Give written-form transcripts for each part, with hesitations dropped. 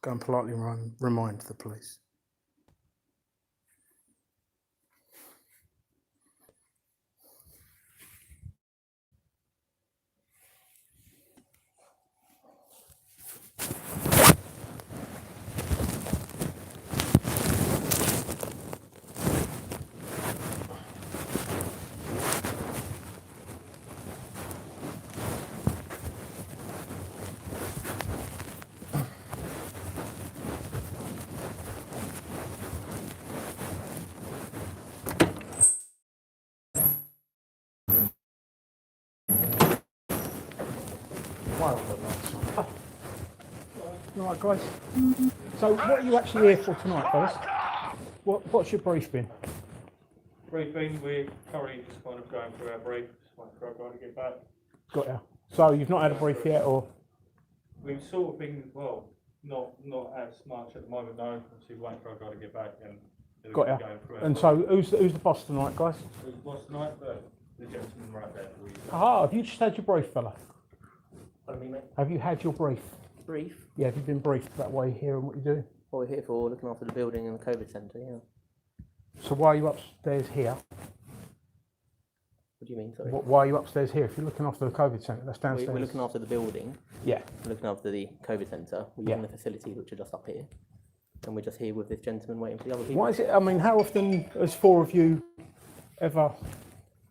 Go and politely remind the police. Right, guys. So, what are you actually here for tonight, fellas? What's your brief been? Briefing, we're currently just kind of going through our brief, just waiting for everyone to get back. Got ya. So, you've not had a brief yet, or? We've sort of been, well, not as much at the moment, no. Obviously, waiting for everyone to get back and got ya. Going through And so, who's the boss tonight, guys? Who's the boss tonight? The gentleman right there. Aha, have you just had your brief, fella? Pardon me, mate? Have you had your brief? Brief? Yeah, have you been briefed about why you're here and what you're doing? What we're here for, looking after the building and the COVID centre, yeah. So why are you upstairs here? What do you mean, sorry? Why are you upstairs here if you're looking after the COVID centre? That's downstairs. We're looking after the building. Yeah. We're looking after the COVID centre. We're using the facilities which are just up here. And we're just here with this gentleman waiting for the other people. Why is it, I mean, how often has four of you ever,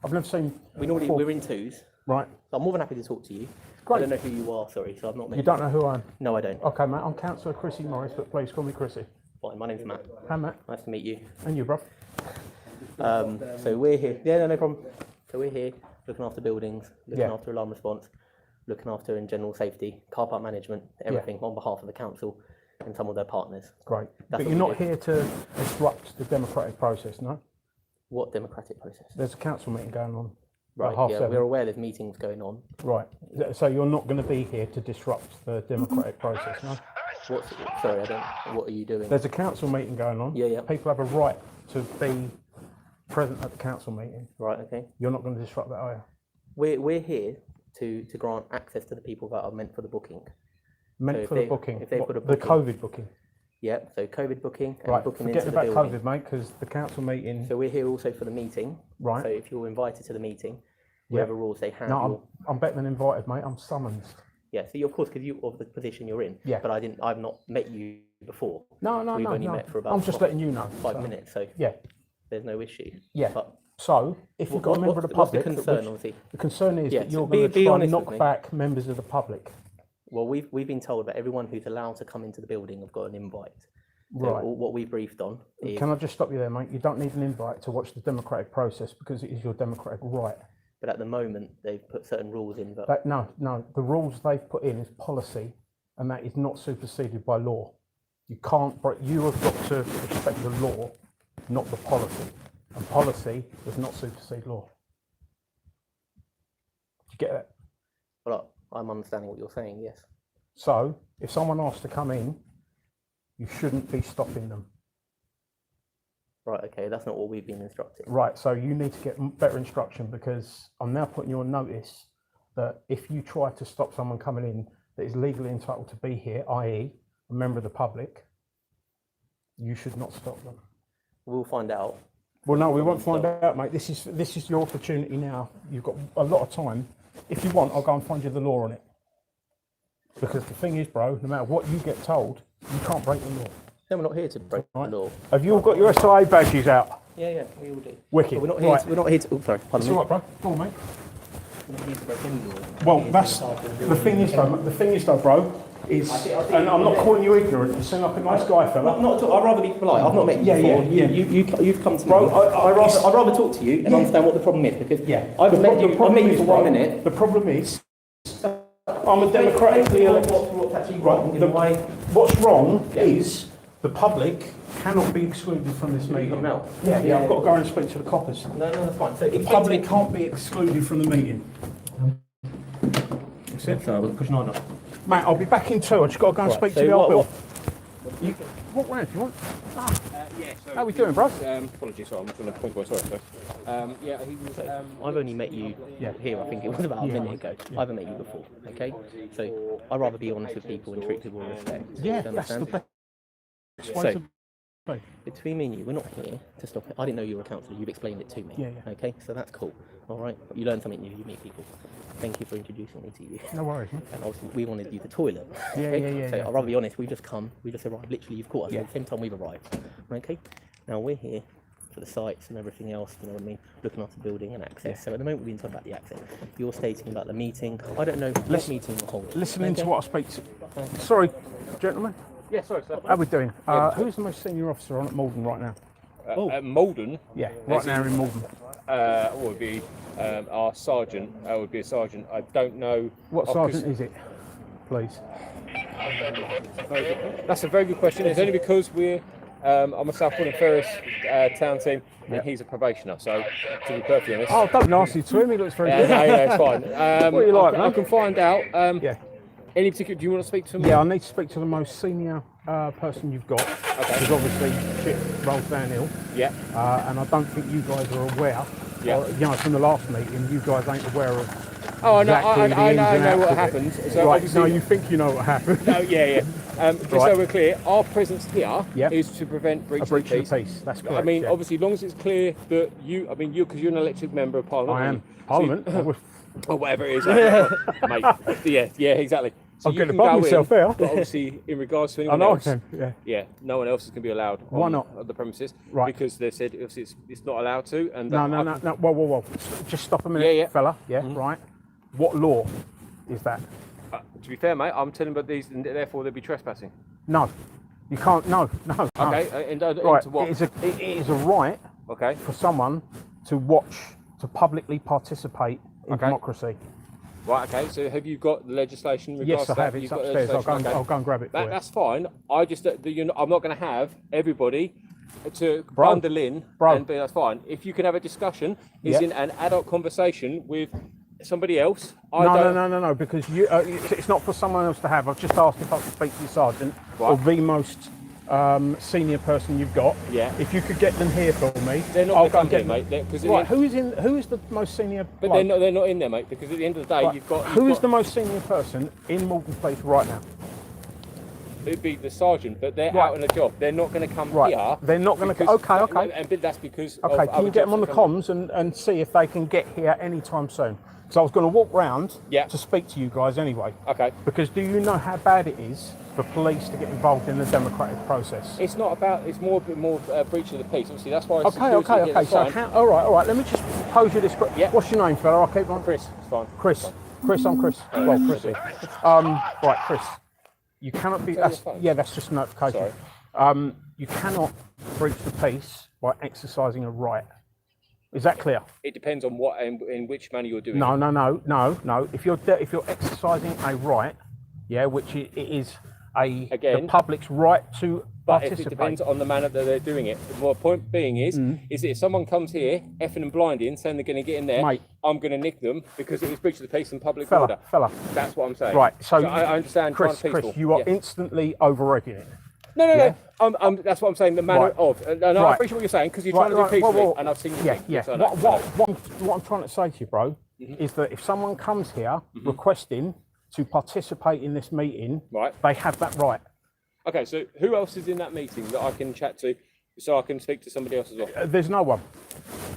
I've never seen We're in twos. Right. So I'm more than happy to talk to you. Great. I don't know who you are, sorry, so I've not met You don't know who I am? No, I don't. Okay, mate, I'm Councillor Chrissy Morris, but please call me Chrissy. Fine, my name's Matt. Hi, Matt. Nice to meet you. And you, bruv. So we're here. Yeah, no problem. So we're here looking after buildings, looking after alarm response, looking after in general safety, car park management, everything on behalf of the council and some of their partners. Great. That's but you're not here to disrupt the democratic process, no? What democratic process? There's a council meeting going on. Right, at 7:30. we're aware there's meetings going on. Right. So you're not going to be here to disrupt the democratic process, no? Sorry, I don't. What are you doing? There's a council meeting going on. Yeah. People have a right to be present at the council meeting. Right, okay. You're not going to disrupt that, are you? We're here to grant access to the people that are meant for the booking. Meant for the booking? If they put a the booking. COVID booking? Yeah, so COVID booking and Right, booking forget into the about building. COVID, mate, because the council meeting... So we're here also for the meeting. Right. So if you're invited to the meeting, whatever rules they have. No, I'm better than invited, mate. I'm summoned. Yeah, so you, of course, because you of the position you're in. Yeah. But I've not met you before. No. We've only met for about I'm just letting you know. 5 minutes, so yeah, there's no issue. yeah. But So if you've got a member of the public, what's the concern, obviously? the concern is that so you're going to be try and honest with knock me. back members of the public. Well, we've been told that everyone who's allowed to come into the building have got an invite. So Right. what we briefed on is, Can I just stop you there, mate? You don't need an invite to watch the democratic process because it is your democratic right. but at the moment they've put certain rules in that. No. The rules they've put in is policy, and that is not superseded by law. You can't break. You have got to respect the law, not the policy. And policy does not supersede law. Do you get that? Well, I'm understanding what you're saying. Yes. So if someone asks to come in, you shouldn't be stopping them. Right. Okay. That's not what we've been instructed. Right, so you need to get better instruction because I'm now putting you on notice that if you try to stop someone coming in that is legally entitled to be here, i.e. a member of the public, you should not stop them. We'll find out. Well, no, we won't find out, mate. This is your opportunity now. You've got a lot of time. If you want, I'll go and find you the law on it. Because the thing is, bro, no matter what you get told, you can't break the law. No, we're not here to break the law. Have you all got your SIA badges out? Yeah, we all do. Wicked. But we're not here. Right. We're not here to. Oh, sorry. Pardon It's me. all right, bro. Go on, mate. We're not here to break any law. Well, that's the thing is, though, bro, is, and I'm not calling you ignorant. You seem like a nice guy, fella. Not at all. I'd rather be polite. I've not met you before. You've come to me. Bro, I'd rather talk to you and understand what the problem is because I've met you for 1 minute. The problem is, I'm a democratically elected. What's actually wrong? What's wrong is the public cannot be excluded from this meeting. No. Yeah, I've got to go and speak to the coppers. No, that's fine. So The public can't be excluded from the meeting. That's it. So I was pushing on. Mate, I'll be back in 2. I just got to go and speak to so the old what- bill. You walk round if you want. Yeah, so How we doing, bro? Apologies, sorry, I'm just going to point my sorry. Yeah, he was. I've only met you here, I think it was about a minute ago. I haven't met you before, okay? So I'd rather be honest with people and treat people with respect. Yeah, Do you that's the understand? best way to be. Between me and you, we're not here to stop it. I didn't know you were a councillor. You've explained it to me. Yeah. Okay, so that's cool. All right, you learn something new. You meet people. Thank you for introducing me to you. No worries, man. And obviously, we wanted you the toilet. Yeah, okay? yeah. So I'd rather be honest. We just arrived. Literally, you've caught us at the same time we've arrived. Okay. Now we're here for the sites and everything else. You know what I mean? Looking after building and access. So at the moment, we've been talking about the access. You're stating about the meeting. I don't know what meeting you're holding. Listening to what I speak to. Sorry, gentlemen. Yeah, sorry, sir. How we doing? Who's the most senior officer on at Malden right now? At Malden, Yeah, right now in Malden. would be our sergeant. Would be a sergeant. I don't know. What sergeant is it, please? That's a very good question. It's only because we're I'm a South Malden Ferris town team, and he's a probationer. So to be perfectly honest, Oh, don't nasty to him. He looks very good. no, it's fine. What do you like, I man? can find out. Yeah. Any particular? Do you want to speak to him? Yeah, I need to speak to the most senior person you've got. Because obviously shit rolls downhill. Yeah. And I don't think you guys are aware. Yeah. Or, you know, from the last meeting, you guys ain't aware of. Oh, no, exactly the I ins and know what outs of it. happens. So Right, obviously, no, you think you know what happened. no, yeah. Just Right. so we're clear, our presence here Yep. is to prevent breach A breach of of the peace. That's correct. I mean, yeah. obviously, as long as it's clear that you, because you're an elected member of Parliament. I aren't am. you? Parliament. I was- Or whatever it is. Mate. Yeah, exactly. So I'm you getting can above go myself in, there. but obviously, in regards to I anyone know I else, can. Yeah. yeah, no one else is going to be allowed Why on not? the premises. Right. Because they said obviously it's not allowed to. And No. Whoa. Just stop a minute, Yeah. fella. Yeah, right. What law is that? To be fair, mate, I'm telling about these, and therefore they'll be trespassing. No, you can't. No. Okay, Right. into what? It is a right Okay. for someone to publicly participate in Okay. democracy. Right, okay, so have you got the legislation in regards Yes, to I that? have. It's You've got upstairs. I'll legislation? go and grab it for you. That's fine. I just, I'm not going to have everybody to Bro. bundle in, Bro. and that's fine. If you can have a discussion, Yeah. in an adult conversation with somebody else. No, because you, it's not for someone else to have. I've just asked if I could speak to your sergeant or Right. the most senior person you've got. Yeah. If you could get them here for me, They're not I'll going to go come and here, get them. mate. Because Right, who is the most senior? But bloke? they're not in there, mate. Because at the end of the day, Right, you've got. who is the most senior person in Malden Place right now? It'd be the sergeant, but they're Right. out on a job. They're not going to come Right, here. they're not going to. because- Okay. And but that's because. Okay, of can other you get them on jobs the that come in. comms and see if they can get here anytime soon? Because I was going to walk round Yeah. to speak to you guys anyway. Okay. Because do you know how bad it is for police to get involved in the democratic process? It's not about. It's more breach of the peace. Obviously, that's why. Okay. security is So, fine. all right. Let me just pose you this. Yeah. What's your name, fella? I'll keep on. Chris, it's fine. Chris, I'm Chris. Well, Chrissy. Right, Chris. You cannot be. your phone? That's just a notification. You cannot breach the peace by exercising a right. Is that clear? It depends on what in which manner you're doing. No. If you're exercising a right, which it is the Again, public's right to But if participate. it depends on the manner that they're doing it. My point being is that if someone comes here effing and blinding, saying they're going to get in there, Mate. I'm going to nick them because it was breach of the peace and public Fella, order. fella. That's what I'm saying. Right. So, I understand. Chris, trying to peaceful. you are Yeah. instantly overegging it. No. That's what I'm saying. The manner Right. of. And I Right. appreciate what you're saying because you're trying to do peacefully, and I've seen you. do. Yeah. So I know. What I'm trying to say to you, bro, is that if someone comes here requesting to participate in this meeting, Right. they have that right. Okay. So who else is in that meeting that I can chat to, so I can speak to somebody else as well? There's no one.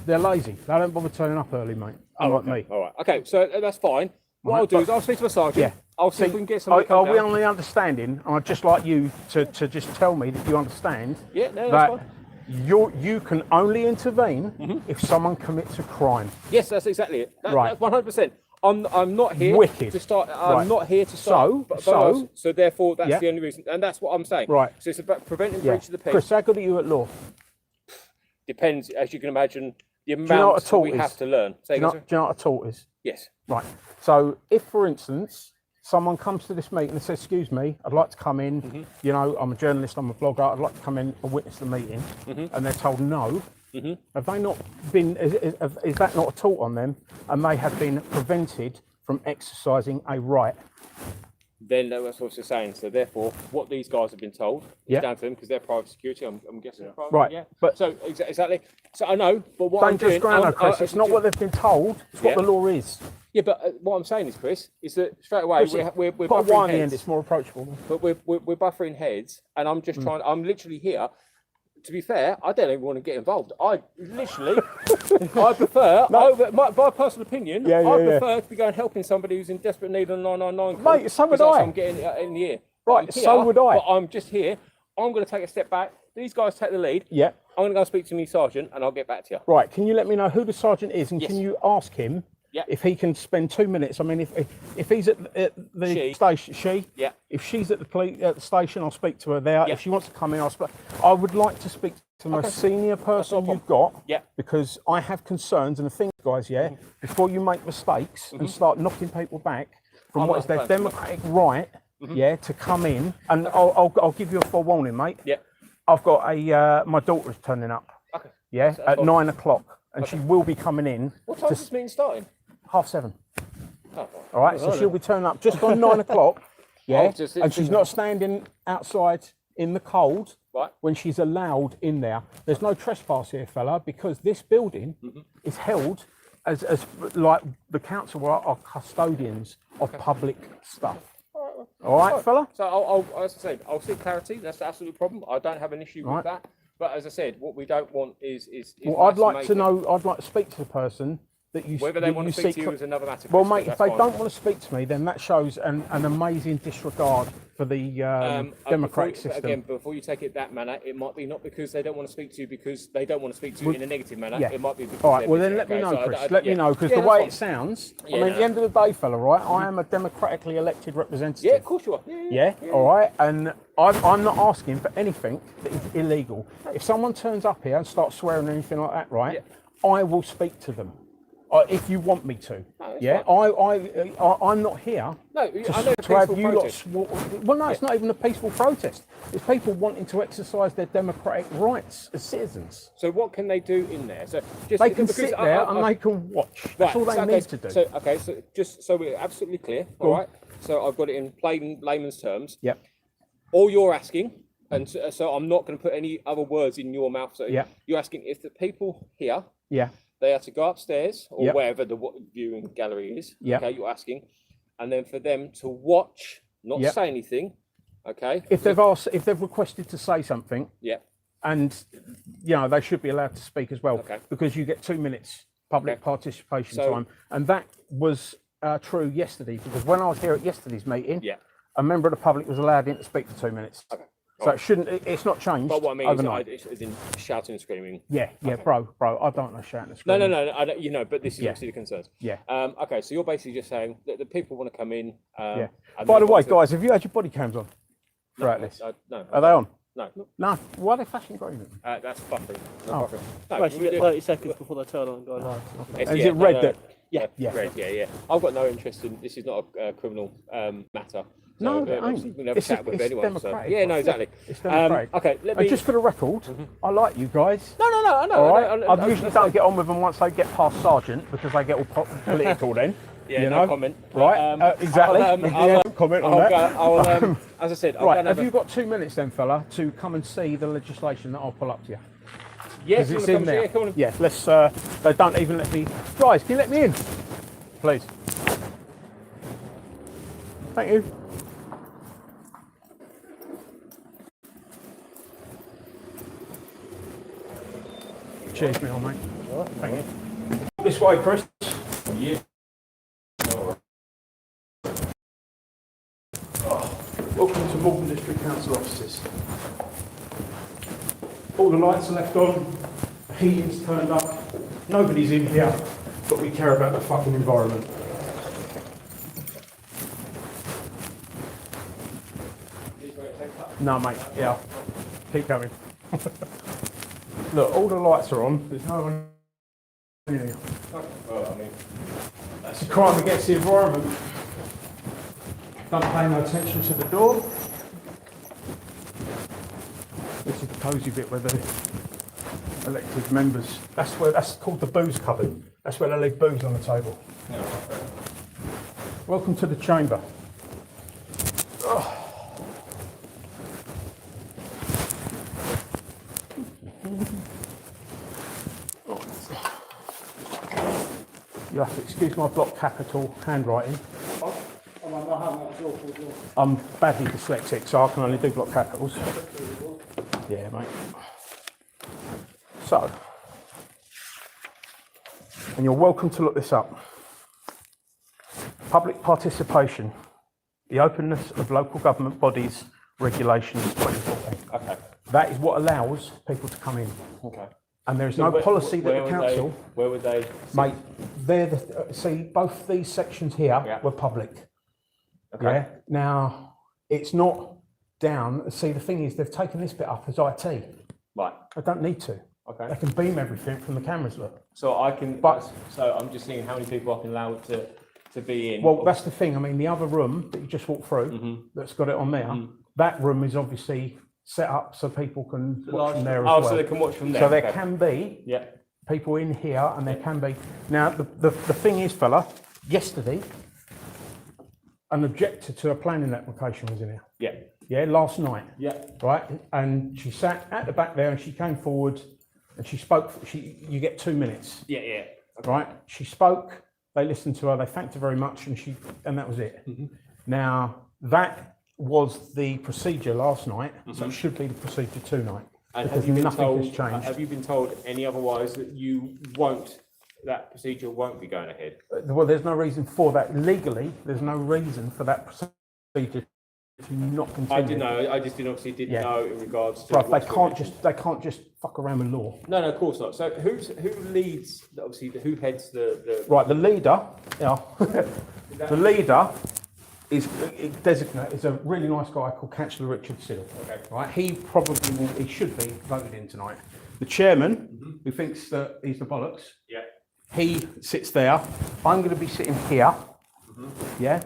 They're lazy. They don't bother turning up early, mate. Unlike me. All right. Okay. So that's fine. What I'll do is I'll speak to a sergeant. Yeah. I'll see if we can get somebody. to Are come we down. on the understanding? And I'd just like you to just tell me that you understand Yeah. No, that's that fine. you can only intervene if someone commits a crime. Yes, that's exactly it. Right. That's 100%. I'm not here Wicked. to start. I'm Right. not here to start. So therefore, that's Yeah. the only reason, and that's what I'm saying. Right. So it's about preventing Yeah. breach of the peace. Chris, how good are you at law? Depends, as you can imagine, the you know what amount a that tort we is? have to learn. Say Do you again, know, do you know what a tort is? yes. Right. So if, for instance, someone comes to this meeting and says, "Excuse me, I'd like to come in. You know, I'm a journalist, I'm a blogger. I'd like to come in and witness the meeting," and they're told no. Have they not been? Is that not a tort on them? And they have been prevented from exercising a right. then that's what it's saying. So therefore, what these guys have been told is down to them because they're private security. I'm guessing. Private, Right, yeah. but so exactly. So I know, but what I'm dangerous doing, ground, Chris. It's not what they've been told. It's what the law is. Yeah, but what I'm saying is, Chris, is that straight away we're Put a Y on buffering the end. heads. It's more approachable. But we're buffering heads, and I'm just trying. I'm literally here. To be fair, I don't even want to get involved. I literally, I prefer, by personal opinion, I prefer to be going helping somebody who's in desperate need of 999 call. Mate, so would because I. I'm getting it in the ear. Right, so would I. But I'm just here. I'm going to take a step back. These guys take the lead. Yeah. I'm going to go speak to my sergeant, and I'll get back to you. Right, can you let me know who the sergeant is, and can you ask him if he can spend 2 minutes? I mean, if he's at the station, if she's at the station, I'll speak to her there. If she wants to come in, I'll speak. I would like to speak to the most senior person you've got, because I have concerns. And the thing, guys, before you make mistakes and start knocking people back from what is their democratic right, to come in, and I'll give you a forewarning, mate. Yeah. I've got my daughter's turning up. Okay. Yeah, at 9 o'clock, and she will be coming in. What time is this meeting starting? 7:30. Oh, all right, so she'll be turning up just on 9 o'clock. Yeah, and she's not standing outside in the cold when she's allowed in there. There's no trespass here, fella, because this building is held as like the council are custodians of public stuff. All right, fella. So as I said, I'll seek clarity. That's the absolute problem. I don't have an issue with that. But as I said, what we don't want is well, I'd like to know. I'd like to speak to the person that you. Whether they want to speak to you is another matter. Well, mate, if they don't want to speak to me, then that shows an amazing disregard for the democratic system. Again, before you take it that manner, it might be not because they don't want to speak to you because they don't want to speak to you in a negative manner. Yeah. It might be because all right, well then let me know, Chris. Let me know, because the way it sounds, I mean, at the end of the day, fella, right? I am a democratically elected representative. Yeah, of course you are. Yeah, all right, and I'm not asking for anything that is illegal. If someone turns up here and starts swearing or anything like that, right? I will speak to them. If you want me to, I'm not here to have you lot. Well, no, it's not even a peaceful protest. It's people wanting to exercise their democratic rights as citizens. So what can they do in there? So just they can sit there and they can watch. That's all they need to do. So so just so we're absolutely clear, all right. So I've got it in plain layman's terms. Yep. All you're asking, and so I'm not going to put any other words in your mouth. So you're asking if the people here. Yeah. They have to go upstairs or wherever the viewing gallery is. Okay, you're asking, and then for them to watch, not say anything. Okay. If they've requested to say something. Yeah. And they should be allowed to speak as well. Okay. Because you get 2 minutes public participation time, and that was true yesterday. Because when I was here at yesterday's meeting, a member of the public was allowed in to speak for 2 minutes. Okay. So it shouldn't. It's not changed. But what I mean overnight. is in shouting and screaming. Yeah, bro. I don't know shouting and screaming. No. I don't, but this is obviously the concerns. Yeah. Okay, so you're basically just saying that the people want to come in. Yeah. By the way, guys, have you had your body cams on throughout this? No. Are they on? No. No. Why are they flashing green? That's buffering. Buffering. No, you get 30 seconds before they turn on and go live. Is it red? That. Yeah. Red. Yeah. I've got no interest in. This is not a criminal matter. No, we never chat with anyone. Democratic. So. Yeah, no, exactly. It's democratic. Okay, let me. Just for the record, I like you guys. No, I know. All right. I usually don't get on with them once they get past sergeant because they get all political then. Yeah, no comment. Right. Exactly. I'll comment on that. As I said, right. Have you got 2 minutes then, fella, to come and see the legislation that I'll pull up to you? Yes, it's in there. Yeah. Let's. They don't even let me. Guys, can you let me in, please? Thank you. Cheers, me on, mate. All right, thank you. This way, Chris. Yeah. Welcome to Malvern District Council offices. All the lights are left on, the heating's turned up, nobody's in here, but we care about the fucking environment. No, mate, yeah. Keep going. Look, all the lights are on. There's no one in here. Well, I mean, that's a crime against the environment. Don't pay no attention to the door. This is the cosy bit where the elected members. That's called the booze cupboard. That's where they leave booze on the table. Welcome to the chamber. You have to excuse my block capital handwriting. I'm badly dyslexic, so I can only do block capitals. Yeah, mate. So, and you're welcome to look this up. Public participation, the openness of local government bodies, regulations 2014. Okay. That is what allows people to come in. Okay. And there is no policy that the council. Where would they? Mate, they're the, see, both these sections here were public. Okay. Yeah. Now, it's not down. See, the thing is, they've taken this bit up as IT. Right. I don't need to. Okay. They can beam everything from the cameras, look. So I can. But so I'm just seeing how many people I can allow to be in. Well, that's the thing. I mean, the other room that you just walked through, that's got it on there. That room is obviously set up so people can watch from there as well. Oh, so they can watch from there. So there can be people in here, and there can be. Now, the thing is, fella, yesterday, an objector to a planning application was in here. Yeah. Yeah, last night. Yeah. Right, and she sat at the back there, and she came forward, and she spoke. You get 2 minutes. Yeah, yeah. Okay. Right, she spoke. They listened to her. They thanked her very much, and that was it. Now that was the procedure last night, so it should be the procedure tonight. And because nothing has changed. Have you been told any otherwise that that procedure won't be going ahead? Well, there's no reason for that. Legally, there's no reason for that procedure to not continue. I didn't know. I just didn't know in regards to. Right, they can't just fuck around with law. No, of course not. So who leads? Obviously, who heads the? Right, the leader. Yeah, the leader is designated is a really nice guy called Councillor Richard Siddle. Okay. Right, he should be voted in tonight. The chairman, who thinks that he's the bollocks. Yeah. He sits there. I'm going to be sitting here. Yeah.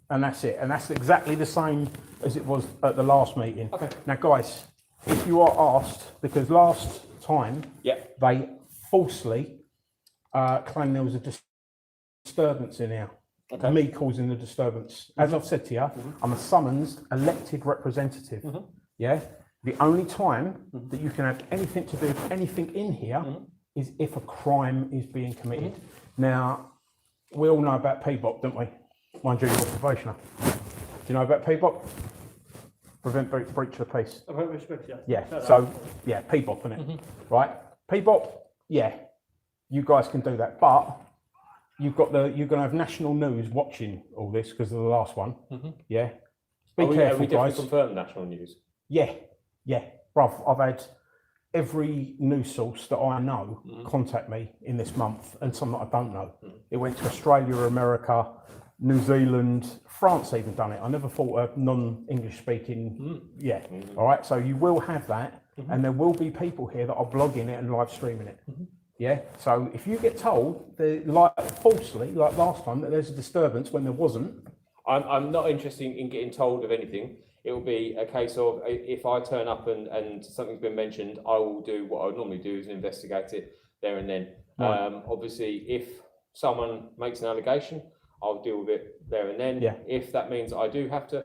And that's it. And that's exactly the same as it was at the last meeting. Okay. Now, guys, if you are asked, because last time they falsely claimed there was a disturbance in here. Okay. Me causing the disturbance. As I've said to you, I'm a summonsed elected representative. Yeah. The only time that you can have anything to do with anything in here is if a crime is being committed. Now, we all know about PBOP, don't we? Mind you, you're a probationer. Do you know about PBOP? Prevent breach of the peace. Yeah. So, yeah, PBOP, isn't it? Right? PBOP, yeah, you guys can do that, but you're going to have national news watching all this because of the last one. Yeah. Be careful, guys. Confirmed national news. Yeah. Bruv, I've had every news source that I know contact me in this month, and some that I don't know. It went to Australia, America, New Zealand, France even done it. I never thought a non-English speaking, all right, so you will have that, and there will be people here that are blogging it and live streaming it. Yeah, so if you get told, falsely, like last time, that there's a disturbance when there wasn't. I'm not interested in getting told of anything. It will be a case of if I turn up and something's been mentioned, I will do what I would normally do is investigate it there and then. Right. Obviously, if someone makes an allegation, I'll deal with it there and then. Yeah. If that means I do have to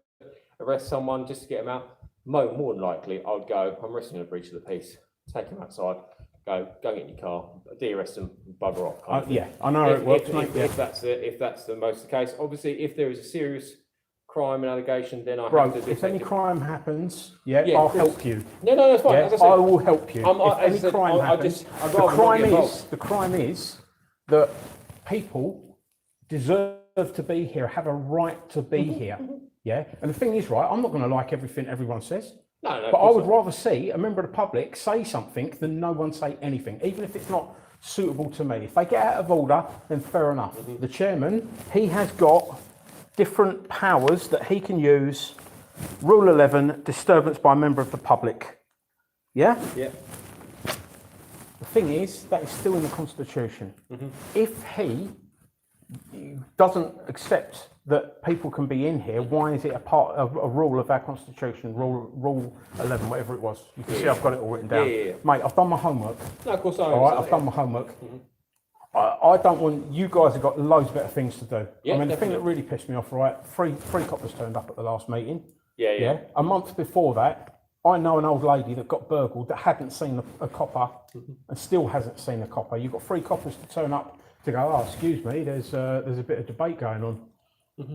arrest someone just to get them out, more than likely I would go, I'm arresting a breach of the peace, take them outside, go get in your car, de-arrest them, bugger off. Yeah, I know it works, mate. If that's the most the case. Obviously, if there is a serious crime and allegation, then I have to. If any crime happens, I'll help you. No, that's fine. Yeah, I will help you. If any crime happens, the crime is that people deserve to be here, have a right to be here. Yeah, and the thing is, right, I'm not going to like everything everyone says. No, but I would rather see a member of the public say something than no one say anything, even if it's not suitable to me. If they get out of order, then fair enough. The chairman, he has got different powers that he can use. Rule 11, disturbance by a member of the public. Yeah? Yeah. The thing is, that is still in the Constitution. If he doesn't accept that people can be in here, why is it a part of a rule of our Constitution, rule 11, whatever it was? You can see I've got it all written down. Yeah. Mate, I've done my homework. No, of course I All right, I've done my homework. I don't want, you guys have got loads better things to do. Yeah, I mean, definitely. the thing that really pissed me off, right, three coppers turned up at the last meeting. Yeah. A month before that, I know an old lady that got burgled that hadn't seen a copper and still hasn't seen a copper. You've got 3 coppers to turn up to go, oh, excuse me, there's a bit of debate going on.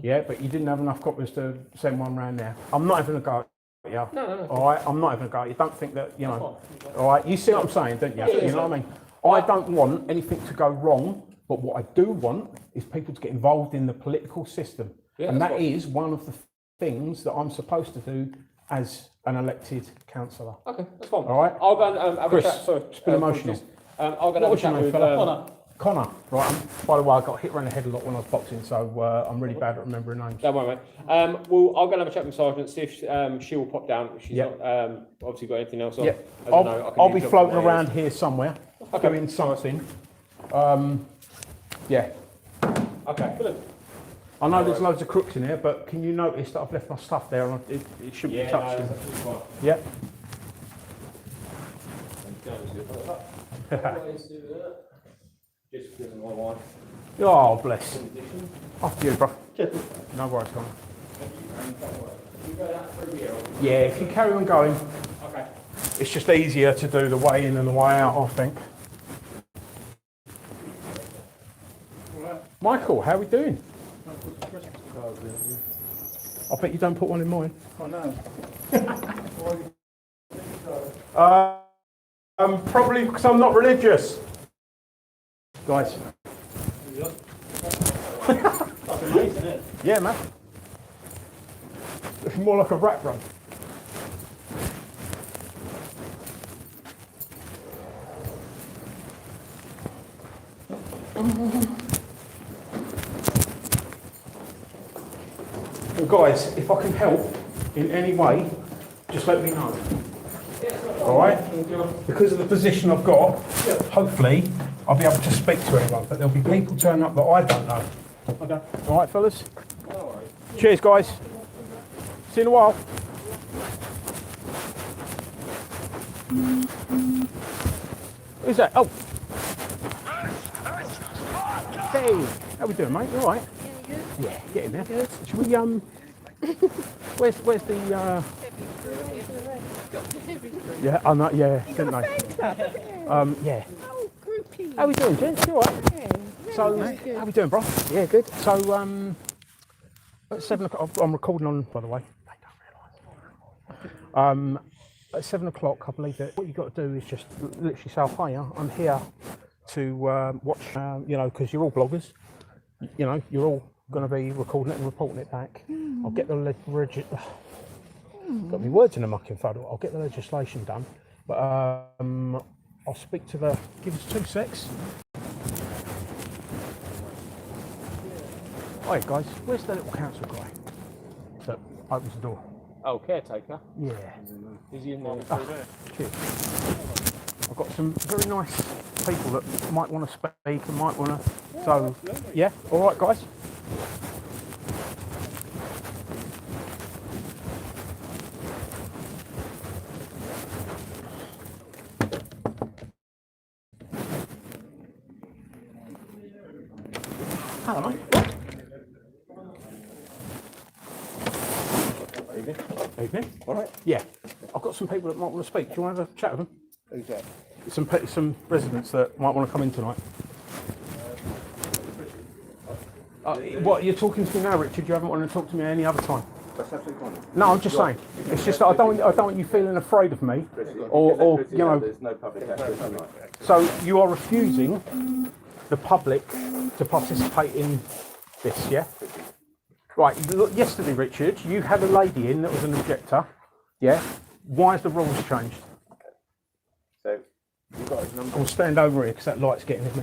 Yeah, but you didn't have enough coppers to send one round there. I'm not even going to go at you. No. All right, I'm not even going to go. You don't think that, you know. All right, you see what I'm saying, don't you? You know what I mean? I don't want anything to go wrong, but what I do want is people to get involved in the political system. Yeah, and that is one of the things that I'm supposed to do as an elected councillor. Okay, that's fine. All right. I'll go and have Chris, a chat. Sorry, it's been emotional. I'll go and have a chat with Connor. Right. By the way, I got hit around the head a lot when I was boxing, so I'm really bad at remembering names. Don't worry, mate. Well, I'll go and have a chat with Sergeant, see if she will pop down. She's not obviously got anything else on. Yeah. I'll be floating around here somewhere, doing something. Yeah. Okay, brilliant. I know there's loads of crooks in here, but can you notice that I've left my stuff there and it shouldn't be touched? Yeah. Oh, bless. After you, bro. No worries, Connor. Yeah, if you carry on going, it's just easier to do the way in and the way out, I think. Michael, how are we doing? I bet you don't put one in mine. I know. Probably because I'm not religious. Guys. That's amazing, isn't it? Yeah, man. It's more like a rat run. Well, guys, if I can help in any way, just let me know. All right? Because of the position I've got, hopefully I'll be able to speak to anyone, but there'll be people turning up that I don't know. Okay. All right, fellas? Cheers, guys. See you in a while. Who's that? Oh. Hey, how we doing, mate? You all right? Yeah, get in there. Should we, where's the, yeah, I'm not, yeah, didn't I? Yeah. How we doing, gents? You all right? So, how we doing, bro? Yeah, good. So, at 7 o'clock, I'm recording on, by the way. They don't realise. At 7 o'clock, I believe that what you've got to do is just literally say, hiya, I'm here to watch, you know, because you're all bloggers. You know, you're all going to be recording it and reporting it back. I'll get the got me words in a mucking fuddle. I'll get the legislation done, but I'll speak to the. Give us 2 secs. Hi guys, where's the little council guy that opens the door? Oh, caretaker. Yeah. Is he in there? Cheers. I've got some very nice people that might want to speak and might want to. So, yeah, all right, guys. Hello, mate. Evening. Evening. All right. Yeah, I've got some people that might want to speak. Do you want to have a chat with them? Who's that? Some residents that might want to come in tonight. What, you're talking to me now, Richard? You haven't wanted to talk to me any other time? That's absolutely fine. No, I'm just saying. It's just that I don't want you feeling afraid of me, or you know. There's no public access tonight. So you are refusing the public to participate in this, yeah? Right. Look, yesterday, Richard, you had a lady in that was an objector, yeah? Why has the rules changed? So you've got his number. I'll stand over here because that light's getting in me.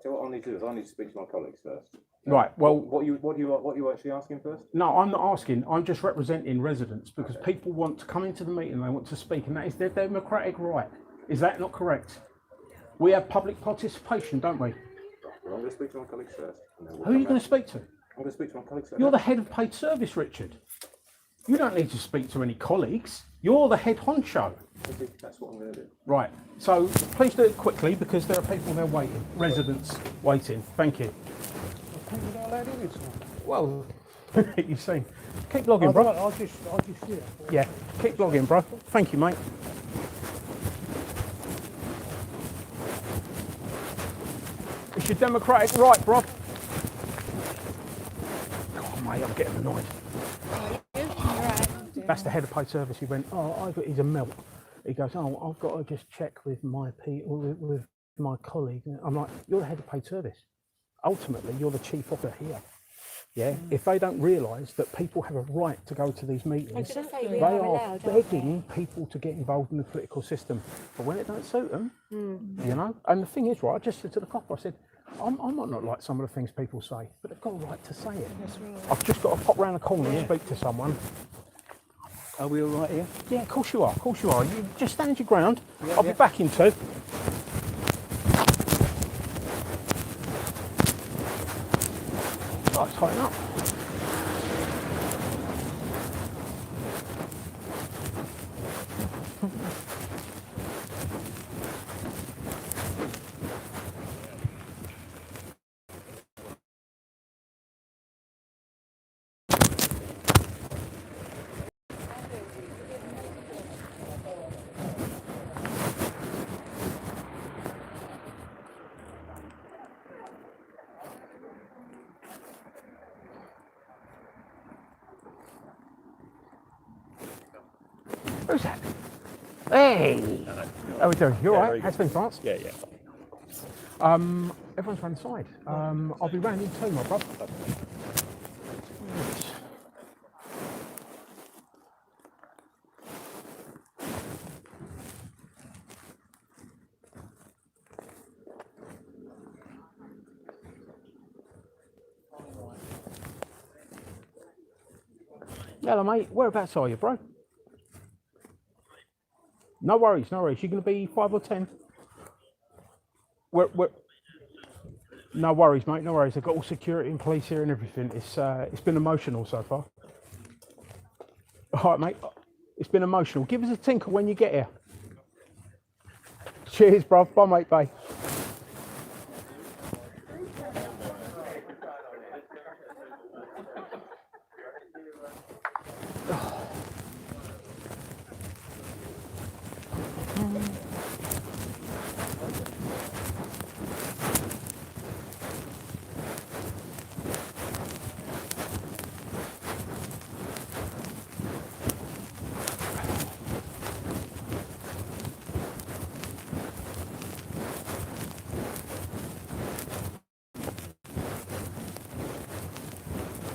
So what I need to do is I need to speak to my colleagues first. Right. Well, what you actually asking first? no, I'm not asking. I'm just representing residents because people want to come into the meeting. They want to speak, and that is their democratic right. Is that not correct? We have public participation, don't we? Well, I'm going to speak to my colleagues first. And then we'll Who are you come going back. to speak to? I'm going to speak to my colleagues first. You're the head of paid service, Richard. You don't need to speak to any colleagues. You're the head honcho. That's what I'm going to do. Right. So please do it quickly because there are people there waiting. Residents waiting. Thank you. Well, You've seen. Keep logging, bro. I'll just see it. Yeah, keep logging, bro. Thank you, mate. It's your democratic right, bro. God, mate, I'm getting annoyed. That's the head of paid service. He went, oh, he's a melt. He goes, oh, I've got to just check with my with my colleague. I'm like, you're the head of paid service. Ultimately, you're the chief officer here. Yeah. If they don't realise that people have a right to go to these meetings, they are begging people to get involved in the political system. But when it don't suit them, you know. And the thing is, right, I just said to the copper, I said, I might not like some of the things people say, but they've got a right to say it. I've just got to pop round the corner and speak to someone. Are we all right here? Yeah, of course you are. Of course you are. You just stand your ground. I'll be back in 2. Right, tighten up. Who's that? Hey! How are we doing? You alright? How's things, France? Yeah. Everyone's round the side. I'll be round in 2, my brother. Hello, mate. Whereabouts are you, bro? No worries, no worries. You're going to be 5 or 10? Where? No worries, mate. No worries. I've got all security and police here and everything. It's been emotional so far. All right, mate. It's been emotional. Give us a tinkle when you get here. Cheers, bro. Bye, mate. Bye.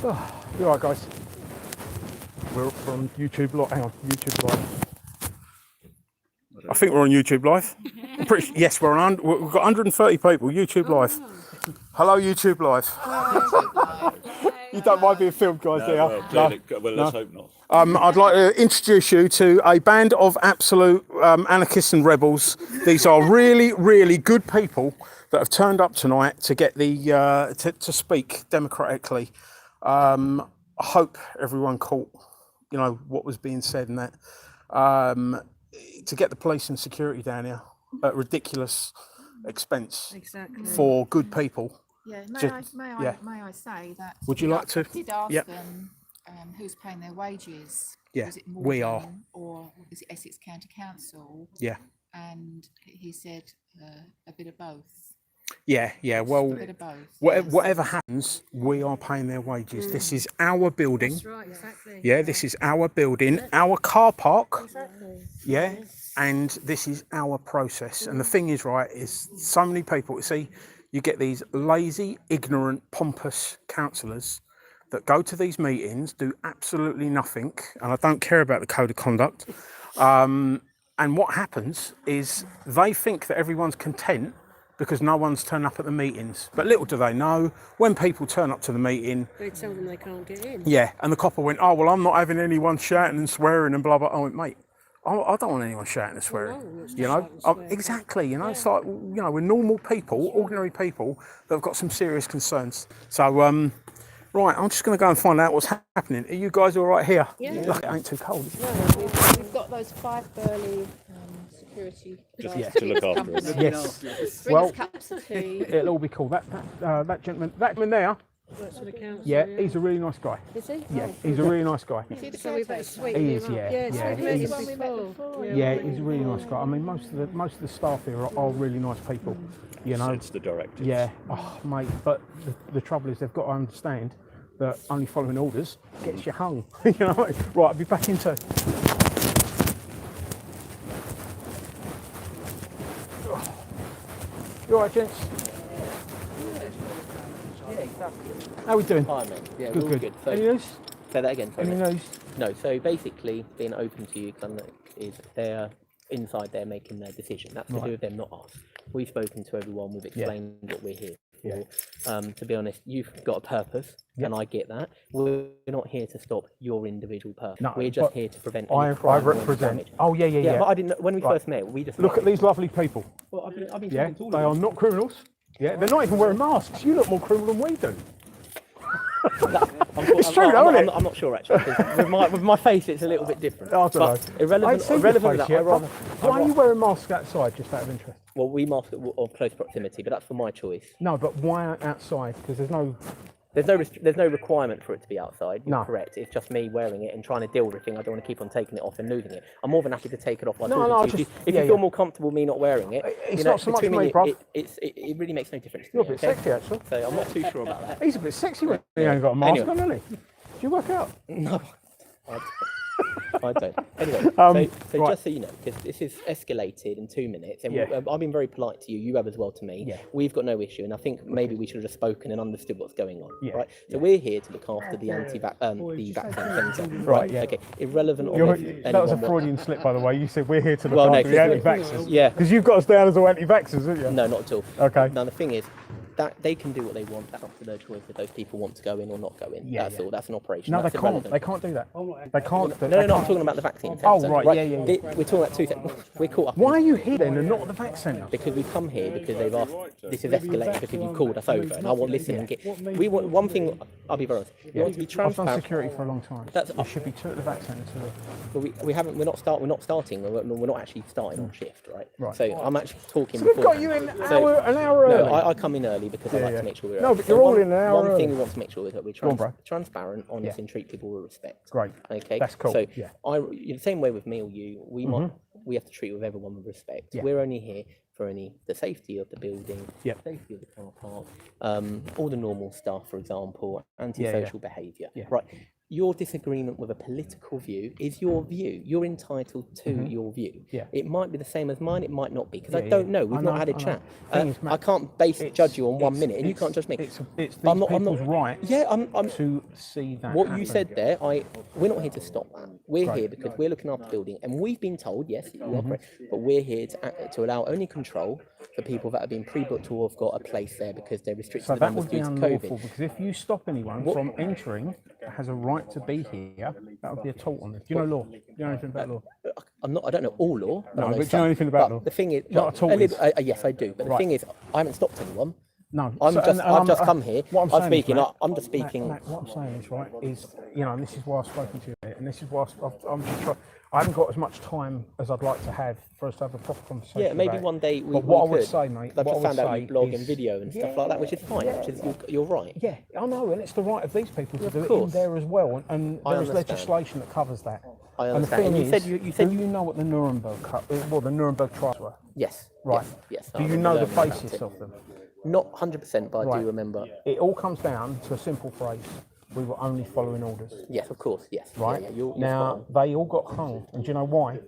Oh, you alright, guys? We're on YouTube Live. Hang on, YouTube Live. I think we're on YouTube Live. I'm pretty yes, we're on. We've got 130 people. YouTube Live. Hello, YouTube Live. You don't mind being filmed, guys, do you? Well, let's hope not. I'd like to introduce you to a band of absolute anarchists and rebels. These are really, really good people that have turned up tonight to get the to speak democratically. I hope everyone caught, you know, what was being said and that. To get the police and security down here at ridiculous expense for good people. Yeah, may I say that? Would you like to? I did ask them who's paying their wages. Yeah, is it we are. Or is it Essex County Council? Yeah. And he said a bit of both. Yeah. Well, A bit of both. whatever happens, we are paying their wages. This is our building. That's right, exactly. Yeah, this is our building, our car park. Exactly. Yeah, and this is our process. And the thing is, right, is so many people, see, you get these lazy, ignorant, pompous councillors that go to these meetings, do absolutely nothing, and I don't care about the code of conduct. And what happens is they think that everyone's content because no one's turned up at the meetings. But little do they know, when people turn up to the meeting... They tell them they can't get in. Yeah, and the copper went, oh, well, I'm not having anyone shouting and swearing and blah, blah. I went, mate, I don't want anyone shouting and swearing. You know, exactly, you know, it's like, you know, we're normal people, ordinary people that have got some serious concerns. So, right, I'm just going to go and find out what's happening. Are you guys all right here? Yeah. Look, it ain't too cold. No, we've got those 5 burly security guards To look after us. Yes. Bring Well, us cups of tea. it'll all be cool. That gentleman there, Works for the council. Yeah, he's a really nice guy. Is he? Yeah, Oh. he's a really nice guy. Is he the So we better caretaker? sweeten He him is, up. yeah, Yeah, yeah, we've met he's- him before. Yeah, he's a really nice guy. I mean, most of the staff here are really nice people. You know. It's the directive. Yeah. Oh, mate. But the trouble is, they've got to understand that only following orders gets you hung. You know. Right. I'll be back into. You all right, gents? Yeah, exactly. How we doing? Hi, mate. Yeah, Good, we're all good. good. So, Any news? say that again. Sorry, Any mate. news? No, so basically, being open to you is they're inside there making their decision. That's to do with them, not us. We've spoken to everyone, we've explained what we're here for. To be honest, you've got a purpose, and I get that. We're not here to stop your individual purpose. No, we're just but here to prevent I any crime or any represent. damage. Oh, yeah. But I didn't. When we first met, we just Look met. at these lovely people. Well, I've been Yeah, talking to all they of are not criminals. Yeah, they're not even wearing masks. You look more criminal than we do. It's true, though, isn't it? I'm not sure actually. 'Cause with my face, it's a little bit different. I don't know. But irrelevant I ain't seen your to face that. yet, I rather, why are you wearing masks outside, just out of interest? well, we mask of close proximity, but that's for my choice. No, but why outside? Because there's no. There's no requirement for it to be outside. You're No. correct. It's just me wearing it and trying to deal with everything. I don't want to keep on taking it off and losing it. I'm more than happy to take it off. By No, talking no, to you. just- If yeah, you feel yeah. more comfortable me not wearing it, It's you know, not so much between for me, you, bruv. it really makes no difference. To You're a me, bit okay? sexy, actually. So I'm not too sure about that. He's a bit sexy when he ain't got a mask Anyway. on, hasn't he? Do you work out? No, I don't. Anyway, so right. just so you know, because this is escalated in 2 minutes, and Yeah. I've been very polite to you. You have as well to me. Yeah. We've got no issue, and I think maybe we should have just spoken and understood what's going on. Yeah. Right. So we're here to look after the the vaccine centre. Right, yeah. Okay. Irrelevant of That anyone was a what- Freudian slip, by the way. You said we're here to look Well, no, after the 'cause anti-vaxxers. Yeah. Because you've got us down as all anti-vaxxers, haven't you? No, not at all. Okay. Now the thing is that they can do what they want. That's up to their choice if those people want to go in or not go in. Yeah, That's yeah. all. That's an operation. No, they That's can't. irrelevant. They can't do that. They can't. No, I'm talking about the vaccine Oh, centre. right, yeah. We're talking about two things. We're caught up. Why are you here then and not at the vax centre? Because we've come here because they've asked. This is escalated because you called us over, and I want to listen and get. We want one thing. I'll be very honest. We want to be I've done transparent. security for a long time. That's- There should be two at the vax centre. But we haven't. We're not starting. We're not actually starting on shift, right? Right. So I'm actually talking. So we've before. got you in So- an hour early. No, I come in early because I like yeah. to make sure we're. No, early. but you're all one, in an hour One early. thing we want to make sure is that we're Go on, bro. transparent, honest, Yeah. and treat people with respect. Great. Okay, That's cool, So yeah. the same way with me or you, we have to treat with everyone with respect. Yeah. We're only here for the safety of the building, Yep. safety of the car park, all the normal stuff, for example, antisocial behaviour. Yeah. Right. Your disagreement with a political view is your view. You're entitled to your view. Yeah. It might be the same as mine. It might not be because I Yeah, don't yeah. know. We've I not know, had a I know. chat. Thing is, Matt, I can't judge you on 1 minute, and you can't judge me. It's these I'm not- people's right Yeah, I'm to see that what happen. you said there, we're not here to stop that. We're Right. here because we're looking after the building, and we've been told, yes, you Mm-hmm. operate, but we're here to allow only control for people that have been pre-booked or have got a place there because they're restricted So to that members would be due to unlawful COVID. because if you stop anyone from entering that has a right to be here, that would be a tort on them. Do you know law? Do you know anything about law? I don't know all law. But No, I know but do you know some. anything about But law? The thing is, Do you know what a tort a is? little- yes, I do. But the Right. thing is, I haven't stopped anyone. No, I've so- just come here. What I'm saying is, speaking. Matt, I'm just speaking. Matt, what I'm saying is, right, is, you know, and this is why I've spoken to you, mate, and this is why I'm just trying. I haven't got as much time as I'd like to have for us to have a proper conversation. Yeah, maybe about it. one day we But what we I would could. say, mate, I've what I just would found out say you blog is- and video and stuff like that, which is fine. Which is you're right. Yeah, I know, and it's the right of these people to Of do it in course. there as well, and I there is understand. legislation that covers that. I And the understand. thing And is, you said do you know what the Nuremberg the Nuremberg trials were? Yes. Right. Yes. Do I you know the remember learning about basis it. of them? Not 100%, but I Right. do remember. It all comes down to a simple phrase: we were only following orders. Yes, of course. Yes. Right? Yeah, you're Now, they all got hung, and do you know why?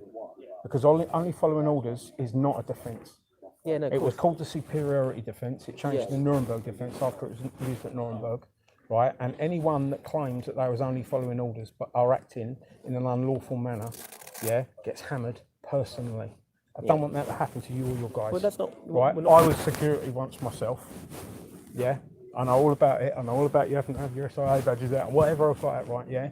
Because only following orders is not a defence. yeah, no, of It was course. called the superiority defence. It changed to the Nuremberg defence after it was used at Nuremberg, right? And anyone that claims that they was only following orders but are acting in an unlawful manner, yeah, gets hammered personally. I don't want that to happen to you or your guys. Well, that's not right. we're not- I was security once myself. Yeah, I know all about it. I know all about you having to have your SIA badges out and whatever else like that, right? Yeah.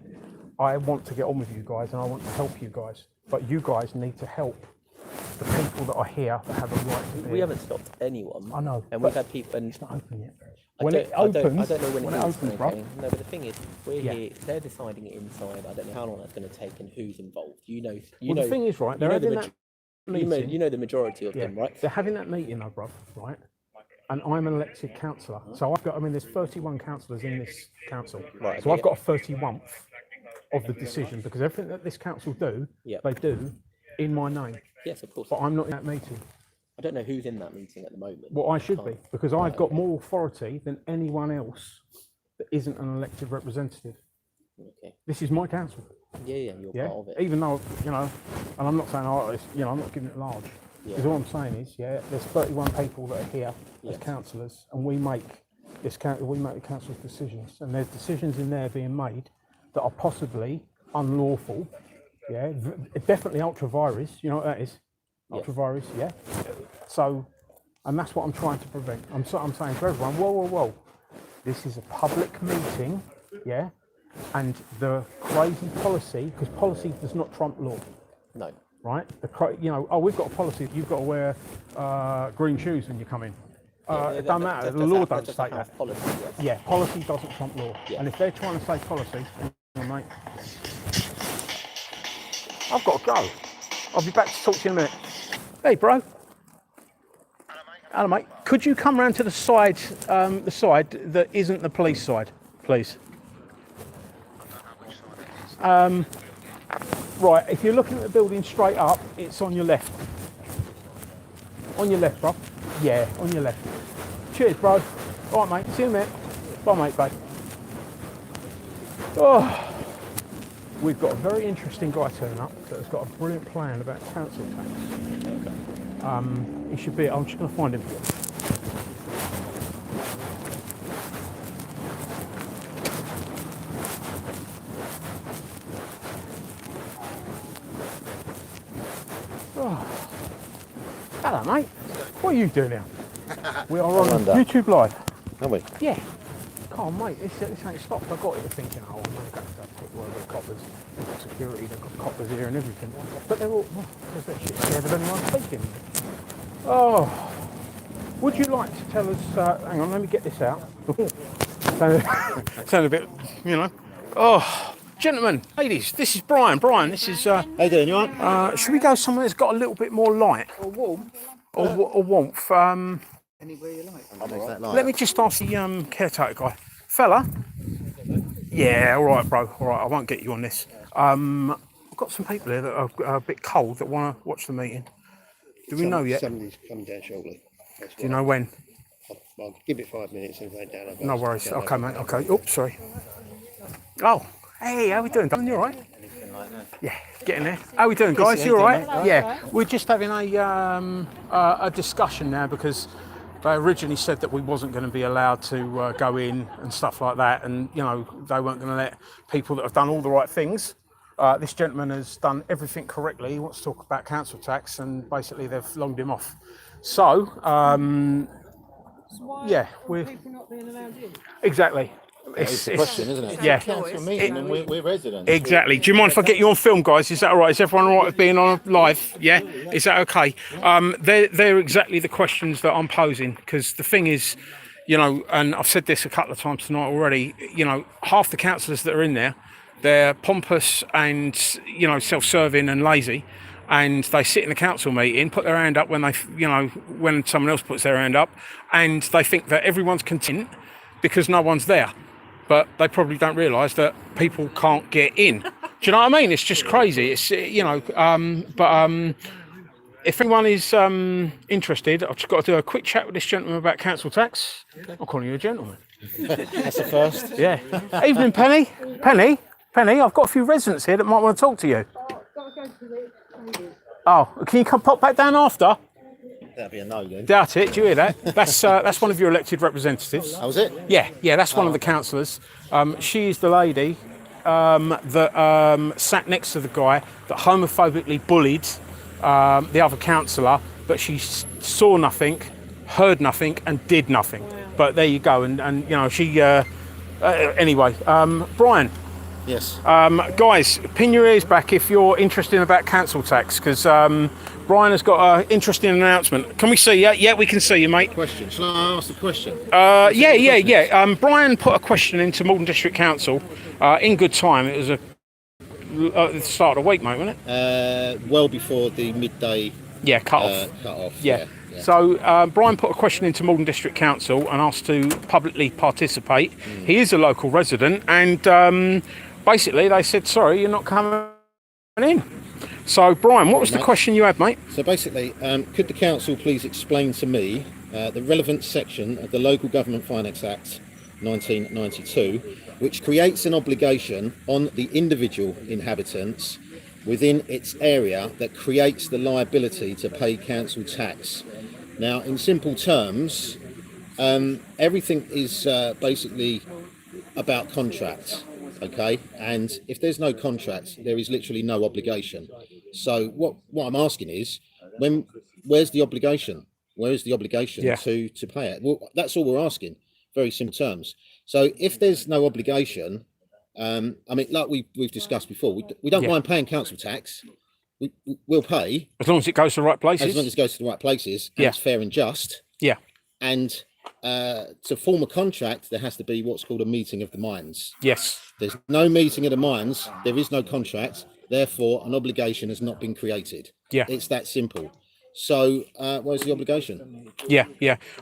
I want to get on with you guys and I want to help you guys, but you guys need to help the people that are here that have a right to be. We haven't stopped anyone. I know, And but we've had people. And It's not open yet. I When don't- it I don't- opens, I don't know when it is, opens, okay? bro. No, but the thing is, we're Yeah. here. They're deciding it inside. I don't know how long that's going to take and who's involved. You know. Well, the thing is, right, you they're know the having that you know, meeting. you know the majority of Yeah, them, right? they're having that meeting, though, bro, right? and I'm an elected councillor. So there's 31 councillors in this council. Right, So I've got a 31th of the decision because everything that this council do, they do in my name. Yes, of course. But I'm not in that meeting. I don't know who's in that meeting at the moment. Well, I should be because I've got more authority than anyone else that isn't an elected representative. Okay. This is my council. Yeah, you're part of it. Even though, and I'm not saying, I'm not giving it large. Because all I'm saying is, there's 31 people that are here as councillors, and we make the council's decisions, and there's decisions in there being made that are possibly unlawful. Yeah, definitely ultra virus. You know what that is? Ultra virus. Yeah. So, and that's what I'm trying to prevent. I'm saying to everyone, whoa. This is a public meeting. Yeah. And the crazy policy, because policy does not trump law. No. Right? We've got a policy. You've got to wear green shoes when you come in. It doesn't matter. The law don't state that. Policy, yes. Yeah, policy doesn't trump law. Yeah. And if they're trying to say policy, mate, I've got to go. I'll be back to talk to you in a minute. Hey, bro. Hello, mate. Could you come round to the side that isn't the police side, please? Right, if you're looking at the building straight up, it's on your left. On your left, bro. Yeah, on your left. Cheers, bro. All right, mate. See you in a minute. Bye, mate, bye. Oh, we've got a very interesting guy turning up that has got a brilliant plan about council tax. He should be. I'm just going to find him. Oh. Hello, mate. What are you doing now? We are on YouTube Live. Are we? Yeah. Come on, mate. This ain't stopped. I got here thinking, I'm going to have to take one of the coppers. They've got security, they've got coppers here and everything. But they're all, because they're shit scared of anyone speaking. Oh. Would you like to tell us, hang on, let me get this out. Sound a bit, Oh. Gentlemen, ladies, this is Brian. Brian, this is... How you doing, you alright? Should we go somewhere that's got a little bit more light? Or warmth. Or warmth. Anywhere you like. Let me just ask the caretaker guy. Fella? Yeah, all right, bro. All right, I won't get you on this. I've got some people here that are a bit cold that want to watch the meeting. Do we know yet? Somebody's coming down shortly. Do you know when? I'll give it 5 minutes and wait down. No worries. Okay, mate. Okay. Oops, sorry. Oh, hey, how we doing? You all right? Yeah, getting there. How we doing, guys? You all right? Yeah, we're just having a discussion now because they originally said that we wasn't going to be allowed to go in and stuff like that, and they weren't going to let people that have done all the right things. This gentleman has done everything correctly. He wants to talk about council tax, and basically they've longed him off. So, yeah, we're People not being allowed in. Exactly. It's the question, isn't it? Yeah. Council meeting and we're residents. Exactly. Do you mind if I get you on film, guys? Is that all right? Is everyone all right with being on live? Yeah? Is that okay? They're exactly the questions that I'm posing, because the thing is, and I've said this a couple of times tonight already, half the councillors that are in there, they're pompous and, self-serving and lazy, and they sit in the council meeting, put their hand up when when someone else puts their hand up, and they think that everyone's content because no one's there. But they probably don't realise that people can't get in. Do you know what I mean? It's just crazy. It's if anyone is interested, I've just got to do a quick chat with this gentleman about council tax. I'm calling you a gentleman. That's the first. Yeah. Evening, Penny. Penny. I've got a few residents here that might want to talk to you. Oh, can you come pop back down after? That'd be a no then. Doubt it. Do you hear that? That's one of your elected representatives. Oh, was it? Yeah. That's one of the councillors. She's the lady that sat next to the guy that homophobically bullied the other councillor, but she saw nothing, heard nothing, and did nothing. But there you go. And she. Anyway, Brian. Yes. Guys, pin your ears back if you're interested about council tax, because Brian has got an interesting announcement. Can we see you? Yeah, we can see you, mate. Question. Shall I ask the question? Yeah. Brian put a question into Malden District Council in good time. It was at the start of the week, mate, wasn't it? Well before the midday Yeah, cut off. Cut off. Yeah. Yeah. So Brian put a question into Malden District Council and asked to publicly participate. He is a local resident, and basically they said, sorry, you're not coming in. So Brian, what was the question you had, mate? So basically, could the council please explain to me the relevant section of the Local Government Finance Act 1992, which creates an obligation on the individual inhabitants within its area that creates the liability to pay council tax. Now, in simple terms, everything is basically about contracts, okay? And if there's no contract, there is literally no obligation. So what I'm asking is, where's the obligation? Where is the obligation to pay it? Well, that's all we're asking. Very simple terms. So if there's no obligation, I mean, like we've discussed before, we don't mind paying council tax. We'll pay as long as it goes to the right places. As long as it goes to the right places, and it's fair and just. Yeah. And to form a contract, there has to be what's called a meeting of the minds. Yes. There's no meeting of the minds. There is no contract. Therefore, an obligation has not been created. Yeah. It's that simple. So, where's the obligation? Yeah.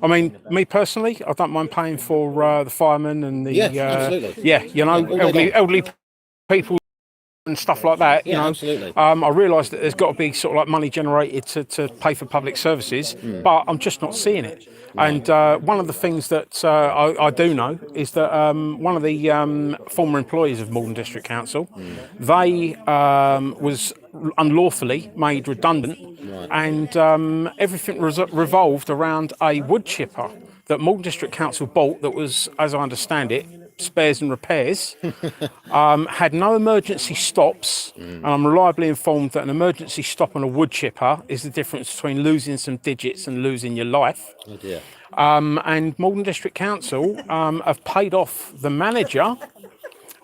I mean, me personally, I don't mind paying for the firemen and the absolutely. Elderly people and stuff like that. You know, absolutely. I realise that there's got to be sort of like money generated to pay for public services, but I'm just not seeing it. And one of the things that I do know is that one of the former employees of Malden District Council, they was unlawfully made redundant, and everything revolved around a wood chipper that Malden District Council bought that was, as I understand it, spares and repairs, had no emergency stops, and I'm reliably informed that an emergency stop on a wood chipper is the difference between losing some digits and losing your life. Oh dear. And Malden District Council have paid off the manager,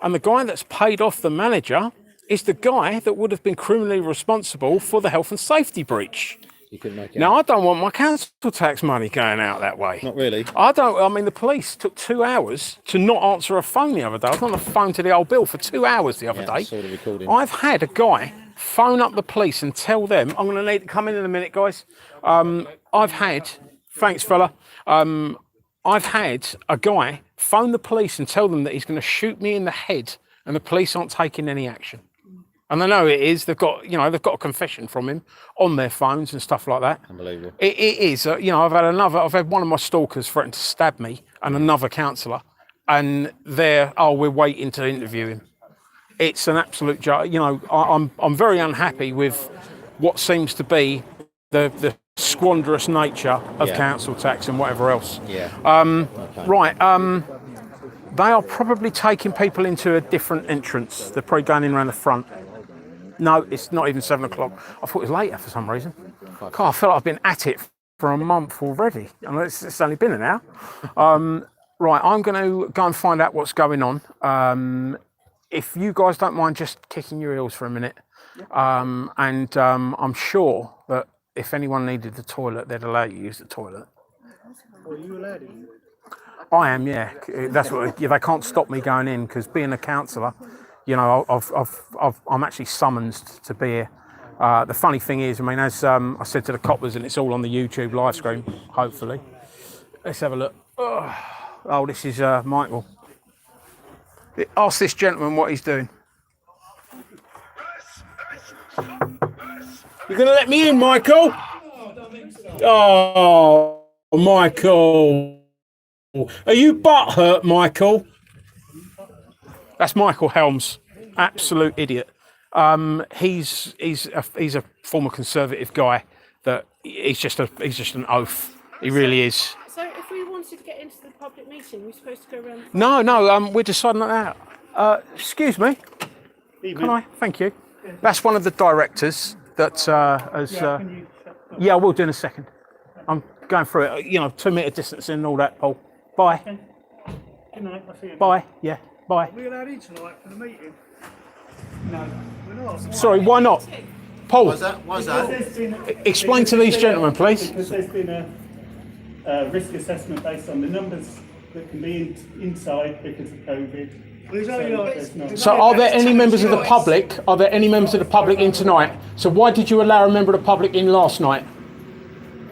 and the guy that's paid off the manager is the guy that would have been criminally responsible for the health and safety breach. You couldn't make it Now, out. I don't want my council tax money going out that way. Not really. I mean, the police took 2 hours to not answer a phone the other day. I was on the phone to the old Bill for 2 hours the other day. I saw the recording. I've had a guy phone up the police and tell them, I'm going to need to come in a minute, guys. Thanks, fella. I've had a guy phone the police and tell them that he's going to shoot me in the head, and the police aren't taking any action. And I know it is. They've got a confession from him on their phones and stuff like that. Unbelievable. It is. I've had one of my stalkers threaten to stab me and another councillor, and we're waiting to interview him. It's an absolute joke. I'm very unhappy with what seems to be the squanderous nature of council tax and whatever else. Yeah. Right. They are probably taking people into a different entrance. They're probably going in around the front. No, it's not even 7 o'clock. I thought it was later for some reason. God, I feel like I've been at it for a month already. And it's only been an hour. Right, I'm going to go and find out what's going on. If you guys don't mind just kicking your heels for a minute. I'm sure that if anyone needed the toilet, they'd allow you to use the toilet. Are you allowed to use it? I am, yeah. That's what they can't stop me going in, because being a councillor, I'm actually summoned to be here. The funny thing is, I mean, as I said to the coppers, and it's all on the YouTube live stream, hopefully. Let's have a look. Oh, this is Michael. Ask this gentleman what he's doing. You're going to let me in, Michael? Oh, Michael. Are you butthurt, Michael? That's Michael Helms, absolute idiot. He's a former Conservative guy. That he's just an oaf. He really is. So if we wanted to get into the public meeting, we're supposed to go around. No. We're deciding that out. Excuse me. Can I? Thank you. That's one of the directors that has. Yeah, I will do in a second. I'm going through it. 2 metre distancing and all that, Paul. Bye. Good night. I'll see you. Bye. Yeah. Bye. Are we allowed in tonight for the meeting? No, we're not. Sorry, why not? Paul, Why's that? explain to these gentlemen, please. Because there's been a risk assessment based on the numbers that can be inside because of COVID, He's only like, So are there any members of the public? Are there any members of the public in tonight? So why did you allow a member of the public in last night?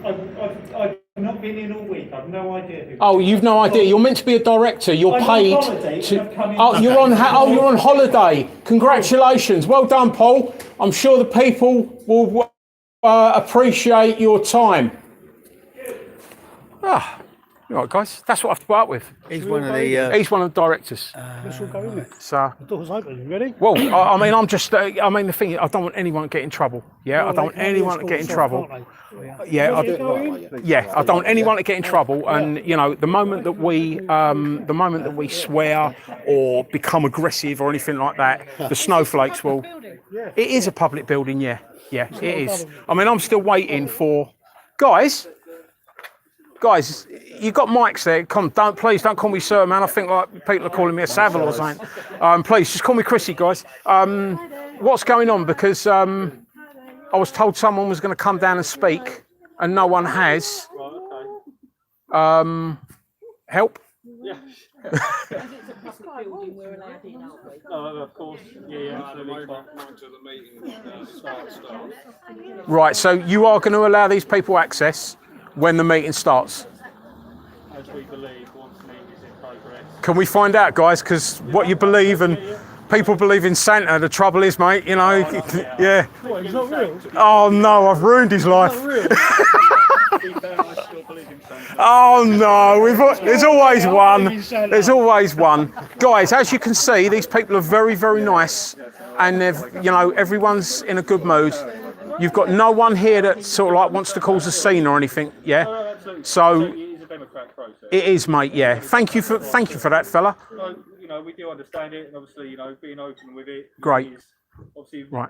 I've not been in all week. I've no idea who. Oh, you've no idea. You're meant to be a director. You're I'm paid on holiday, to. I've come in Oh, you're on. today. You're on holiday. Congratulations. Well done, Paul. I'm sure the people will appreciate your time. Ah, all right, guys. That's what I've put up with. he's one of the. He's one of the directors. Let's all go in there. So. The door's open. You ready? Well, I mean, I'm just. I mean, the thing is, I don't want anyone to get in trouble. Yeah, I don't want anyone to get in trouble. Yeah, I don't want anyone to get in trouble. And you know, the moment that we swear or become aggressive or anything like that, the snowflakes will. It is a public building. Yeah, it is. I mean, I'm still waiting for guys. Guys, you've got mics there. Please don't call me sir, man. I think like people are calling me a Savile or something. Please just call me Chrissy, guys. What's going on? Because I was told someone was going to come down and speak, and no one has. Help? Yeah. Of course. Yeah, absolutely. Right. So you are going to allow these people access when the meeting starts? As we believe, once the meeting is in progress. Can we find out, guys? Because what you believe and people believe in Santa. The trouble is, mate, you know, yeah. What, he's not real? Oh no, I've ruined his life. Oh no, there's always one. There's always one. Guys, as you can see, these people are very, very nice, and they've, you know, everyone's in a good mood. You've got no one here that sort of like wants to cause a scene or anything, yeah? So It is a democratic process. it is, mate. Yeah. Thank you for that, fella. So, you know, we do understand it, and obviously, you know, being open with it. Great. Is obviously, Right.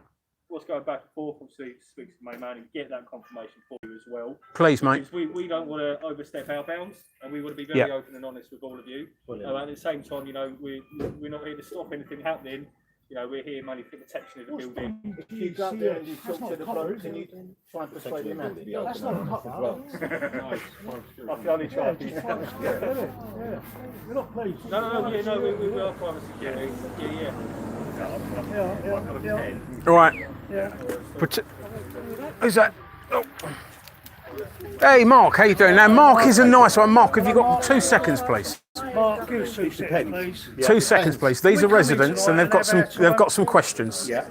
what's going back and forth, obviously, speak to the main man and get that confirmation for you as well. Please, mate. Because we don't want to overstep our bounds, and we want to be very open and honest with all of you. At the same time, you know, we're not here to stop anything happening. You know, we're here mainly for protection of the building. If you go there and you talk to the bloke, can you try and persuade him out to be open as well? I can only try. You're not pleased. No, we are private security. Yeah. All right. Who's that? Oh. Hey, Mark, how you doing? Now, Mark is a nice one. Mark, have you got 2 seconds, please? Mark, give us 2 seconds, please. 2 seconds, please. These are residents, and they've got some questions. Yeah.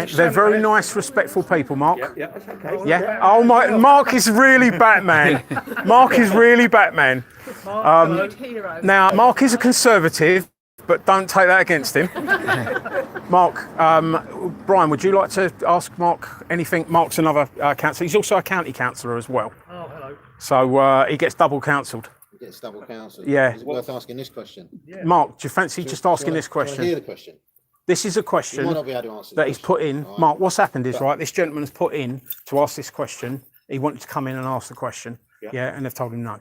They're very nice, respectful people, Mark. Yeah, that's okay. Yeah. Oh my, Mark is really Batman. Mark is really Batman. Now, Mark is a conservative, but don't take that against him. Mark, Brian, would you like to ask Mark anything? Mark's another councillor. He's also a county councillor as well. Oh, hello. So he gets double councilled. He gets double counselled. Yeah. Is it worth asking this question? Mark, do you fancy just asking this Shall I question? hear the question? This is a You might question not be able to answer the that he's put in. question. All right. Mark, what's happened is, right, this gentleman has put in to ask this question. He wanted to come in and ask the question. Yeah, and they've told him no.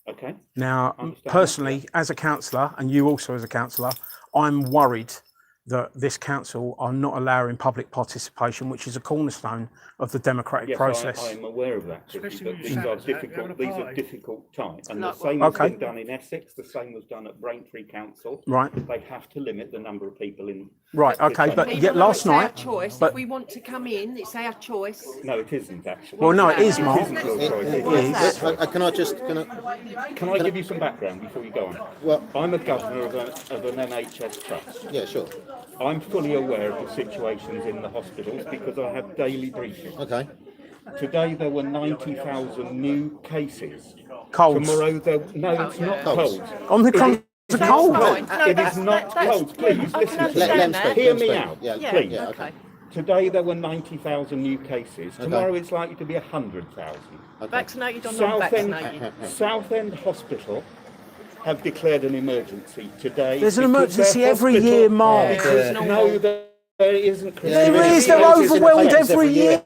Okay. Now, Understand personally, as a councillor, and you also as a councillor, I'm worried that this council are not allowing public participation, which is a cornerstone of the democratic process. I'm aware of that. Especially But when these you are sat difficult. down These at a are party. difficult times, and the Like same has Okay. been done in Essex. The same was done at Braintree Council. Right, They have to limit the number of people in. right, okay, but Even yet though last it's our night, choice. but- If we want to come in, it's our choice. No, it isn't actually. well, no, it is, It Mark. isn't your choice. It What's is. that? Can I just? Can I give you some background before you go on? Well, I'm a governor of an NHS trust. yeah, sure. I'm fully aware of the situations in the hospitals because I have daily briefings. Okay. Today there were 90,000 new cases. Colds. Tomorrow no, it's not Colds. cold. Omicron's a cold. It is not cold. Please listen to Let me. them speak. Hear let them me speak. out. Yeah, please. Yeah, Okay. Today there were 90,000 new cases. Tomorrow it's likely to be 100,000. Vaccinated or Southend, non-vaccinated? Southend Hospital have declared an emergency today. There's an because emergency their every hospital- year, Mark. Because no, there isn't. There is, they're Emergency overwhelmed papers every year,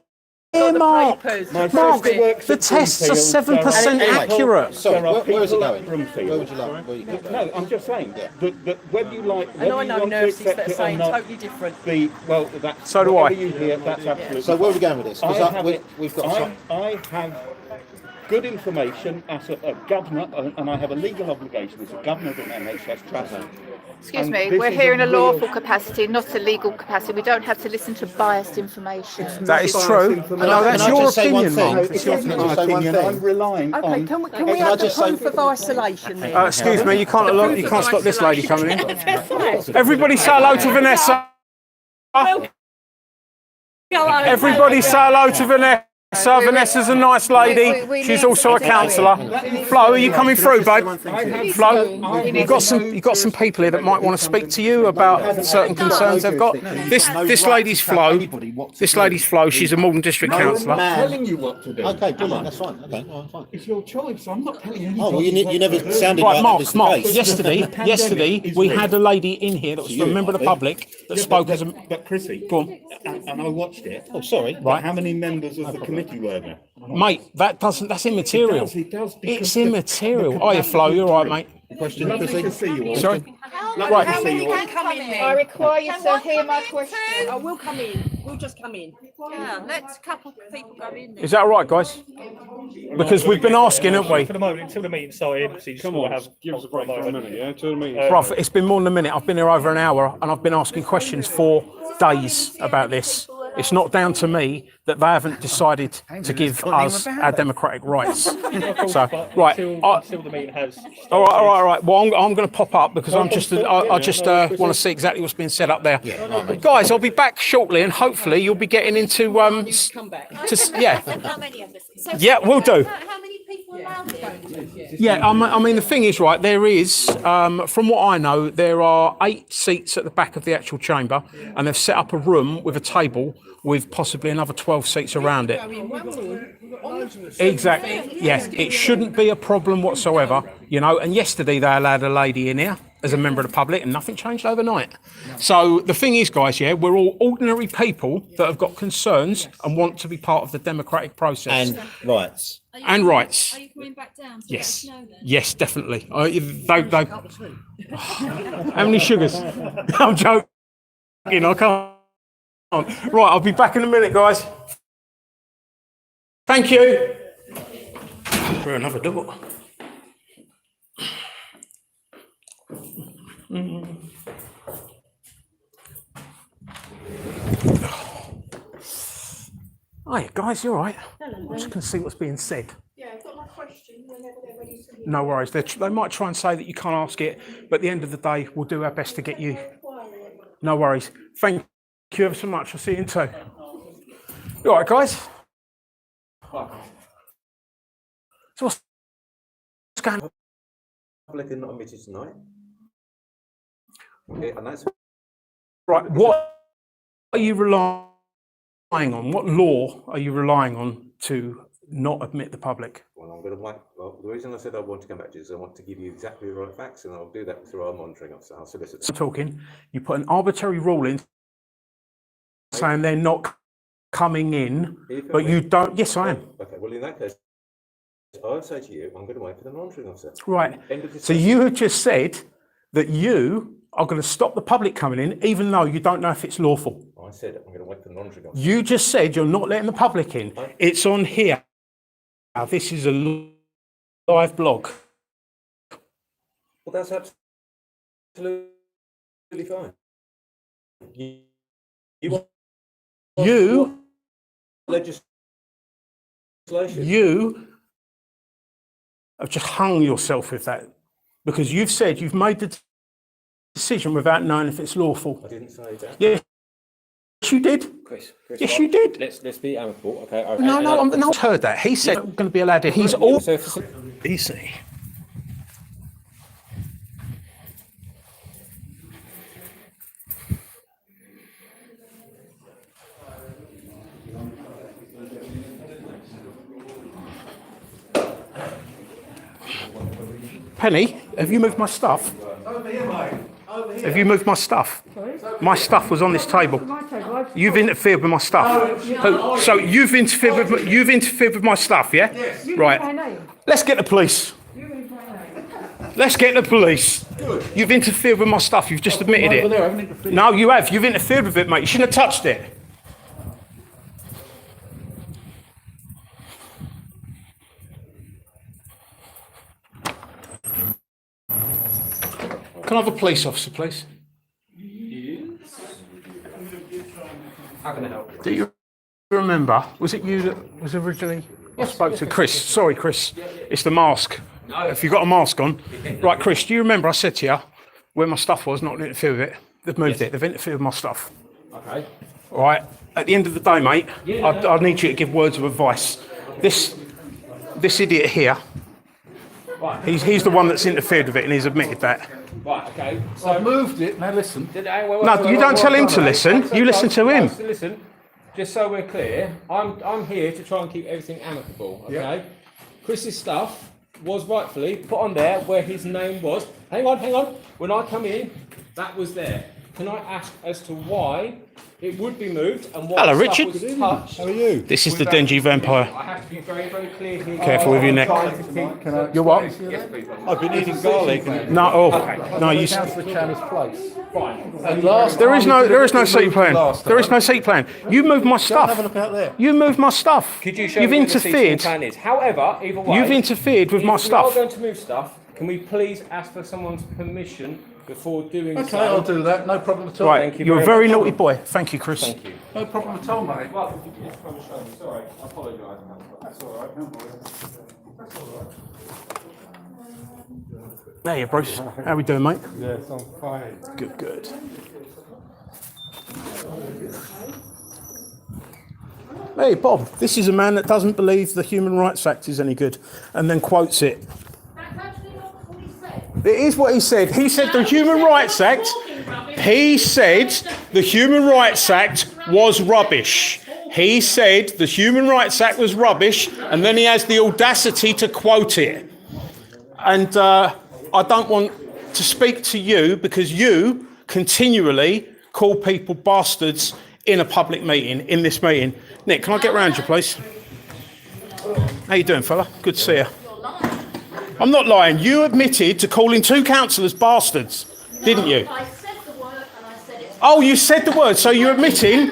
Mark. Papers. My Mark, sister works the at tests are Broomfield. 7% There are people- accurate. Sorry, there are where is it people going? at Broomfield. Where would you like? Where you go? No, I'm just saying that whether you like, And whether I you know want to nurses accept that are it or saying not, totally different. that's So do whatever I. you hear, that's absolutely. So where are we going with this? I Because have we've got. I have good information as a governor, and I have a legal obligation as a governor of an NHS trust Excuse me, we're here in a lawful capacity, not a legal capacity. We don't have to listen to biased information. That is true. No, that's Can I your just say one opinion, thing? Mark. It's not my opinion. I'm relying Okay, on. can we Can have I the just say- proof of isolation then? Excuse me, you can't stop this lady coming in. Everybody say hello to Vanessa. Everybody say hello to Vanessa. Vanessa's a nice lady. She's also a councillor. Flo, are you coming through, babe? Flo, you've got some people here that might want to speak to you about certain concerns they've got. This lady's Flo. This lady's Flo. She's a Malden District councillor. I'm telling you what to do. Okay, brilliant. That's fine. Okay, all fine. It's your choice. I'm not telling you. Oh, well, you never sounded Right, like this Mark. debate. Yesterday, we had a lady in here that was a member of the public that spoke as a. But Chrissy, Go on. and I watched it. Oh, sorry. Right. How many members of the committee were there? Mate, that's immaterial. It does, because It's immaterial. Oh, you Flo, you're right, mate. Question, Chrissy. To see you all. Sorry. Lovely to How see many you all. can come in I then? require you to hear my question. Oh, we'll come in. We'll just come in. Yeah, let a couple of people go in there. Is that all right, guys? Because we've been asking, haven't we? For the moment, until the meeting started, so you just want to have Give us a break for a minute, yeah? Till the meeting. Prof, it's been more than a minute. I've been here over an hour and I've been asking questions for days about this. It's not down to me that they haven't decided to give us our democratic rights. So, right. until the meeting has. All right. Well, I'm going to pop up because I just want to see exactly what's being said up there. Guys, I'll be back shortly and hopefully you'll be getting into, Come back. yeah. How many of us? So Yeah, we'll do. How many people allowed there? Yeah, I mean, the thing is, right, there is, from what I know, there are 8 seats at the back of the actual chamber, and they've set up a room with a table with possibly another 12 seats around it. Exactly. Yes, it shouldn't be a problem whatsoever, you know, and yesterday they allowed a lady in here as a member of the public and nothing changed overnight. So the thing is, guys, yeah, we're all ordinary people that have got concerns and want to be part of the democratic process. And rights. And rights. Are you coming back down to Yes. let us know then? Yes, definitely. How many sugars? I'm joking. I can't. Right, I'll be back in a minute, guys. Thank you. For another door. Hi, guys, you all right? I'm just going to see what's being said. Yeah, I've got my question whenever they're ready to hear. No worries. They might try and say that you can't ask it, but at the end of the day, we'll do our best to get you. No worries. Thank you ever so much. I'll see you in 2. You all right, guys? So what's going on? Public are not admitted tonight. Okay, and that's Right, what are you relying on? What law are you relying on to not admit the public? well. I'm going to wait. Well, the reason I said I want to come back to you is I want to give you exactly the right facts, and I'll do that through our monitoring officer, our solicitor. So talking, you put an arbitrary rule in saying they're not coming in, but you don't. Yes, I am. Okay. Well, in that case, I would say to you, I'm going to wait for the monitoring officer. Right. End of So discussion. you have just said that you are going to stop the public coming in, even though you don't know if it's lawful. I said I'm going to wait for the monitoring officer. You just said you're not letting the public in. It's on here. Now, this is a live blog. Well, that's absolutely fine. You want legislation? You have just hung yourself with that because you've said you've made the decision without knowing if it's lawful. I didn't say that. Yes, you did. Chris, Yes, you did. Let's be amicable, okay? No, I've heard that. He said I'm going to be allowed in. He's all easy. Penny, have you moved my stuff? Over here, mate. Over here. Have you moved my stuff? My stuff was on this table. You've interfered with my stuff. So you've interfered with my stuff, yeah? Yes. Right. Let's get the police. Let's get the police. You've interfered with my stuff. You've just admitted it. No, you have. You've interfered with it, mate. You shouldn't have touched it. Can I have a police officer, please? How can I help? Do you remember? Was it you that was originally? I spoke to Chris. Sorry, Chris. It's the mask. No. If you've got a mask on. Right, Chris, do you remember I said to you where my stuff was, not to interfere with it? They've moved it. They've interfered with my stuff. Okay. All right. At the end of the day, mate, I need you to give words of advice. This idiot here, Right. he's the one that's interfered with it, and he's admitted that. Right, okay. So I've moved it, now listen. No, you don't tell him to listen. You listen to him. Listen, just so we're clear, I'm here to try and keep everything amicable, okay? Chris's stuff was rightfully put on there where his name was. Hang on. When I come in, that was there. Can I ask as to why it would be moved and what Hello, stuff Richard. was touched? How are you? This is the dingy vampire. I have to be very, very clear here. Careful with your neck. Can I You're what? Yes, please. I've been eating garlic. No, no. You. Councillor Chan's place. Fine. And last There time is he no did seat moved plan. last There is time. no seat plan. You moved my Go and have a stuff. look out there. You moved my stuff. Could you show You've me where the seating interfered. plan is? However, either way, You've interfered with my if we are stuff. going to move stuff, can we please ask for someone's permission before doing Okay, so? I'll do that. No problem at all. Right, Thank you you're a very very much. naughty boy. Thank you, Chris. Thank you. No problem at all, mate. Well, could you just come and show me? Sorry, I apologise. That's all right. Don't worry. That's all right. There you, Bruce. How we doing, mate? Yes, I'm fine. Good. Hey, Bob. This is a man that doesn't believe the Human Rights Act is any good, and then quotes it. That's actually not what he said. It is what he said. He said the Human Rights Act. He said the Human Rights Act was rubbish. He said the Human Rights Act was rubbish, and then he has the audacity to quote it. And I don't want to speak to you because you continually call people bastards in a public meeting, in this meeting. Nick, can I get round you, please? How you doing, fella? Good to see you. I'm not lying. You admitted to calling two councillors bastards, didn't you? I said the word and I said it's Oh, you said the word, so you're admitting?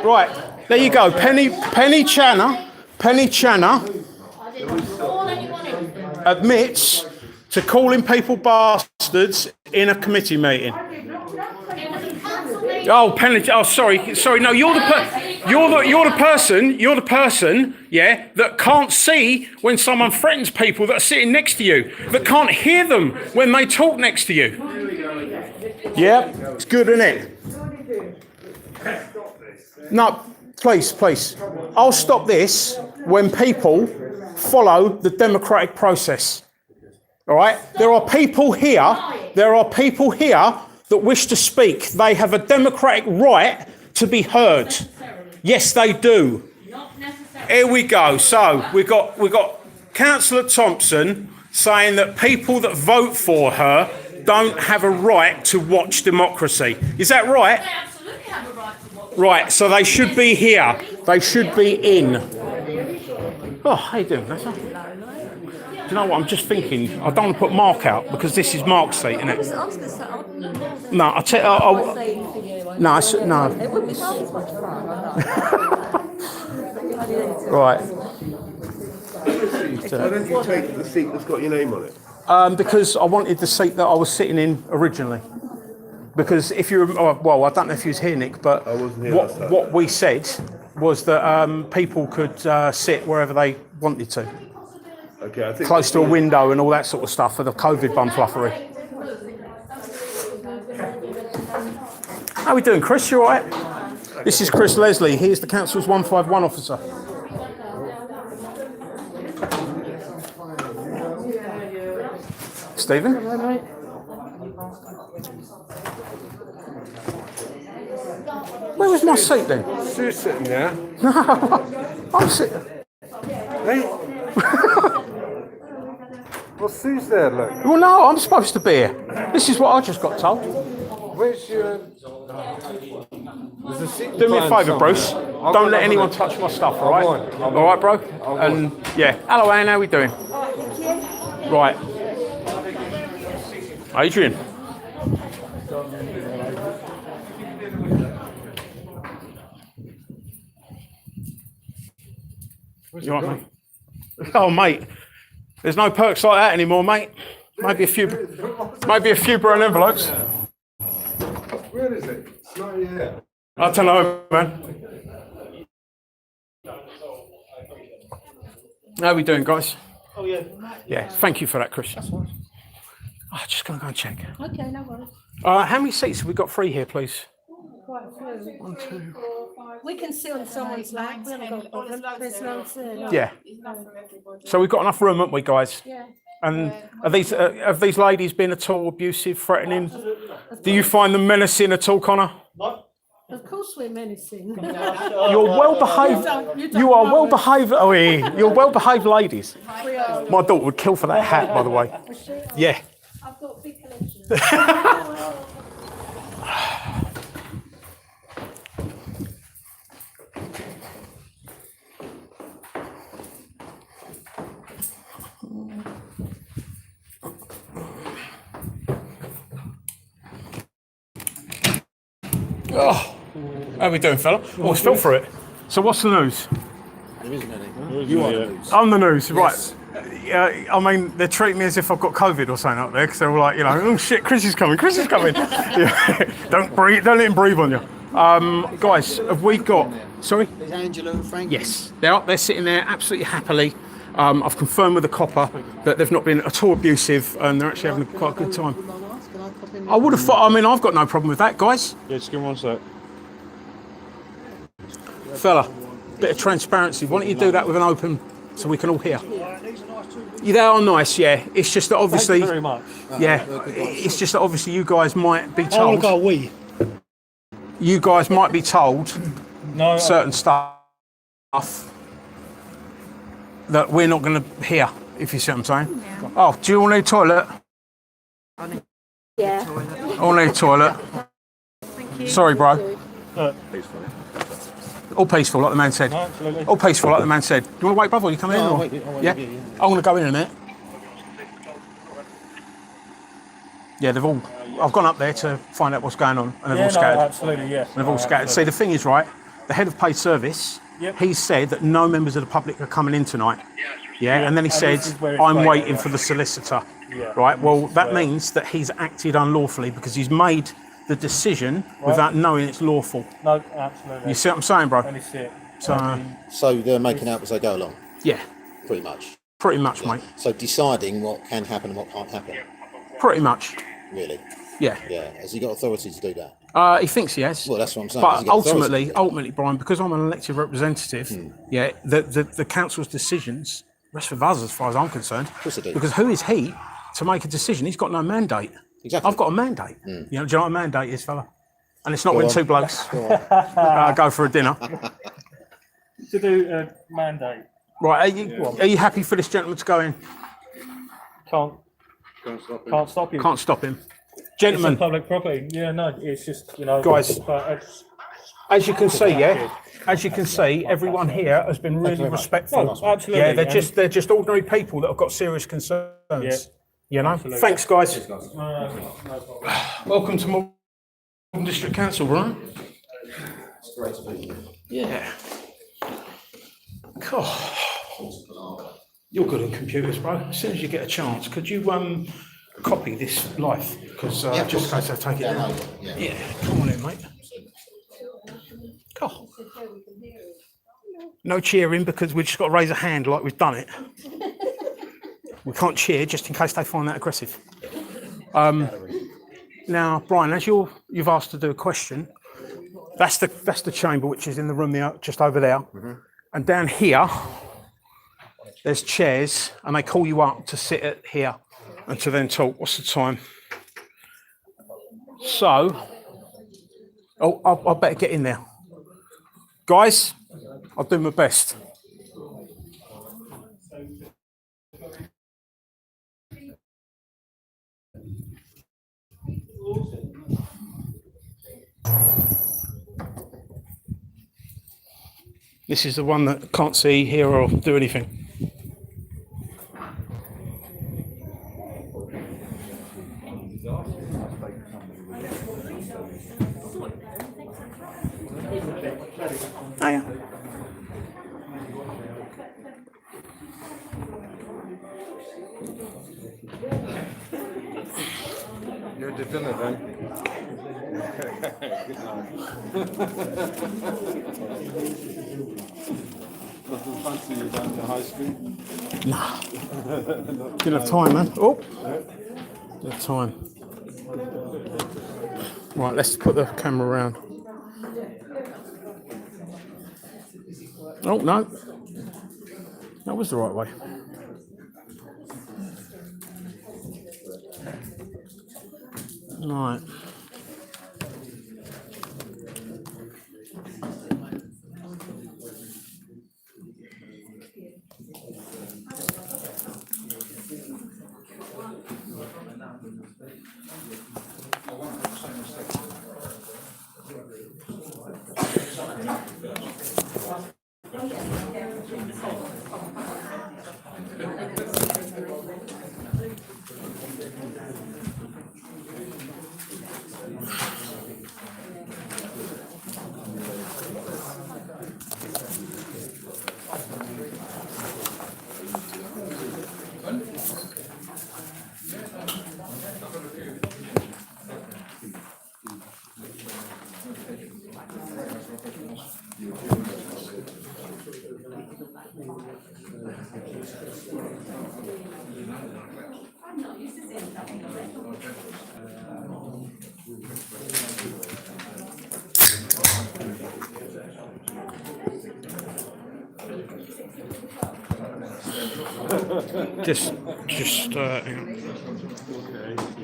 Right, there you go. Penny Channer I didn't call anyone in. admits to calling people bastards in a committee meeting. It was a council meeting. Oh, Penny. Oh, sorry. No, you're the person, yeah, that can't see when someone threatens people that are sitting next to you, that can't hear them when they talk next to you. Yeah, it's good, isn't it? No, please. I'll stop this when people follow the democratic process. All right? There are people here that wish to speak. They have a democratic right to be heard. Yes, they do. Not necessarily. Here we go. So we've got Councillor Thompson saying that people that vote for her don't have a right to watch democracy. Is that right? They absolutely have a right to watch. Right, so they should be here. They should be in. Oh, how you doing, Vanessa? Do you know what? I'm just thinking, I don't want to put Mark out because this is Mark's seat, isn't it? No, I'll tell you. No. It would be half as much fun. Right. Why don't you take the seat that's got your name on it? Because I wanted the seat that I was sitting in originally. Because if you, well, I don't know if you was here, Nick, but I wasn't here last time. what we said was that people could sit wherever they wanted to. Okay, I think Close to a window and all that sort of stuff for the COVID bumfluffery. How are we doing, Chris? You all right? This is Chris Leslie. He's the council's 151 officer. Stephen? Where was my seat then? Sue's sitting there. No, I'm sitting. Hey? Well, Sue's there, look. Well, no, I'm supposed to be here. This is what I just got told. Where's your... There's a seat Do me a plan favour, somewhere. Bruce. I'll Don't go let have a anyone look. touch my stuff, all right? won't. All right, bro? won't. And, yeah. Hello, Anne, how we doing? Right. Adrian. You all right, mate? Oh, mate. There's no perks like that anymore, mate. Maybe a few brown envelopes. Where is it? It's not here. I don't know, man. How are we doing, guys? Oh yeah. Yeah, thank you for that, Chris. That's all right. I'm just going to go and check. Okay, no worries. How many seats have we got free here, please? Quite a few. 1, 2. We can sit on someone's lap. We haven't got a problem. There's loads there. no. Yeah. So we've got enough room, haven't we, guys? Yeah. And have these ladies been at all abusive, threatening? Do you find them menacing at all, Connor? Of course we're menacing. You're well behaved. You are well behaved. Oh, yeah. You're well behaved ladies. We are. My daughter would kill for that hat, by the way. Yeah. I've got a big collection. Oh, how are we doing, fella? Oh, it's Phil for it. So what's the news? There isn't any. You are the news. I'm the news, Yes. right. I mean, they're treating me as if I've got COVID or something up there, because they're all like, oh shit, Chris is coming. Yeah. Don't let him breathe on you. Guys, have we got, sorry? There's Angela and Frank. Yes, they're up there sitting there absolutely happily. I've confirmed with the copper that they've not been at all abusive and they're actually having quite a good time. I would have thought, I've got no problem with that, guys. Yeah, just give me 1 sec. Fella, bit of transparency. Why don't you do that with an open so we can all hear? Yeah, they are nice, yeah. It's just that obviously... Thank you very much. Yeah, it's just that obviously you guys might be told... go we. You guys might be told No. certain stuff that we're not going to hear, if you see what I'm saying. Yeah. Oh, do you all need a toilet? Yeah. All need a toilet. Thank you. Sorry, bro. All peaceful, like the man said. No, absolutely. All peaceful, like the man said. Do you want to wait, brother? Or you coming in? I'll Or? wait, Yeah? I'm going to go in a minute. Yeah, they've all... I've gone up there to find out what's going on, and they've all scattered. absolutely, yes. And they've all scattered. See, the thing is, right, the head of paid service, he said that no members of the public are coming in tonight. Yeah, and then he said, I'm waiting for the solicitor. Yeah. Right, well, that means that he's acted unlawfully because he's made the decision without knowing it's lawful. No, absolutely. You see what I'm saying, bro? And it's it. So they're making out as they go along, Yeah, pretty much. pretty much, mate. So deciding what can happen and what can't happen, Pretty much. really. Yeah. Yeah. Has he got authority to do that? He thinks he has. Well, that's what I'm saying. Has But he got authority? ultimately, Brian, because I'm an elected representative, yeah, the council's decisions rest with us as far as I'm concerned. Of course they do. Because who is he to make a decision? He's got no mandate. Exactly. I've got a mandate. You know, do you know what a mandate is, fella? And it's not Go when on. two blokes go for a dinner. To do a mandate. Right, are you happy for this gentleman to go in? Can't stop you. Can't stop him. It's Gentlemen, public property. Yeah, no, it's just, Guys. As you can see, yeah. as you can see, everyone here has been really respectful. No, absolutely. Yeah, they're just ordinary people that have got serious concerns. Yeah. You know. Absolutely. Thanks, guys. No problem. Welcome to Malvern District Council, Brian. It's great to be here. Yeah. God. You're good in computers, bro. As soon as you get a chance, could you copy this live? Because just in case I take it down. Yeah, come on in, mate. Oh. No cheering because we've just got to raise a hand like we've done it. We can't cheer just in case they find that aggressive. Now, Brian, as you've asked to do a question, that's the chamber which is in the room there, just over there, and down here there's chairs, and they call you up to sit at here and to then talk. What's the time? So, I better get in there. Guys, I'll do my best. This is the one that can't see, hear, or do anything. Hiya. You're the dinner then. Nothing fancy you down to high school? Nah. Didn't have time, man. Oh, didn't have time. Right, let's put the camera around. Oh, no. That was the right way. Right.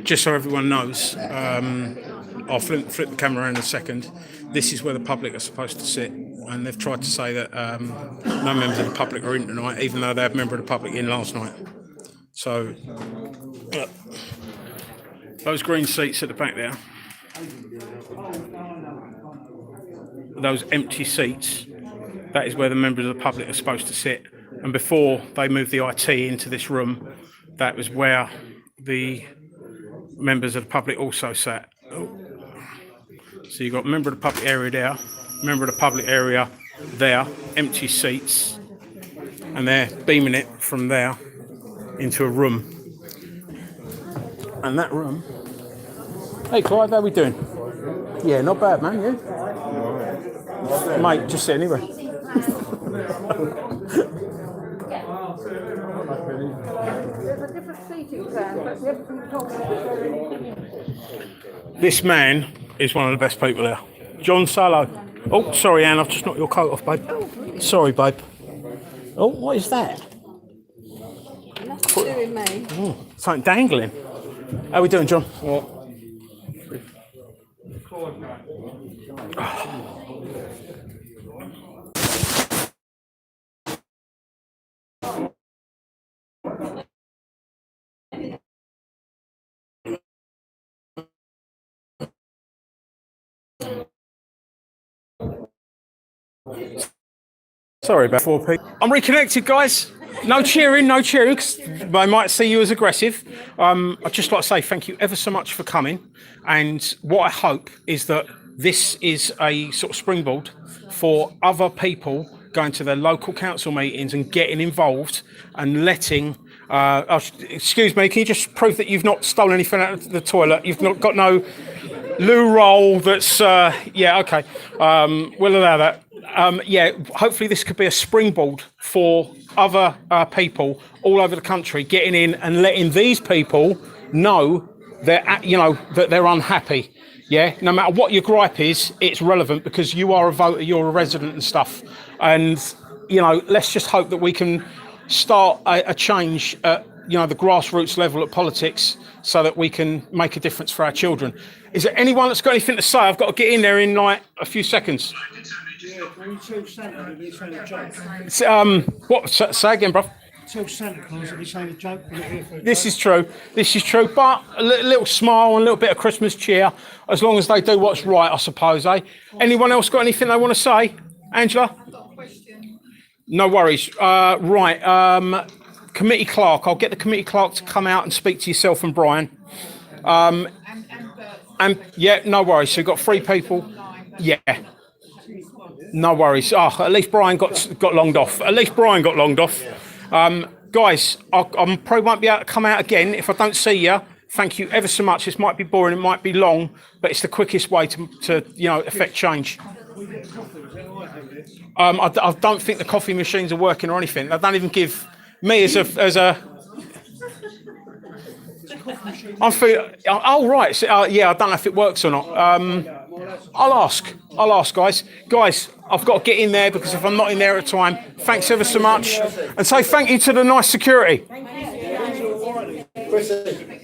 Just so everyone knows, I'll flip the camera around in a second. This is where the public are supposed to sit, and they've tried to say that no members of the public are in tonight, even though they had a member of the public in last night. So, those green seats at the back there, those empty seats, that is where the members of the public are supposed to sit. And before they moved the IT into this room, that was where the members of the public also sat. Oh. So you've got member of the public area there, member of the public area there, empty seats, and they're beaming it from there into a room. And that room... Hey Clive, how we doing? Yeah, not bad, man, you? Mate, just sit anywhere. This man is one of the best people there. John Sallow. Oh, sorry, Anne, I've just knocked your coat off, babe. Sorry, babe. Oh, what is that? Nothing to do with me. Oh, something dangling. How we doing, John? Sorry about 4 people. I'm reconnected, guys. No cheering, no cheering, 'cause they might see you as aggressive. I'd just like to say thank you ever so much for coming. And what I hope is that this is a sort of springboard for other people going to their local council meetings and getting involved and letting... excuse me, can you just prove that you've not stolen anything out of the toilet? You've not got no loo roll that's... yeah, okay. We'll allow that. Yeah, hopefully this could be a springboard for other people all over the country getting in and letting these people know that, you know, that they're unhappy. Yeah, no matter what your gripe is, it's relevant because you are a voter, you're a resident and stuff. And, you know, let's just hope that we can start a change at, you know, the grassroots level of politics so that we can make a difference for our children. Is there anyone that's got anything to say? I've got to get in there in like a few seconds. What? Say again, bruv. Tell Santa Claus that he's saying a joke. This is true. This is true. But a little smile and a little bit of Christmas cheer, as long as they do what's right, I suppose. Eh? Anyone else got anything they want to say? Angela? No worries. Right. Committee clerk. I'll get the committee clerk to come out and speak to yourself and Brian. And yeah, no worries. So you've got 3 people. Yeah. No worries. Oh, at least Brian got longed off. At least Brian got longed off. Guys, I probably won't be able to come out again if I don't see you Thank you ever so much. This might be boring, it might be long, but it's the quickest way to affect change. I don't think the coffee machines are working or anything. They don't even give me as a. I'm feeling. Oh right. So, yeah, I don't know if it works or not. I'll ask, guys. Guys, I've got to get in there because if I'm not in there at a time, thanks ever so much, and say thank you to the nice security. Chris,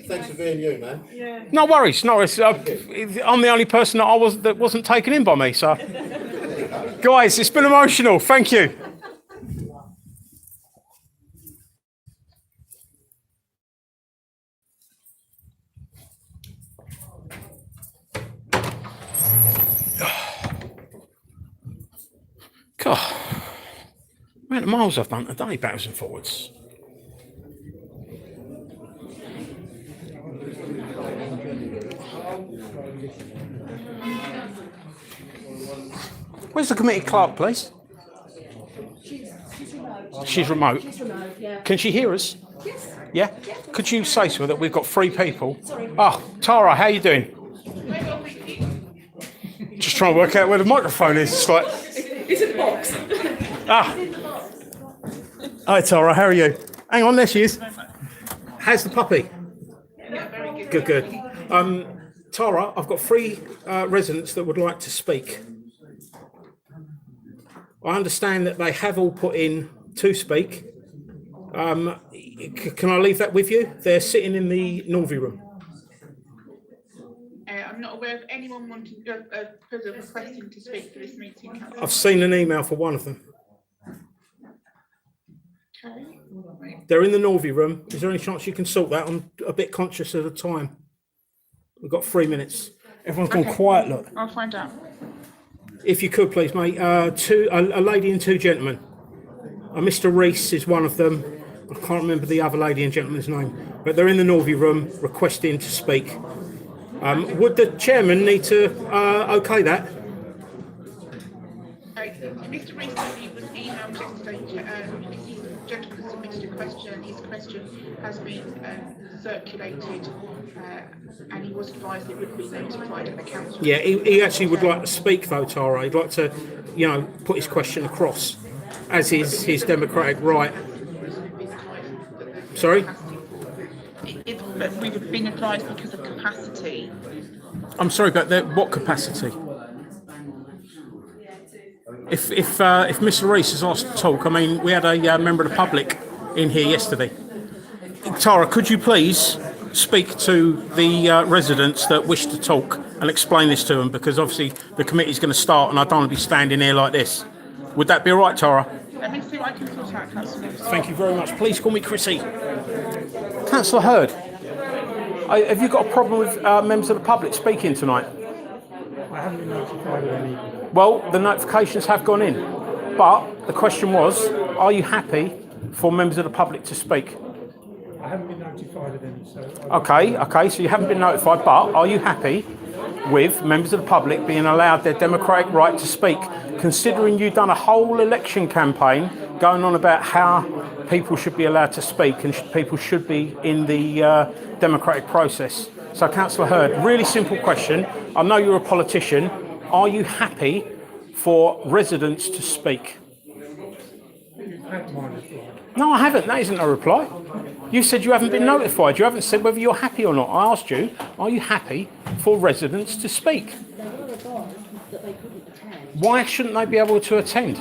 thanks for being you, man. Yeah. No worries. I'm the only person that wasn't taken in by me. So, guys, it's been emotional. Thank you. God, the amount of miles I've done today, backwards and forwards. Where's the committee clerk, please? She's remote. Yeah. Can she hear us? Yes. Yeah? Could you say to her that we've got 3 people? Oh, Tara, how you doing? Just trying to work out where the microphone is. It's like... It's in the box. Hi, Tara, how are you? Hang on, there she is. How's the puppy? Yeah, very good. Good. Tara, I've got 3 residents that would like to speak. I understand that they have all put in to speak. Can I leave that with you? They're sitting in the Norvey room. I'm not aware of anyone wanting requesting to speak for this meeting. Councillor. I've seen an email for one of them. Okay. They're in the Norvey room. Is there any chance you can sort that? I'm a bit conscious of the time. We've got 3 minutes. Everyone's gone quiet, look. I'll find out. If you could, please, mate. A lady and 2 gentlemen. Mr. Reese is one of them. I can't remember the other lady and gentleman's name. But they're in the Norvey room requesting to speak. Would the chairman need to okay that? Mr. Reese was emailed yesterday. This gentleman submitted a question. His question has been circulated, and he was advised it would be notified at the council. Yeah, he actually would like to speak, though, Tara. He'd like to, put his question across, as is his democratic right. Sorry? But we've been advised because of capacity. I'm sorry, but what capacity? If Mr. Reese is asked to talk, I mean, we had a member of the public in here yesterday. Tara, could you please speak to the residents that wish to talk and explain this to them, because obviously the committee's going to start and I don't want to be standing here like this. Would that be all right, Tara? Let me see what I can sort out, councillors. Thank you very much. Please call me Chrissy. Councillor Hurd, have you got a problem with members of the public speaking tonight? I haven't been notified of any. Well, the notifications have gone in, but the question was, are you happy for members of the public to speak? I haven't been notified of any, so... Okay, so you haven't been notified, but are you happy with members of the public being allowed their democratic right to speak, considering you've done a whole election campaign going on about how people should be allowed to speak and people should be in the democratic process? So, Councillor Hurd, really simple question. I know you're a politician. Are you happy for residents to speak? You've had my reply. No, I haven't. That isn't a reply. You said you haven't been notified. You haven't said whether you're happy or not. I asked you, are you happy for residents to speak? They were advised that they couldn't attend. Why shouldn't they be able to attend?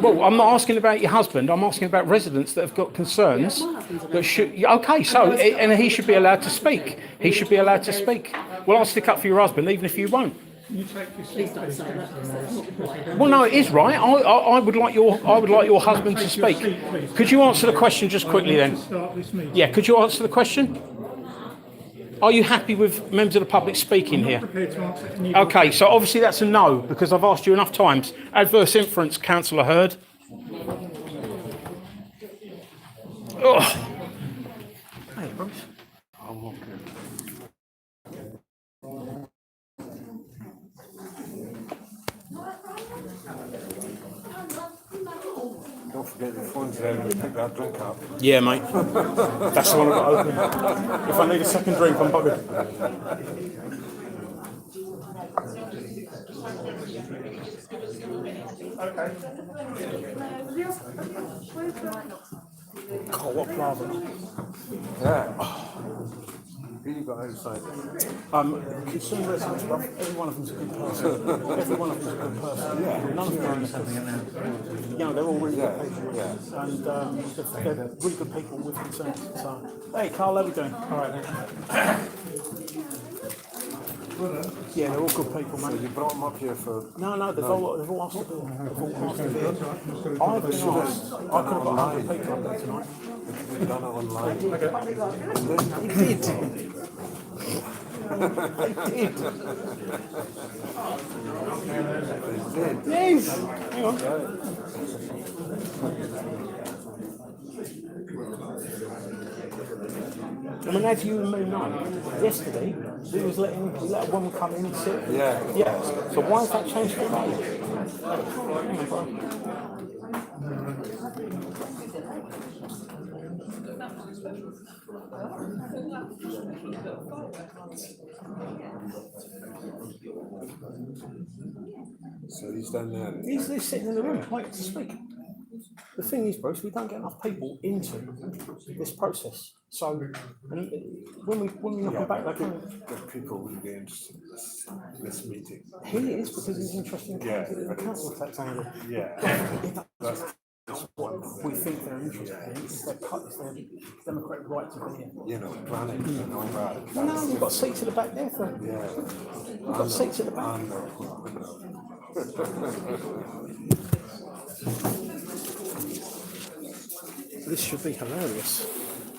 Well, I'm not asking about your husband. I'm asking about residents that have got concerns that should... Okay, so, and he should be allowed to speak. He should be allowed to speak. Well, I'll stick up for your husband, even if you won't. You take this. Please don't say that, because that's not right. Well, no, it is right. I would like your husband to speak. Could you answer the question just quickly then? Yeah, could you answer the question? Are you happy with members of the public speaking here? Okay, so obviously that's a no, because I've asked you enough times. Adverse inference, Councillor Hurd. Oh. Hey, Bruce. Get your phones there and pick that drink up. Yeah, mate. That's the one I've got open. If I need a second drink, I'm buggered. Okay. God, what plaza? Yeah. Who you got outside? Concerned residents, bro. Every one of them's a good person. Every one of them's a good person. Yeah. None of them are anything. You know, they're all really good people. Yeah. And they're really good people with concerns. So, hey, Carl, how are we doing? All right, then. Yeah, they're all good people, So mate. you brought them up here for... No, they've all asked to be here. They've all asked to be here. I've been asked. I could have got 100 people up there tonight. You've done it online. They did. They did. Yes. Hang on. I mean, as you and me know, yesterday he let a woman come in and sit. Yeah. Yeah. So why has that changed today? Hang on, bro. So he's down there. He's sitting in the room waiting to speak. The thing is, Bruce, we don't get enough people into this process. So, and when we knock them back, they can. The people will be interested in this meeting. He is, because he's interested in the council tax angle. Yeah. That's what we think they're interested in. It's their democratic right to be here. You know, planning and all that. No, we've got seats at the back there. Yeah. We've got seats at the back. This should be hilarious.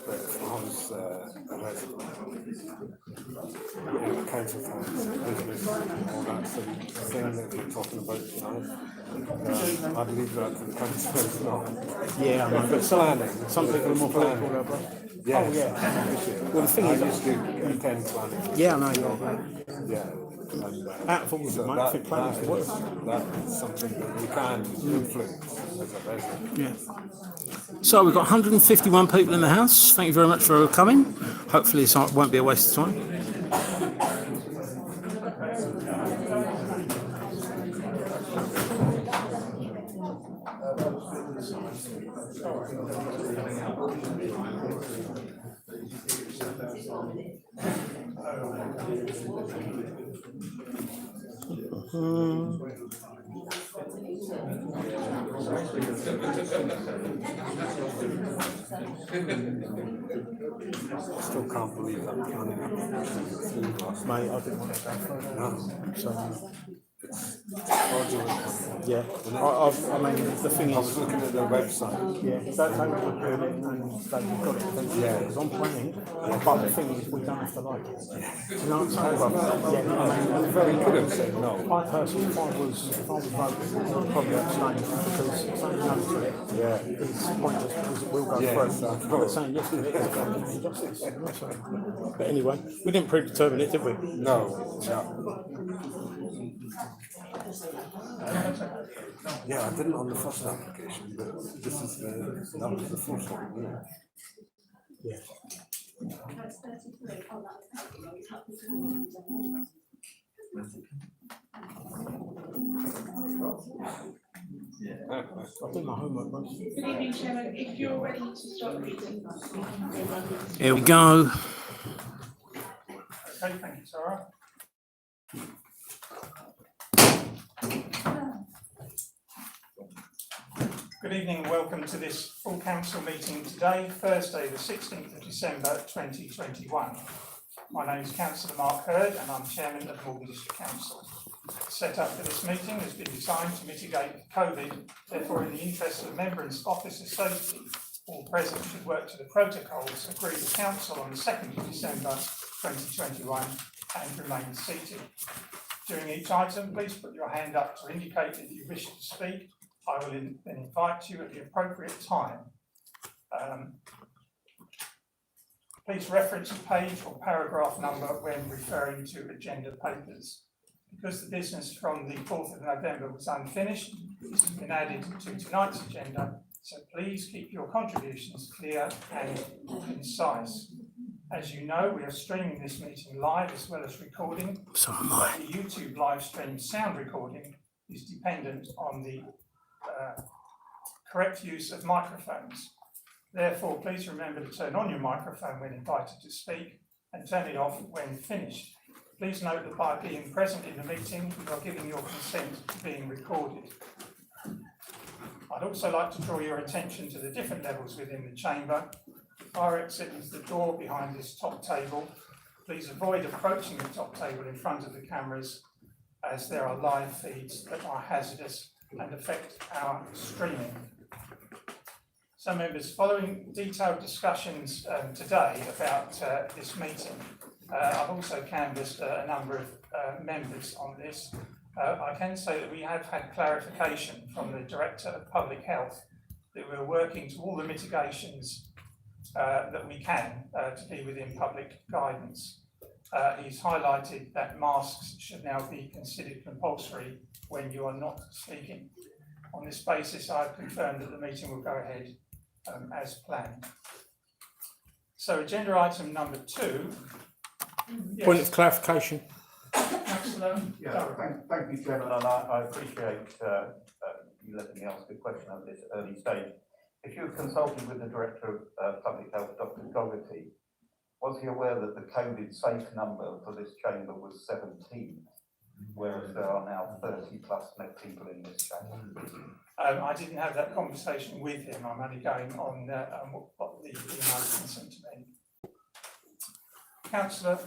If I was a resident, you know, council tax, business, all that sort of thing that we're talking about tonight, I'd leave that to the councillors now. Yeah, I know, but some people are more political, though, bro. Yeah. Oh, yeah. Well, the thing is, I used to attend planning. Yeah, I know. Yeah. And, out of all of it, mate, I think planning's the worst. That's something that you can influence as a resident. Yeah. So we've got 151 people in the house. Thank you very much for coming. Hopefully this won't be a waste of time. I still can't believe that planning application last Mate, I didn't want to go further. No. So, it's fraudulent. Yeah. I mean, the thing is, I was looking at their website. Yeah, they were doing it and they've got it eventually. Yeah. It's on planning, but the thing is, we don't have to like it. You know what I'm saying? Yeah, I mean, very could have said no. I personally, if I was voting, I'd probably abstain because saying no to it is pointless because it will go through. But saying yes to it is a fucking injustice. But anyway, we didn't predetermine it, did we? No. Yeah, I didn't on the first application, but this is that was the first one. Yeah. I'll do my homework, bro. Good evening, Chairman. If you're ready to start reading. Here we go. Okay, thank you, Sarah. Good evening and welcome to this full council meeting today, Thursday the 16th of December 2021. My name is Councillor Mark Hurd and I'm Chairman of Malden District Council. The set-up for this meeting has been designed to mitigate COVID, therefore in the interest of member and officer safety, all present should work to the protocols agreed with Council on the 2nd of December 2021 and remain seated. During each item, please put your hand up to indicate that you wish to speak. I will then invite you at the appropriate time. Please reference a page or paragraph number when referring to agenda papers. Because the business from the 4th of November was unfinished, this has been added to tonight's agenda So please keep your contributions clear and concise. As you know, we are streaming this meeting live as well as recording. So am I. The YouTube live stream sound recording is dependent on the correct use of microphones. Therefore, please remember to turn on your microphone when invited to speak and turn it off when finished. Please note that by being present in the meeting, you are giving your consent to being recorded. I'd also like to draw your attention to the different levels within the chamber. Our exit is the door behind this top table. Please avoid approaching the top table in front of the cameras, as there are live feeds that are hazardous and affect our streaming. So members, following detailed discussions today about this meeting, I've also canvassed a number of members on this. I can say that we have had clarification from the Director of Public Health that we're working to all the mitigations that we can to be within public guidance. He's highlighted that masks should now be considered compulsory when you are not speaking. On this basis, I've confirmed that the meeting will go ahead as planned. So agenda item number 2. Yes. Point of clarification. Councillor. Yeah, thank you, Chairman, and I appreciate you letting me ask a question at this early stage. If you were consulting with the Director of Public Health, Dr. Gogarty, was he aware that the COVID safe number for this chamber was 17, whereas there are now 30 plus people in this chamber? I didn't have that conversation with him. I'm only going on what the email sent to me. Councillor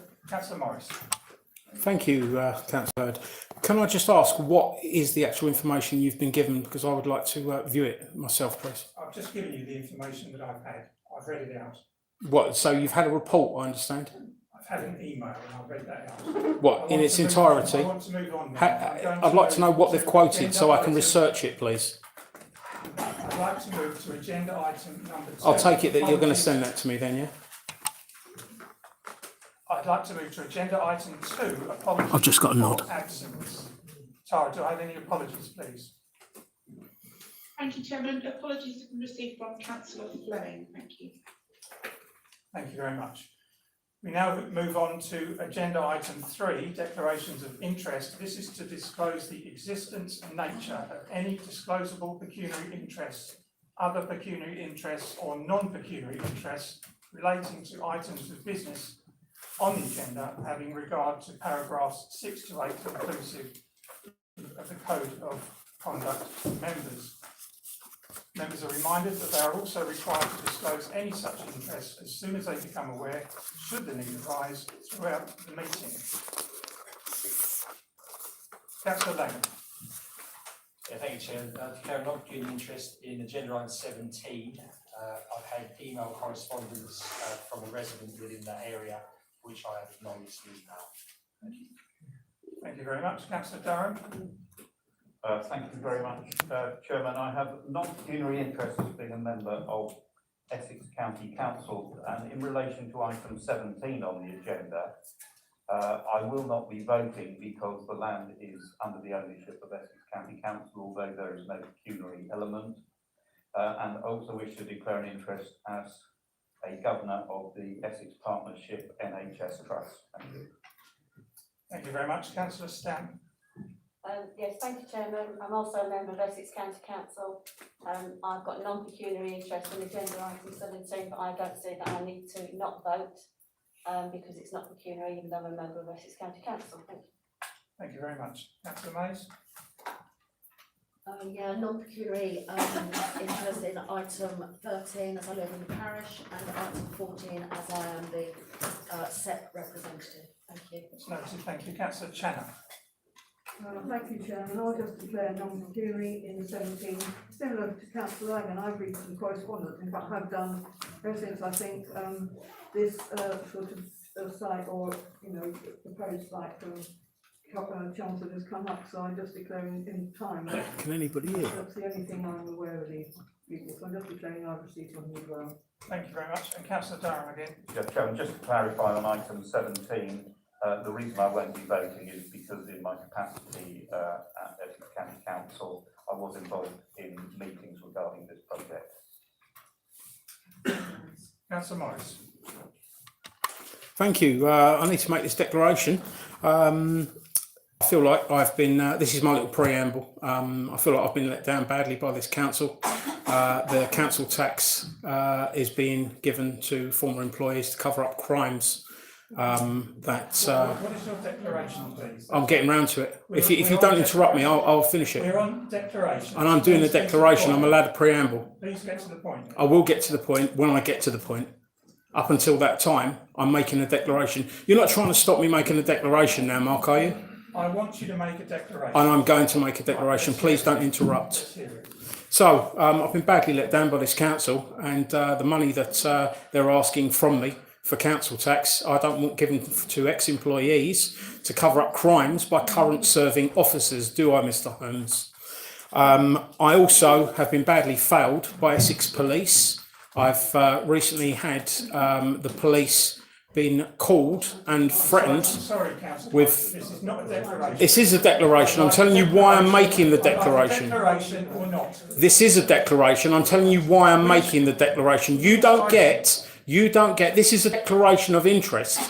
Morris. Thank you, Councillor. Can I just ask, what is the actual information you've been given? Because I would like to view it myself, please. I've just given you the information that I've had. I've read it out. What? So you've had a report, I understand? I've had an email and I've read that out. What, in its entirety? I want to move on now. I'd like to know what they've quoted so I can research it, please. I'd like to move to agenda item number 2. I'll take it that you're going to send that to me then, yeah? I'd like to move to agenda item 2, apologies. I've just got a nod. Absence. Tara, do I have any apologies, please? Thank you, Chairman. Apologies have been received from Councillor Fleming. Thank you. Thank you very much. We now move on to agenda item 3, declarations of interest. This is to disclose the existence and nature of any disclosable pecuniary interests, other pecuniary interests or non-pecuniary interests relating to items of business on the agenda, having regard to paragraphs 6 to 8 inclusive of the Code of Conduct members. Members are reminded that they are also required to disclose any such interests as soon as they become aware, should the need arise, throughout the meeting. Councillor Langham. Yeah, thank you, Chair. To declare an opportunity interest in agenda item 17, I've had email correspondence from a resident within that area, which I have acknowledged now. Thank you. Thank you very much. Councillor Durham. Thank you very much, Chairman. I have non-pecuniary interest as being a member of Essex County Council, and in relation to item 17 on the agenda, I will not be voting because the land is under the ownership of Essex County Council, although there is no pecuniary element, and also wish to declare an interest as a governor of the Essex Partnership NHS Trust. Thank you. Thank you very much. Councillor Stamp. Yes, thank you, Chairman. I'm also a member of Essex County Council. I've got non-pecuniary interest in agenda item 17, but I don't see that I need to not vote because it's not pecuniary, even though I'm a member of Essex County Council. Thank you. Thank you very much. Councillor Mays. Yeah, non-pecuniary interest in item 13 as I live in the parish, and item 14 as I am the SEP representative. Thank you. That's noted. Thank you. Councillor Channer. Thank you, Chairman. I'll just declare non-pecuniary in 17. Similar to Councillor Lang, I've read some correspondence, in fact have done ever since I think this sort of site or proposed site from Chancellor has come up, so I'm just declaring in time. Can anybody hear? That's the only thing I'm aware of these people, so I'm just declaring I've received one as well. Thank you very much. And Councillor Durham again. Yes, Chairman, just to clarify on item 17, the reason I won't be voting is because in my capacity at Essex County Council, I was involved in meetings regarding this project. Councillor Morris. Thank you. I need to make this declaration. I feel like I've been, this is my little preamble, I feel like I've been let down badly by this council. The council tax is being given to former employees to cover up crimes. What is your declaration, please? I'm getting round to it. If you don't interrupt me, I'll finish it. We're on declaration. And I'm doing the declaration, I'm allowed a preamble. Please get to the point. I will get to the point when I get to the point. Up until that time, I'm making a declaration. You're not trying to stop me making a declaration now, Mark, are you? I want you to make a declaration. And I'm going to make a declaration. Please don't interrupt. So, I've been badly let down by this council, and the money that they're asking from me for council tax, I don't want given to ex-employees to cover up crimes by current serving officers, do I, Mr. Holmes? I also have been badly failed by Essex Police. I've recently had the police been called and threatened with... This is not a declaration. This is a declaration. I'm telling you why I'm making the declaration. Declaration or not? This is a declaration. I'm telling you why I'm making the declaration. You don't get, this is a declaration of interest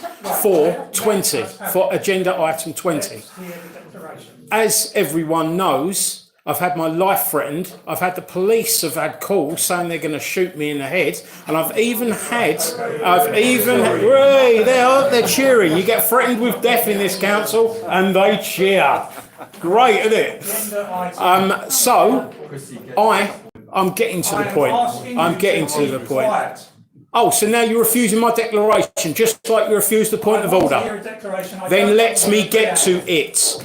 for 20, for agenda item 20. As everyone knows, I've had my life threatened. I've had the police have had calls saying they're going to shoot me in the head, and I've even they're cheering. You get threatened with death in this council, and they cheer. Great, isn't it? So I'm getting to the point. I'm getting to the point. Oh, so now you're refusing my declaration, just like you refused the point of order. Then let me get to it.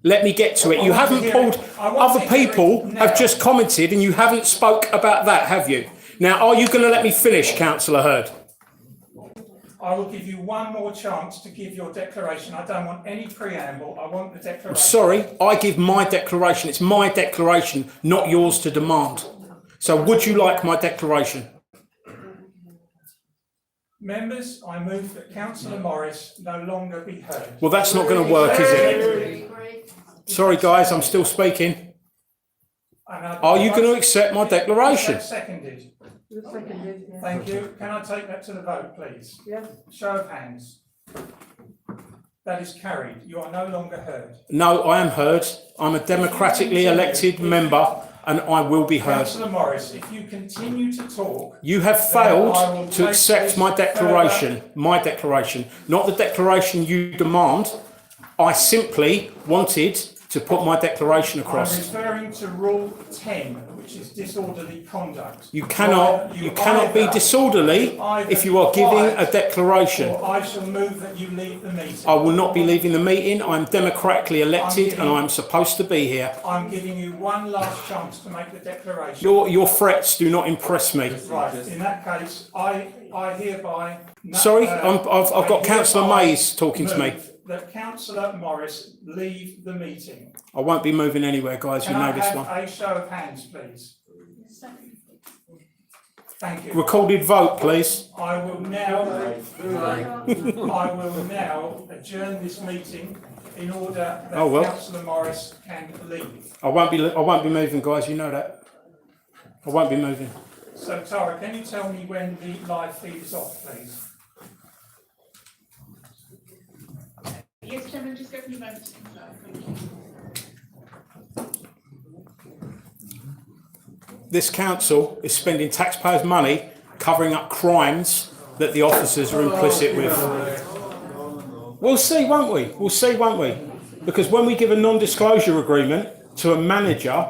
Let me get to it. You haven't pulled, other people have just commented and you haven't spoke about that, have you? Now, are you going to let me finish, Councillor Hurd? I will give you one more chance to give your declaration. I don't want any preamble. I want the declaration. I'm sorry, I give my declaration. It's my declaration, not yours to demand. So would you like my declaration? Members, I move that Councillor Morris no longer be heard. Well, that's not going to work, is it? Sorry, guys, I'm still speaking. Are you going to accept my declaration? Seconded. Thank you. Can I take that to the vote, please? Yes. Show of hands. That is carried. You are no longer heard. No, I am heard. I'm a democratically elected member, and I will be heard. Councillor Morris, if you continue to talk... You have failed to accept my declaration, not the declaration you demand. I simply wanted to put my declaration across. I'm referring to Rule 10, which is disorderly conduct. You cannot be disorderly if you are giving a declaration. Or I shall move that you leave the meeting. I will not be leaving the meeting. I'm democratically elected and I'm supposed to be here. I'm giving you one last chance to make the declaration. Your threats do not impress me. Right, in that case, I hereby... Sorry, I've got Councillor Mays talking to me. That Councillor Morris leave the meeting. I won't be moving anywhere, guys. You know this one. Can I have a show of hands, please? Thank you. Recorded vote, please. I will now adjourn this meeting in order that Councillor Morris can leave. I won't be moving, guys. You know that. I won't be moving. So Tara, can you tell me when the live feed is off, please? Yes, Chairman, just give me a moment. Thank you. This council is spending taxpayers' money covering up crimes that the officers are implicit with. We'll see, won't we? We'll see, won't we? Because when we give a non-disclosure agreement to a manager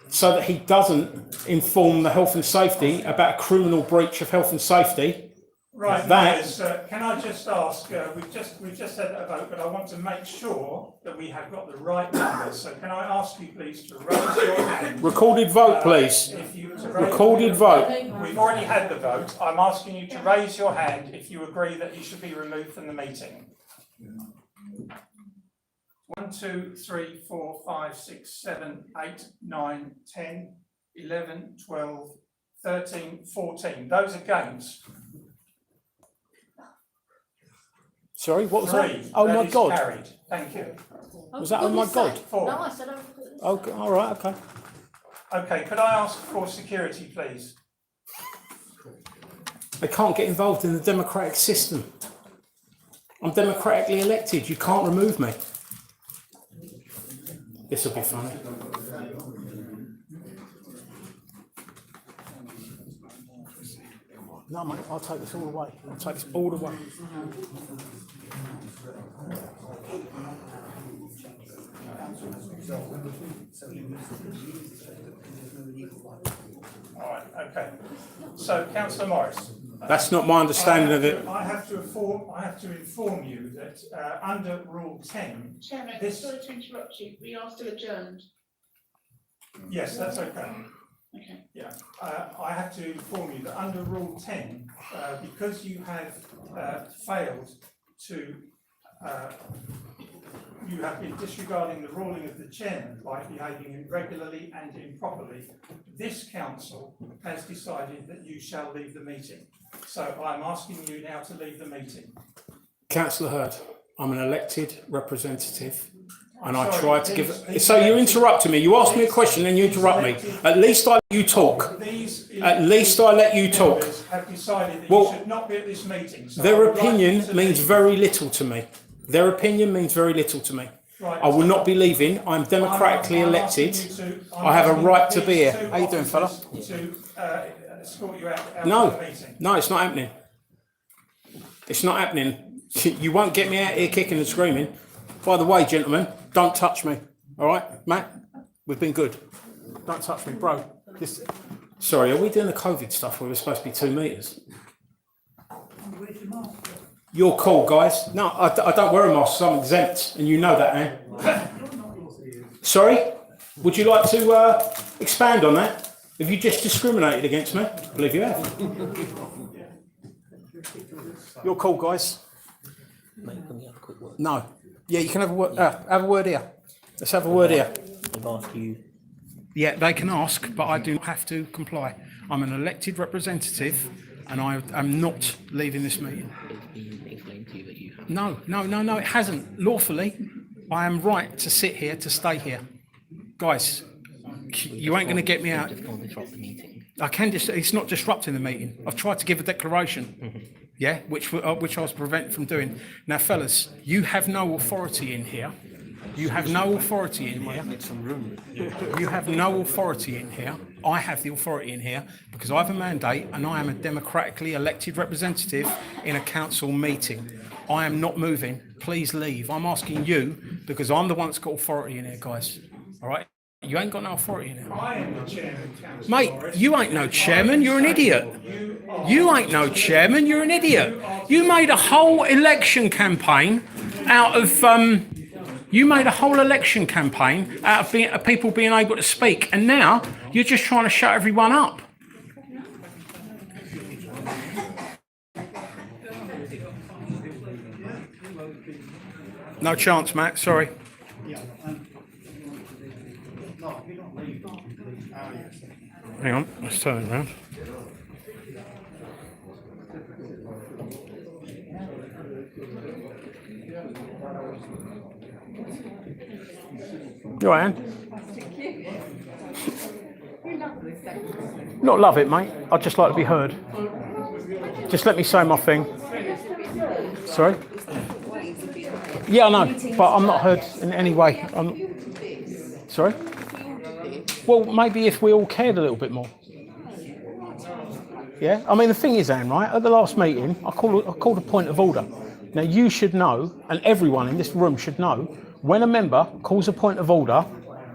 so that he doesn't inform the health and safety about a criminal breach of health and safety, right, members, can I just ask, we've just had a vote, but I want to make sure that we have got the right numbers. So can I ask you please to raise your hand? Recorded vote, please. Recorded vote. We've already had the vote. I'm asking you to raise your hand if you agree that you should be removed from the meeting. 1, 2, 3, 4, 5, 6, 7, 8, 9, 10, 11, 12, 13, 14. Those against. Sorry, what was that? 3. Oh that my God. Carried. Thank you. Was that, oh my God? 4. No, I said Okay, all right, okay. Okay, could I ask for security, please? They can't get involved in the democratic system. I'm democratically elected. You can't remove me. This will be funny. No, mate, I'll take this all away. I'll take this all away. All right, okay. So, Councillor Morris. That's not my understanding of it. I have to inform you that under Rule 10. Chairman, sorry to interrupt you. We are still adjourned. Yes, that's okay. Okay. Yeah, I have to inform you that under Rule 10, because you have failed to, you have been disregarding the ruling of the chairman by behaving irregularly and improperly, this council has decided that you shall leave the meeting. So I'm asking you now to leave the meeting. Councillor Hurd, I'm an elected representative. And I tried to give it. So you're interrupting me. You ask me a question and you interrupt me. At least I let you talk. At least I let you talk. Have decided that you should not be at this meeting. So their opinion means very little to me. Their opinion means very little to me. Right, I will not be leaving. I'm democratically elected. I have a right to be here. How you doing, fella? To escort you out No, of the meeting. no, it's not happening. It's not happening. You won't get me out here kicking and screaming. By the way, gentlemen, don't touch me. All right, Matt? We've been good. Don't touch me, bro. Sorry, are we doing the COVID stuff where we're supposed to be 2 metres? You're cool, guys. No, I don't wear a mask, so I'm exempt, and you know that, Anne. Sorry? Would you like to expand on that? Have you just discriminated against me? I believe you have. You're cool, guys. Mate, can we have a quick word? No. Yeah, you can have a word. Have a word here. Let's have a word here. I've asked you. Yeah, they can ask, but I do not have to comply. I'm an elected representative, and I am not leaving this meeting. It's been explained to you that you have. No, it hasn't. Lawfully, I am right to sit here, to stay here. Guys, you ain't going to get me out. Just can't disrupt the meeting. I can just. It's not disrupting the meeting. I've tried to give a declaration. Yeah, which I was prevented from doing. Now, fellas, you have no authority in here. You have no authority in here. You have no authority in here. I have the authority in here because I have a mandate and I am a democratically elected representative in a council meeting. I am not moving. Please leave. I'm asking you because I'm the one that's got authority in here, guys. All right? You ain't got no authority in here. I am the chairman, Councillor Mate, Morris. you ain't no chairman. You're an idiot. You ain't no chairman. You're an idiot. You made a whole election campaign out of people being able to speak, and now you're just trying to shut everyone up. No chance, Matt. Sorry. Hang on, let's turn it around. You all right, Anne? Not love it, mate. I'd just like to be heard. Just let me say my thing. Sorry? Yeah, I know, but I'm not heard in any way. Sorry? Well, maybe if we all cared a little bit more. Yeah? I mean, the thing is, Anne, right, at the last meeting, I called a point of order. Now, you should know, and everyone in this room should know, when a member calls a point of order,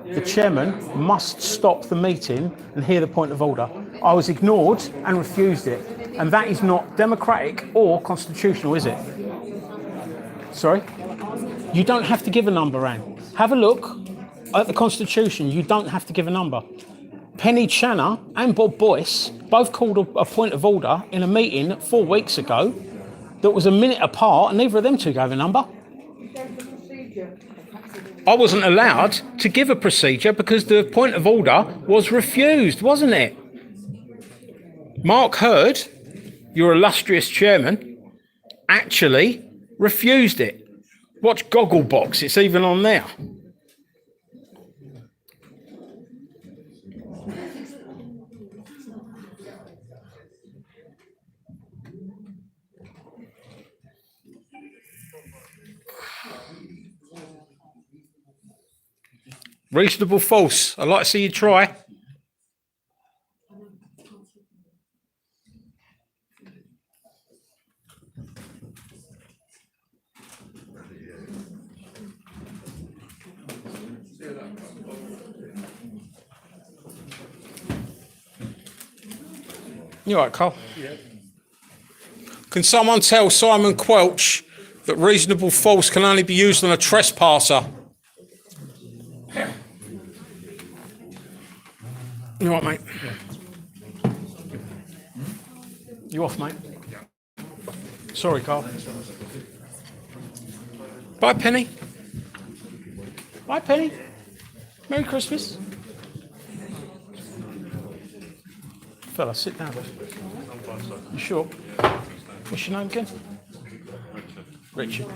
the chairman must stop the meeting and hear the point of order. I was ignored and refused it. And that is not democratic or constitutional, is it? Sorry? You don't have to give a number, Anne. Have a look at the Constitution. You don't have to give a number. Penny Channer and Bob Boyce both called a point of order in a meeting 4 weeks ago that was a minute apart, and neither of them two gave a number. I wasn't allowed to give a procedure because the point of order was refused, wasn't it? Mark Hurd, your illustrious chairman, actually refused it. Watch Gogglebox, it's even on there. Reasonable false. I'd like to see you try. You all right, Carl? Yeah. Can someone tell Simon Quelch that reasonable false can only be used on a trespasser? You all right, mate? You off, mate? Sorry, Carl. Bye, Penny. Bye, Penny. Merry Christmas. Fella, sit down. You sure? What's your name again? Richard.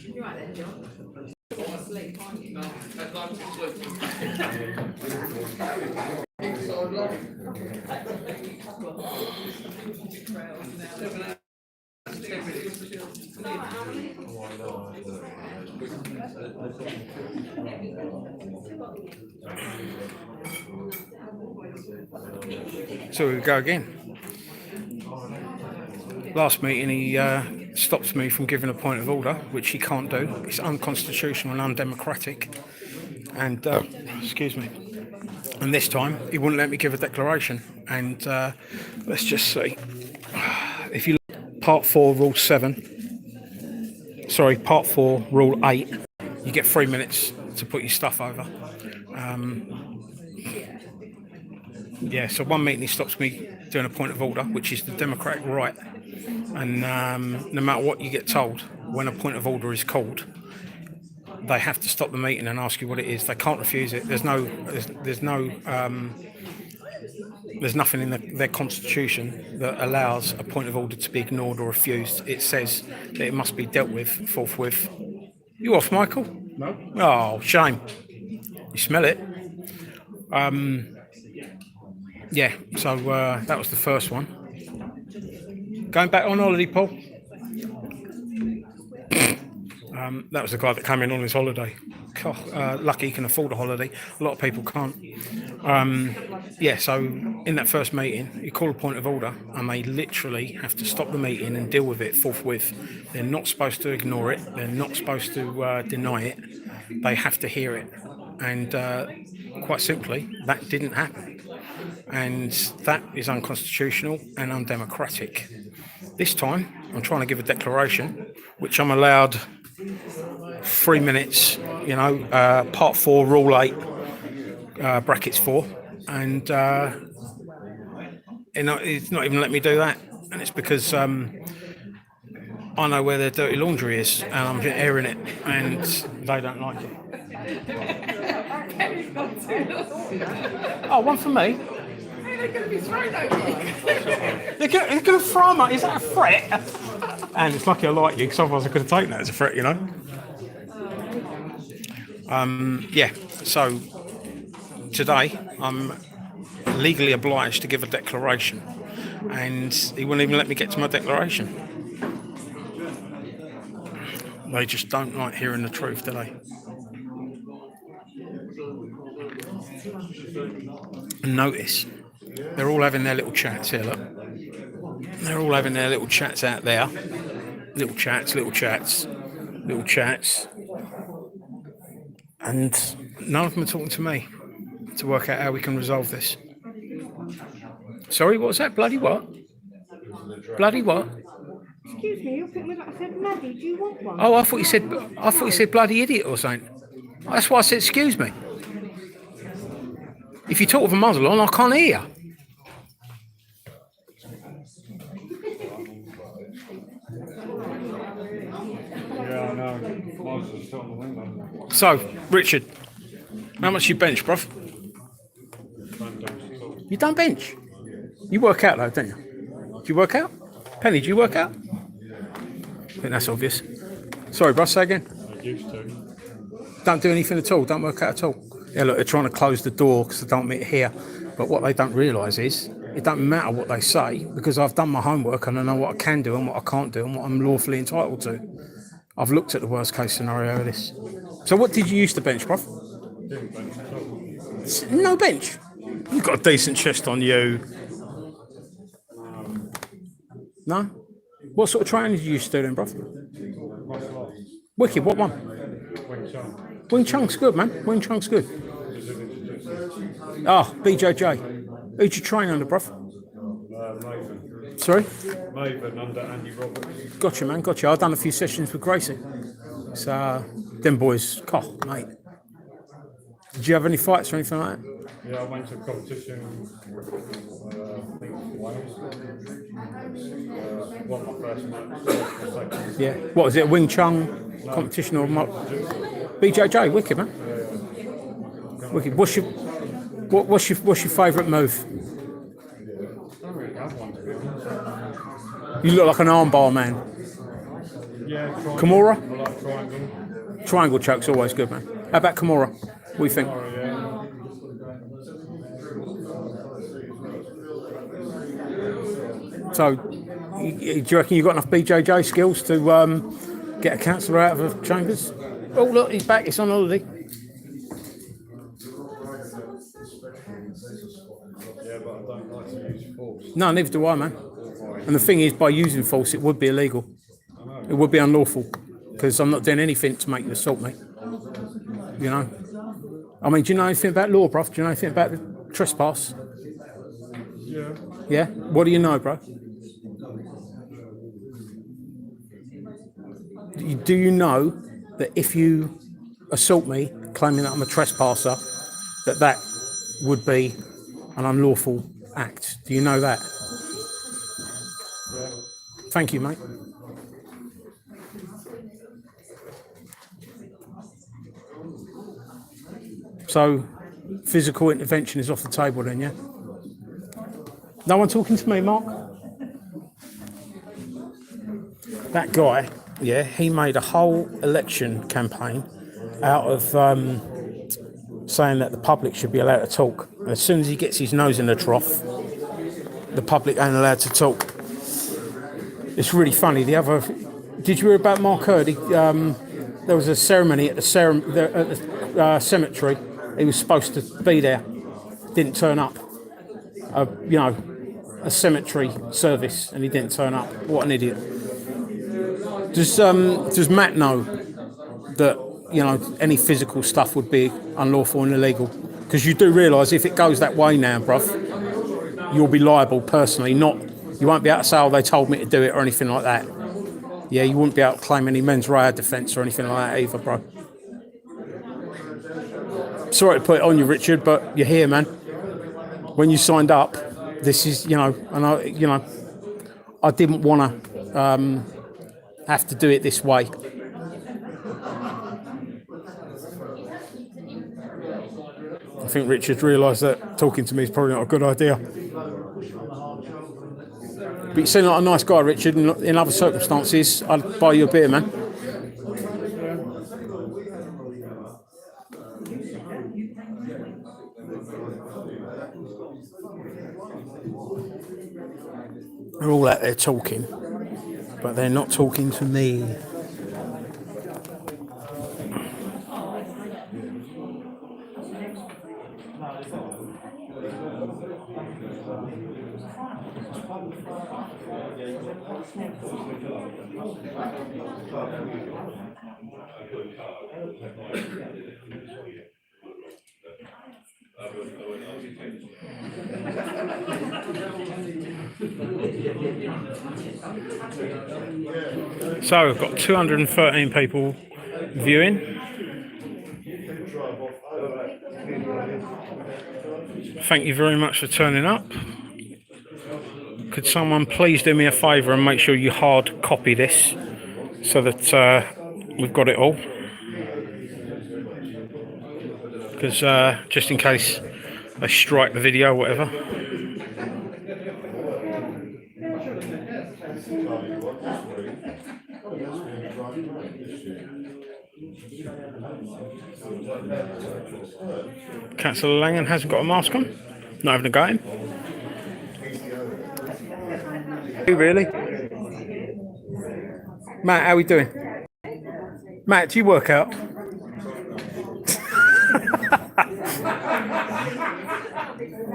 You're right then, John. Asleep, aren't you? So we go again. Last meeting he stops me from giving a point of order, which he can't do. It's unconstitutional and undemocratic. And excuse me. And this time he wouldn't let me give a declaration. And let's just see. If you look at Part 4, Rule 7. Sorry, Part 4, Rule 8. You get 3 minutes to put your stuff over. Yeah, so one meeting he stops me doing a point of order, which is the democratic right. And no matter what you get told, when a point of order is called, they have to stop the meeting and ask you what it is. They can't refuse it. There's nothing in their constitution that allows a point of order to be ignored or refused. It says that it must be dealt with forthwith. You off, Michael? No. Oh, shame. You smell it. Yeah, so that was the first one. Going back on holiday, Paul? That was the guy that came in on his holiday. Lucky he can afford a holiday. A lot of people can't. Yeah, so in that first meeting, you call a point of order and they literally have to stop the meeting and deal with it forthwith. They're not supposed to ignore it. They're not supposed to deny it. They have to hear it. And quite simply, that didn't happen. And that is unconstitutional and undemocratic. This time, I'm trying to give a declaration, which I'm allowed 3 minutes, Part 4, Rule 8, brackets 4. And it's not even let me do that. And it's because I know where their dirty laundry is, and I'm airing it, and they don't like it. Oh, one for me. They're going to be thrown over. They're going to throw me. Is that a threat? And it's lucky I like you, because otherwise I could have taken that as a threat, Yeah, so today I'm legally obliged to give a declaration, and he wouldn't even let me get to my declaration. They just don't like hearing the truth, do they? And notice, they're all having their little chats here, look. They're all having their little chats out there. Little chats. And none of them are talking to me to work out how we can resolve this. Sorry, what was that? Bloody what? Bloody what? Excuse me, you picked me up. I said, Maggie, do you want one? Oh, I thought you said bloody idiot or something. That's why I said excuse me. If you talk with a muzzle on, I can't hear you. Yeah, I know. Moses is on the window. So, Richard, how much you bench, bruv? You don't bench. You work out though, don't you? Do you work out? Penny, do you work out? I think that's obvious. Sorry, bruv, say again. I used to. Don't do anything at all. Don't work out at all. Yeah, look, they're trying to close the door because they don't want me to hear. But what they don't realise is it don't matter what they say because I've done my homework and I know what I can do and what I can't do and what I'm lawfully entitled to. I've looked at the worst case scenario of this. So what did you used to bench, bruv? Didn't bench at all. No bench. You've got a decent chest on you. No? What sort of training did you used to do then, bruv? Martial arts. Wicked, what one? Wing Chun. Wing Chun's good, man. Wing Chun's good. Ah, BJJ. Who'd you train under, bruv? Maven. Sorry? Maven under Andy Roberts. Gotcha, man. Gotcha. I've done a few sessions with Gracie. So, them boys, mate. Did you have any fights or anything like that? Yeah, I went to a competition, I think Wales. Won my first match. Yeah. What was it? A Wing Chun competition or BJJ? Wicked, man. Wicked. What's your favourite move? I don't really have one, to be honest. You look like an armbar man. Yeah, triangle. Kimura? I like triangle. Triangle choke's always good, man. How about Kimura? What do you think? Oh, yeah. So, do you reckon you've got enough BJJ skills to get a councillor out of chambers? Oh, look, he's back. It's on holiday. Yeah, but I don't like to use force. No, neither do I, man. And the thing is, by using force, it would be illegal. It would be unlawful because I'm not doing anything to make you assault me. You know? I mean, do you know anything about law, bruv? Do you know anything about the trespass? Yeah. Yeah? What do you know, bro? Do you know that if you assault me, claiming that I'm a trespasser, that would be an unlawful act? Do you know that? Yeah. Thank you, mate. So, physical intervention is off the table then, yeah? No one talking to me, Mark? That guy, yeah, he made a whole election campaign out of saying that the public should be allowed to talk. And as soon as he gets his nose in the trough, the public ain't allowed to talk. It's really funny. Did you hear about Mark Hurd? There was a ceremony at the cemetery. He was supposed to be there, didn't turn up. A cemetery service, and he didn't turn up. What an idiot! Does Matt know that any physical stuff would be unlawful and illegal? Because you do realise if it goes that way now, bruv, you'll be liable personally. You won't be able to say, "Oh, they told me to do it" or anything like that. Yeah, you wouldn't be able to claim any mens rea defence or anything like that either, bro. Sorry to put it on you, Richard, but you're here, man. When you signed up, this is, and I didn't want to have to do it this way. I think Richard realised that talking to me is probably not a good idea. But you seem like a nice guy, Richard, and in other circumstances, I'd buy you a beer, man. They're all out there talking, but they're not talking to me. So we've got 213 people viewing. thank you very much for turning up. Could someone please do me a favour and make sure you hard copy this so that we've got it all? Because just in case they strike the video or whatever. Councillor Langan hasn't got a mask on. Not having a go at him. Really? Matt, how are we doing? Matt, do you work out?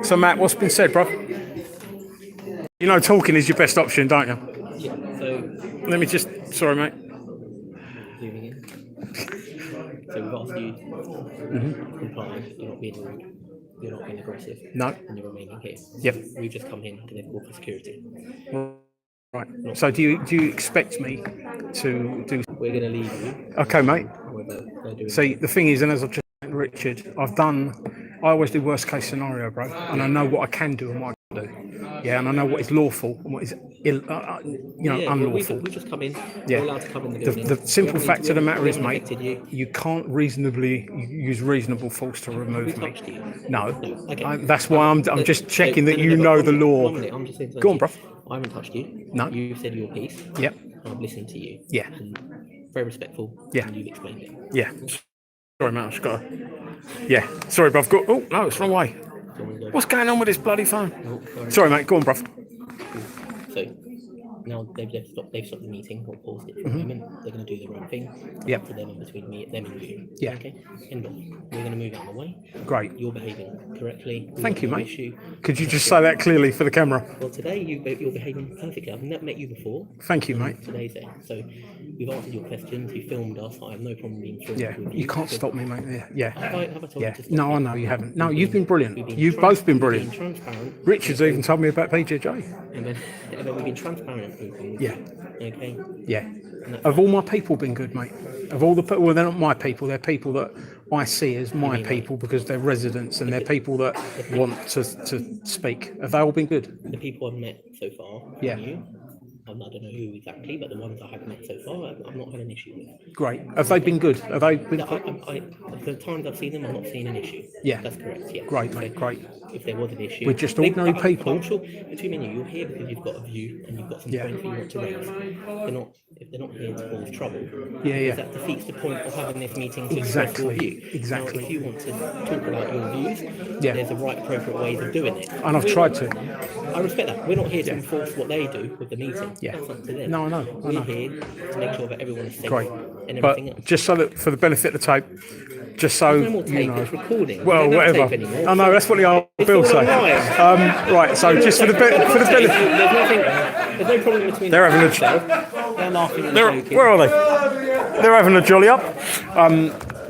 So Matt, what's been said, bro? You know talking is your best option, don't you? Yeah, so... Let me just... Sorry, mate. Zooming in. So we've asked you to comply, you're not being rude, you're not being aggressive. No. And you're remaining here. Yep. We've just come in to they've called for security. Right. So do you expect me to do... We're going to leave you. Okay, mate. Doing See, the thing is, and as I've just said to Richard, I always do worst case scenario, bro, and I know what I can do and what I can't do. Yeah, and I know what is lawful and what is unlawful. We just come in. Yeah. We're allowed to come in the building. The simple fact of the matter is, mate, you can't reasonably use reasonable force to remove me. No. Okay. That's why I'm just checking that you know the law. I'm just saying Go on, bro. I haven't touched you. No. You've said your piece. Yep. I've listened to you. Yeah. And very respectful. Yeah. And you've explained it. Yeah. Sorry, mate. I've just got to... Yeah. Sorry, bruv. Oh, no, it's the wrong way. What's going on with this bloody phone? Oh, sorry, mate. Go on, bruv. So now they've stopped the meeting or paused it for a moment. They're going to do their own thing. Yep. To them and between them and you. Yeah. Okay. End of. We're going to move out of the way. Great. You're behaving correctly. Thank you, no mate. Issue. Could you just say that clearly for the camera? Well, today you're behaving perfectly. I've never met you before. Thank you, mate. Today's day. So we've answered your questions. You filmed us. I have no problem being filmed. Yeah. With You can't stop me, mate. Yeah. Have I told you to stop No, I know you haven't. No, you've been brilliant. You've both been brilliant. Transparent. Richard's even told me about PJJ. And then we've been transparent. Yeah. Okay. Yeah. Have all my people been good, mate? Of all the people, well, they're not my people. They're people that I see as my people because they're residents and they're people that want to speak. Have they all been good? The people I've met so far. Yeah. I don't know who exactly, but the ones I have met so far, I've not had an issue with. Great. Have they been good? Have they been? The times I've seen them, I've not seen an issue. Yeah. That's correct. Yeah. Great, mate. Great. If there was an issue, we're just ordinary people. I'm sure between me and you're here because you've got a view and you've got some points you want to raise. If they're not here to cause trouble, that defeats the point of having this meeting to express your view. Exactly. Now, if you want to talk about your views, there's the right appropriate ways of doing it. And I've tried to. I respect that. We're not here to enforce what they do with the meeting. Yeah. That's up to them. No, I know. We're here to make sure that everyone is safe. Great. And but everything else. just so that for the benefit of the tape, just so no more tape, you know. It's recording. Well, whatever. I know that's what the old bill say. Right. So just for the benefit. There's no problem between. They're having They're laughing and joking. Where are they? They're having a jolly up.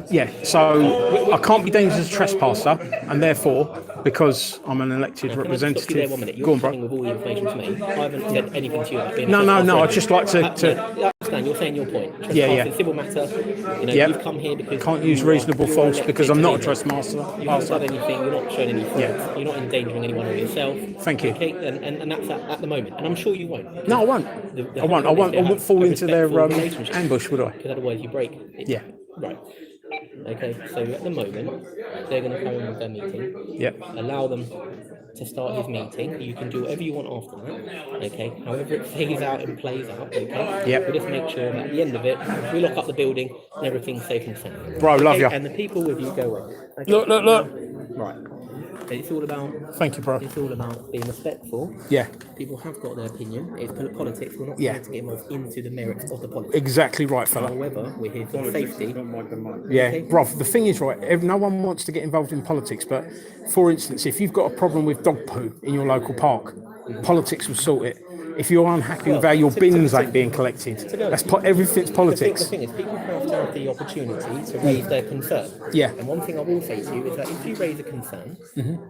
Yeah. So I can't be deemed as a trespasser, and therefore, because I'm an elected representative. Stop you there 1 minute. You're coming with all the information to me. I haven't said anything to you about being No. I'd just like to. I understand. You're saying your point. Yeah. Civil matter. You've come here because can't use reasonable force because I'm not a trespasser. You haven't done anything. You're not showing any force. You're not endangering anyone or yourself. Thank you. Okay, and that's at the moment. And I'm sure you won't. No, I won't. I won't fall into their ambush, would I? Because otherwise you break it. Yeah. Right. Okay, so at the moment, they're going to carry on with their meeting. Yep. Allow them to start his meeting. You can do whatever you want after that. Okay. However it plays out and plays out. Okay. Yep. We'll just make sure that at the end of it, we lock up the building and everything's safe and sound. Bro, love you. And the people with you go away. Okay? Look. Right. It's all about. Thank you, bro. It's all about being respectful. Yeah. People have got their opinion. It's politics. We're not Yeah. here to get involved into the merits of the politics. Exactly right, fella. However, we're here for safety. Yeah, bruv, the thing is, right, no one wants to get involved in politics, but for instance, if you've got a problem with dog poo in your local park, politics will sort it. if you're unhappy with how your bins ain't being collected, that's everything's politics. The thing is, people have to have the opportunity to raise their concern. Yeah. And one thing I will say to you is that if you raise a concern,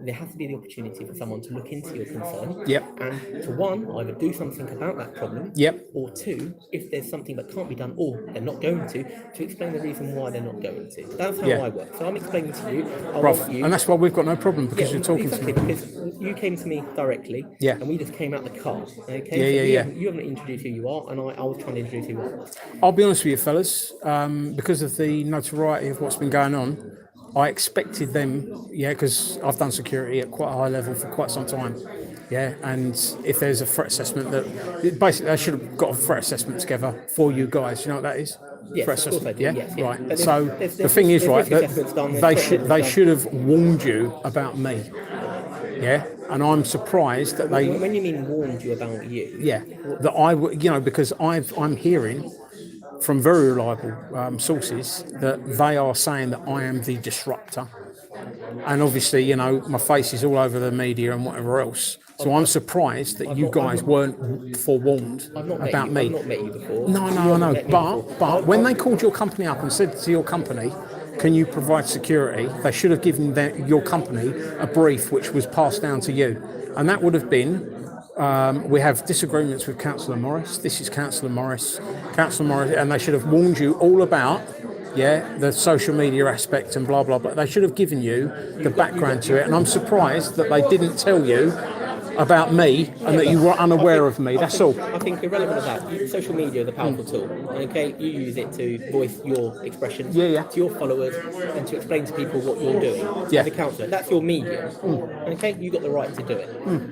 there has to be the opportunity for someone to look into your concern. Yep. And to one, either do something about that problem. Yep. Or two, if there's something that can't be done or they're not going to explain the reason why they're not going to. That's how I work. So I'm explaining to you. And that's why we've got no problem, because you're talking to me. Because you came to me directly. Yeah. And we just came out the car. Okay. You haven't introduced who you are, and I was trying to introduce who you are. I'll be honest with you, fellas. Because of the notoriety of what's been going on, I expected them, because I've done security at quite a high level for quite some time. Yeah, and if there's a threat assessment basically, I should have got a threat assessment together for you guys. You know what that is? Yes, threat of course I assessment. do. Yeah, yes. Right. So the thing is, right, that they should have warned you about me. Yeah, and I'm surprised that they. When you mean warned you about you? Yeah, that I would, because I'm hearing from very reliable sources that they are saying that I am the disruptor, and obviously, my face is all over the media and whatever else. So I'm surprised that you guys weren't forewarned about me. I've not met you before. No. But when they called your company up and said to your company, can you provide security? They should have given your company a brief which was passed down to you. And that would have been, we have disagreements with Councillor Morris. This is Councillor Morris, and they should have warned you all about the social media aspect and blah, blah, blah. They should have given you the background to it. And I'm surprised that they didn't tell you about me and that you were unaware of me. That's all. I think irrelevant of that, social media is a powerful tool. Okay, you use it to voice your expressions to your followers and to explain to people what you're doing as a councillor. That's your medium. Okay, you got the right to do it.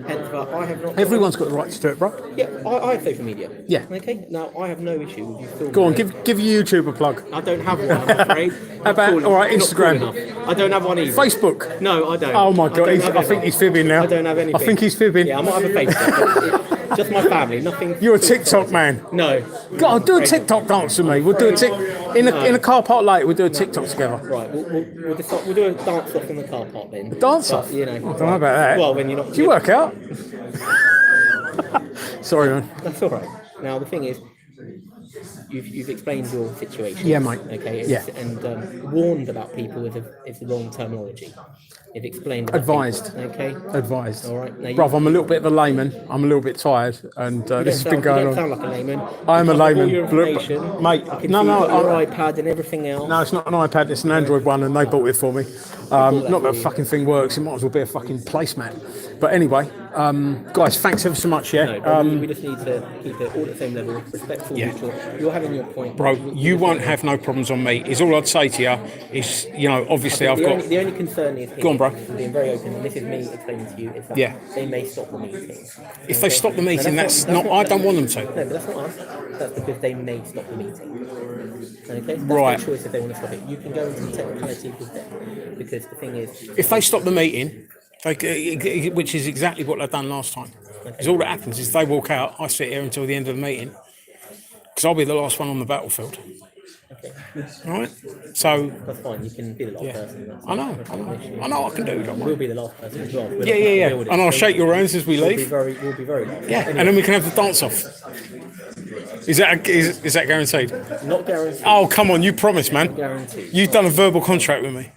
Hence, I have not. Everyone's got the right to do it, bro. Yeah, I have social media. Yeah. Okay. Now I have no issue with you filming. Go on, give your YouTube a plug. I don't have one, I'm afraid. How about Instagram? I don't have one either. Facebook? No, I don't. Oh my god, I think he's fibbing now. I don't have anything. I think he's fibbing. Yeah, I might have a Facebook, but just my family, nothing. You're a TikTok man. No. God, do a TikTok dance with me. We'll do in a car park later. We'll do a TikTok together. Right, we'll do a dance off in the car park then. Dance off? I don't know about that. Well, when you're not. Do you work out? Sorry, man. That's all right. Now the thing is, you've explained your situation. Yeah, mate. Okay. Yeah. And warned about people is the wrong terminology. You've explained. Advised. People, okay. Advised. All right. Now Bruv, I'm a little bit of a layman. I'm a little bit tired, and this has been going on. You don't sound like a layman. I am a layman, all your information, mate. No, your iPad and everything else. No, it's not an iPad. It's an Android one, and they bought it for me. Not that fucking thing works. It might as well be a fucking placemat. But anyway, guys, thanks ever so much. Yeah. No, we just need to keep it all at the same level, respectful, mutual. You're having your point, bro. You won't have no problems on me. Is all I'd say to you is, obviously I've got. The only concern is. Go on, bro. Being very open, and this is me explaining to you, is that they may stop the meeting. If they stop the meeting, that's not. I don't want them to. No, but that's not us. That's because they may stop the meeting. Okay, that's right. their choice if they want to stop it. You can go into the technicality with them, because the thing is, if they stop the meeting, which is exactly what they've done last time, because all that happens is they walk out. I sit here until the end of the meeting, because I'll be the last one on the battlefield. Okay. All right. So that's fine. You can be the last person. I know. I can do it. We'll be the last person as well. Yeah. And I'll shake your hands as we leave. We'll be very last. Yeah. Anyway. And then we can have the dance off. Is that guaranteed? Not guaranteed. Oh, come on, you promised, man. Not guaranteed. You've done a verbal contract with me.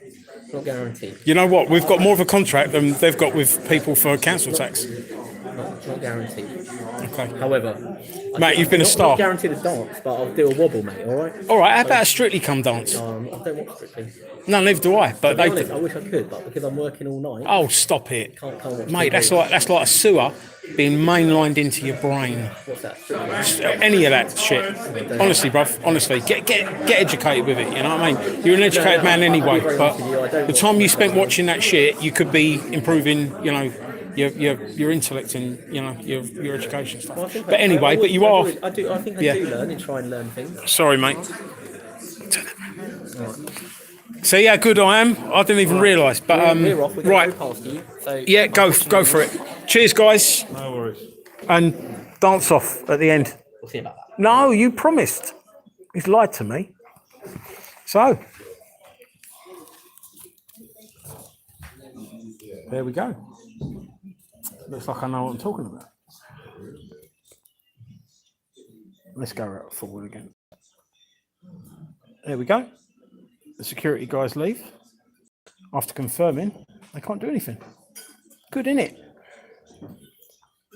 Not guaranteed. You know what? We've got more of a contract than they've got with people for council tax. Not guaranteed. Okay. However, Matt, you've been a star. Not guaranteed a dance, but I'll do a wobble, mate. All right. All right. How about a Strictly Come dance? I don't want Strictly. No, neither do I. But I wish I could, but because I'm working all night. Oh, stop it, can't watch mate. That's like a sewer being mainlined into your brain. What's that? Any of that shit. Honestly, bruv. Honestly, get educated with it. You know what I mean? You're an educated man anyway, but the time you spent watching that shit, you could be improving. Your intellect and your education stuff. Well, but anyway, but you are. I think I do learn and try and learn things. Sorry, mate. So yeah, good I am. I didn't even realise. But we're off. Right. Go past you, so yeah, go for it. Cheers, guys. No worries. And dance off at the end. We'll see about that. No, you promised. He's lied to me. So there we go. Looks like I know what I'm talking about. let's go forward again. There we go. The security guys leave. After confirming, they can't do anything. Good, innit?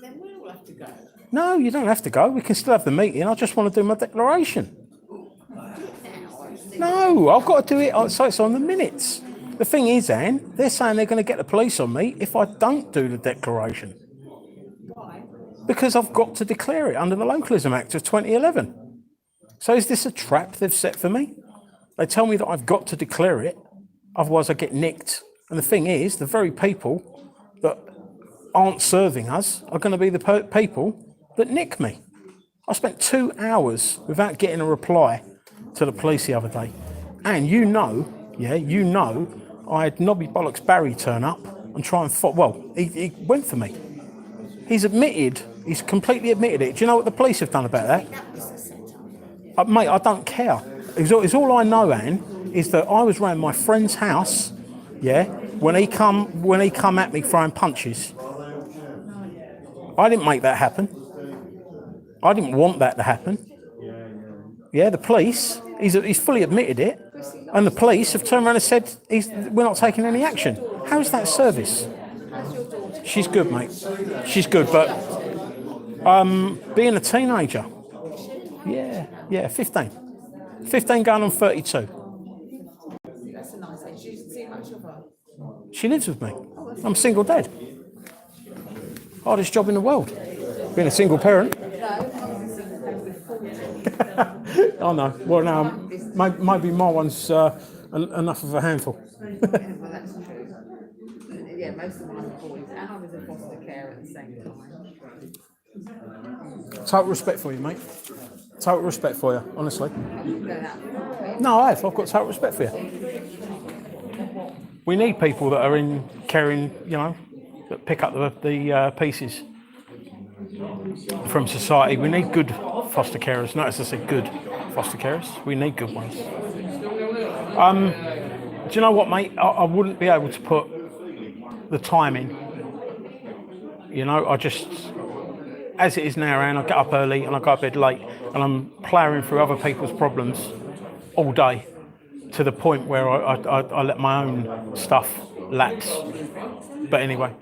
Then we all have to go. No, you don't have to go. We can still have the meeting. I just want to do my declaration. No, I've got to do it so it's on the minutes. The thing is, Anne, they're saying they're going to get the police on me if I don't do the declaration. Why? Because I've got to declare it under the Localism Act of 2011. So is this a trap they've set for me? They tell me that I've got to declare it, otherwise I get nicked. And the thing is, the very people that aren't serving us are going to be the people that nick me. I spent 2 hours without getting a reply to the police the other day. And you know, I had Nobby Bollocks Barry turn up and try and he went for me. He's completely admitted it. Do you know what the police have done about that? Mate, I don't care. It's all I know, Anne, is that I was round my friend's house, when he come at me throwing punches. I didn't make that happen. I didn't want that to happen. Yeah, the police, he's fully admitted it, and the police have turned around and said, we're not taking any action. How's that service? She's good, mate. She's good, but being a teenager, 15. 15 going on 32. That's a nice age. You see much of her? She lives with me. I'm a single dad. Hardest job in the world. Being a single parent. I know. Well, now, maybe my one's enough of a handful. Well, that's true. Yeah, most of mine are boys. And I was in foster care at the same time. Total respect for you, mate. Total respect for you, honestly. No, I've got total respect for you. We need people that are in caring, that pick up the pieces from society. We need good foster carers. Notice I said good foster carers. We need good ones. Do you know what, mate? I wouldn't be able to put the time in. I just, as it is now, Anne, I get up early and I go to bed late, and I'm ploughing through other people's problems all day to the point where I let my own stuff lapse. But anyway.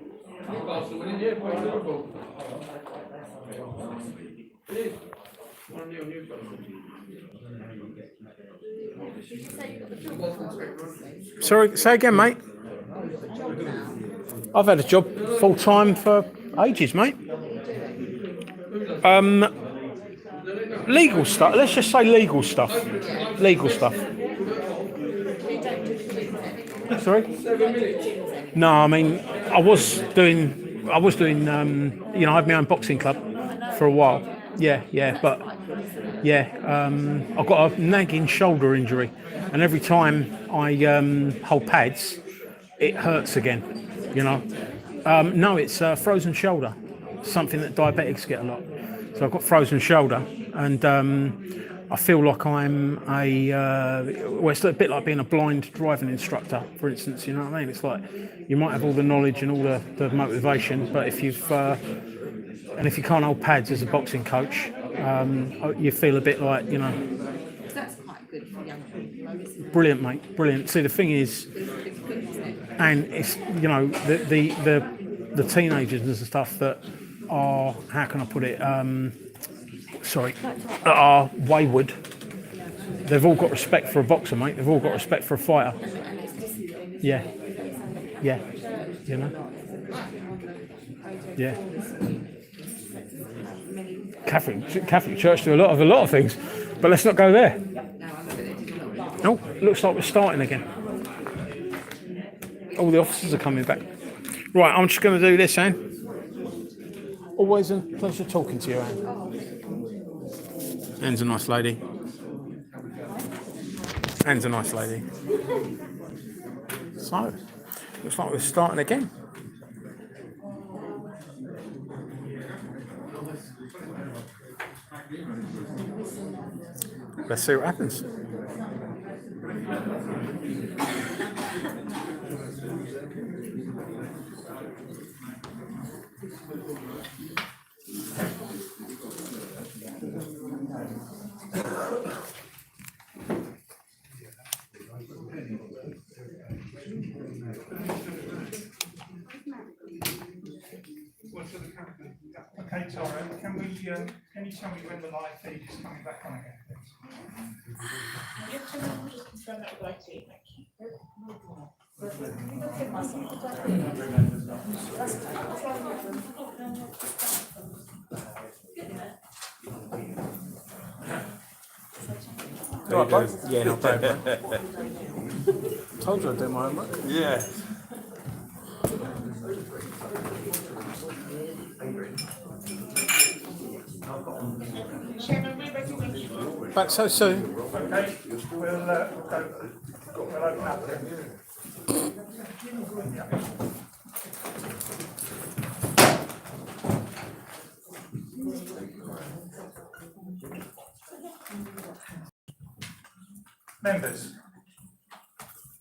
Sorry, say again, mate. I've had a job full time for ages, mate. Legal stuff. Let's just say legal stuff. Legal stuff. Sorry? No, I mean, I was doing. I had my own boxing club for a while. But I've got a nagging shoulder injury, and every time I hold pads, it hurts again. No, it's frozen shoulder. Something that diabetics get a lot. So I've got frozen shoulder, and I feel like I'm it's a bit like being a blind driving instructor, for instance. You know what I mean? It's like you might have all the knowledge and all the motivation, but if you can't hold pads as a boxing coach, you feel a bit like, That's quite good for young people, isn't it? Brilliant, mate. Brilliant. See, the thing is, and it's the teenagers and stuff that are, how can I put it? That are wayward. They've all got respect for a boxer, mate. They've all got respect for a fighter. Yeah. Yeah. Catholic Church do a lot of things, but let's not go there. Oh, looks like we're starting again. All the officers are coming back. Right, I'm just going to do this, Anne. Always a pleasure talking to you, Anne. Anne's a nice lady. Anne's a nice lady. So, looks like we're starting again. Let's see what happens. Okay, Tara, can you tell me when the live feed is coming back on again, please? Right, bro? Yeah, not bad, bro. Told you I'd do my homework. Yeah. Back so soon. Okay, we'll open up then. Members,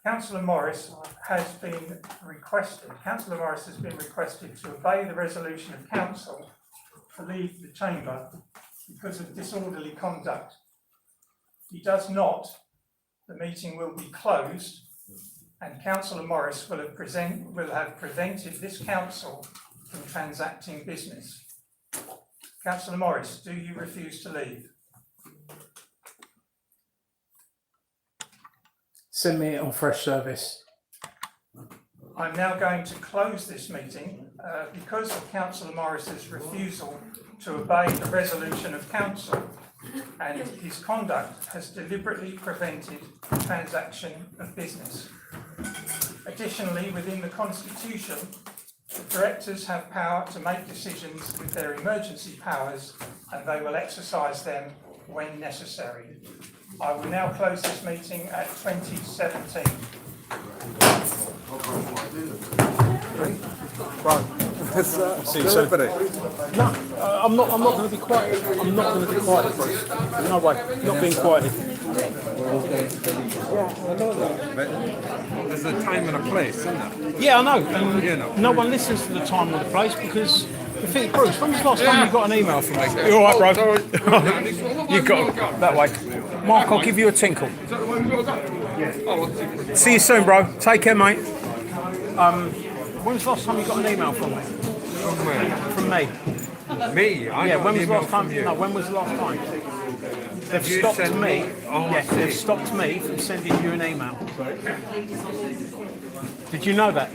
Councillor Morris has been requested to obey the resolution of council to leave the chamber because of disorderly conduct. If he does not, the meeting will be closed and Councillor Morris will have prevented this council from transacting business. Councillor Morris, do you refuse to leave? Send me it on fresh service. I'm now going to close this meeting because of Councillor Morris's refusal to obey the resolution of council, and his conduct has deliberately prevented the transaction of business. Additionally, within the Constitution, the directors have power to make decisions with their emergency powers, and they will exercise them when necessary. I will now close this meeting at 20:17. Right. See you soon. No, I'm not going to be quiet. I'm not going to be quiet, Bruce. No way. Not being quiet. Yeah, I know that. But there's a time and a place, isn't there? Yeah, I know. And you know. No one listens to the time or the place because the thing, Bruce, when was the last time you got an email from me? You all right, bro? You got it. That way. Mark, I'll give you a tinkle. See you soon, bro. Take care, mate. When was the last time you got an email from me? From where? From me. Me? Yeah, when was the last time? No, when was the last time? They've stopped me. Yeah, they've stopped me from sending you an email. Did you know that?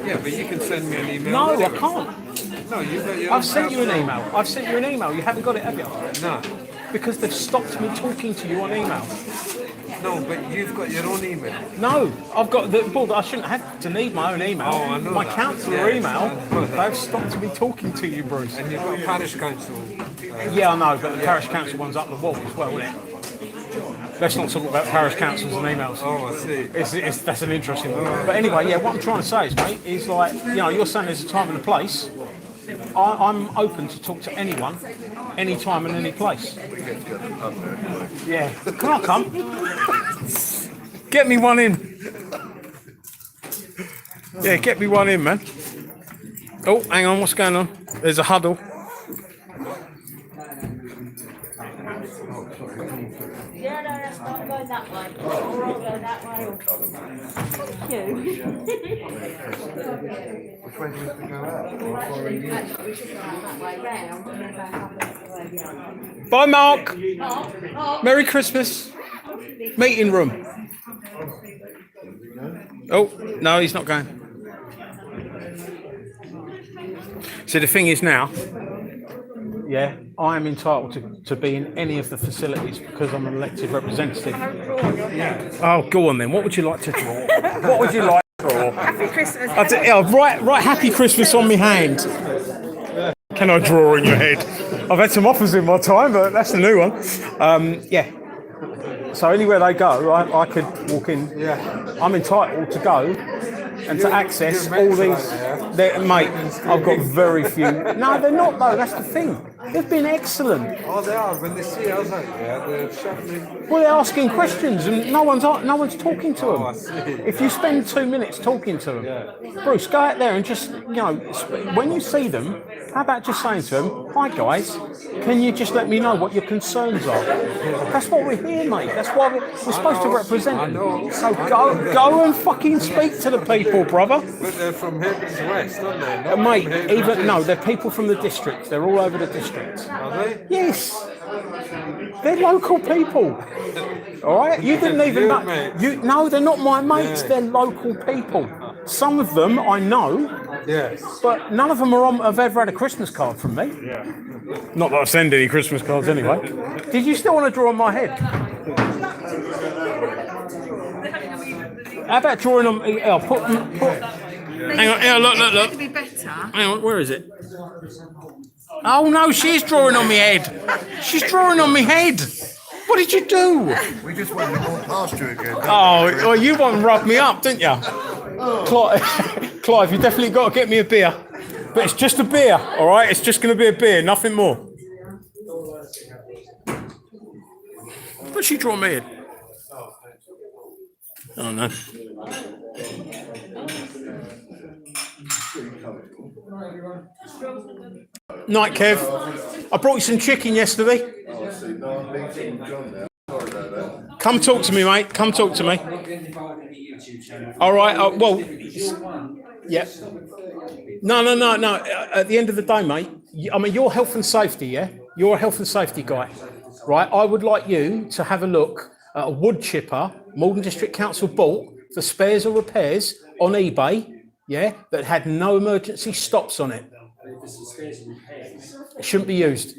Yeah, but you can send me an email. No, anyway. I can't. No, you've got your I've sent you an email. I've sent you an email. You haven't got it, have you? No. Because they've stopped me talking to you on email. No, but you've got your own email. No, I've got the board. I shouldn't have to need my own email. Oh, I know my that. councillor Yeah, email, they've stopped me talking to you, Bruce. And you've got a parish council. Yeah, I know, but the parish council one's up the wall as well, isn't it? Let's not talk about parish councils and emails. Oh, I see. That's an interesting one. But anyway, yeah, what I'm trying to say is, mate, is like, you know, you're saying there's a time and a place. I'm open to talk to anyone, anytime and any place. Yeah. Can I come? Get me one in. Yeah, get me one in, man. Oh, hang on, what's going on? There's a huddle. Yeah, no, that's not going that way. We're all going that way. Thank you. Which way do we have to go out? Actually, we should go out that way round and then back up the way. Bye, Mark. Merry Christmas. Meeting room. Oh, no, he's not going. So the thing is now, yeah, I am entitled to be in any of the facilities because I'm an elected representative. Oh, go on then. What would you like to draw? What would you like to draw? Happy Christmas. Right, Happy Christmas on my hand. Can I draw in your head? I've had some offers in my time, but that's the new one. Yeah. So anywhere they go, I could walk in. Yeah. I'm entitled to go and to access all these. Mate, I've got very few. No, they're not though. That's the thing. They've been excellent. Oh, they are. When they see us out there, they're shouting. Well, they're asking questions and no one's talking to them. Oh, I see. If you spend 2 minutes talking to them, Bruce, go out there and just, you know, when you see them, How about just saying to them, hi guys, can you just let me know what your concerns are? That's what we're here, mate. That's why we're supposed to represent them. So go and fucking speak to the people, brother. But they're from Headlands West, aren't they? Not Mate, from Headlands even, no, East. they're people from the district. They're all over the district. Are they? Yes. They're local people. All right? You didn't even know. No, they're not my mates. Yeah. They're local people. Some of them I know. Yes. But none of them have ever had a Christmas card from me. Yeah. Not that I send any Christmas cards anyway. Did you still want to draw on my head? How about drawing on? I'll put. Hang on. Here, look. It'd be better. Hang on. Where is it? Oh no, she's drawing on my head. She's drawing on my head. What did you do? We just went to walk past you again. Oh, well, you want to rub me up, didn't you? Clive, you definitely got to get me a beer. But it's just a beer, all right? It's just going to be a beer, nothing more. What's she draw me in? Oh, no. Night, Kev. I brought you some chicken yesterday. Come talk to me, mate. Come talk to me. All right. Well, yeah. No. At the end of the day, mate, I mean, you're health and safety, yeah? You're a health and safety guy, right? I would like you to have a look at a wood chipper Malden District Council bought for spares or repairs on eBay, yeah, that had no emergency stops on it. It shouldn't be used.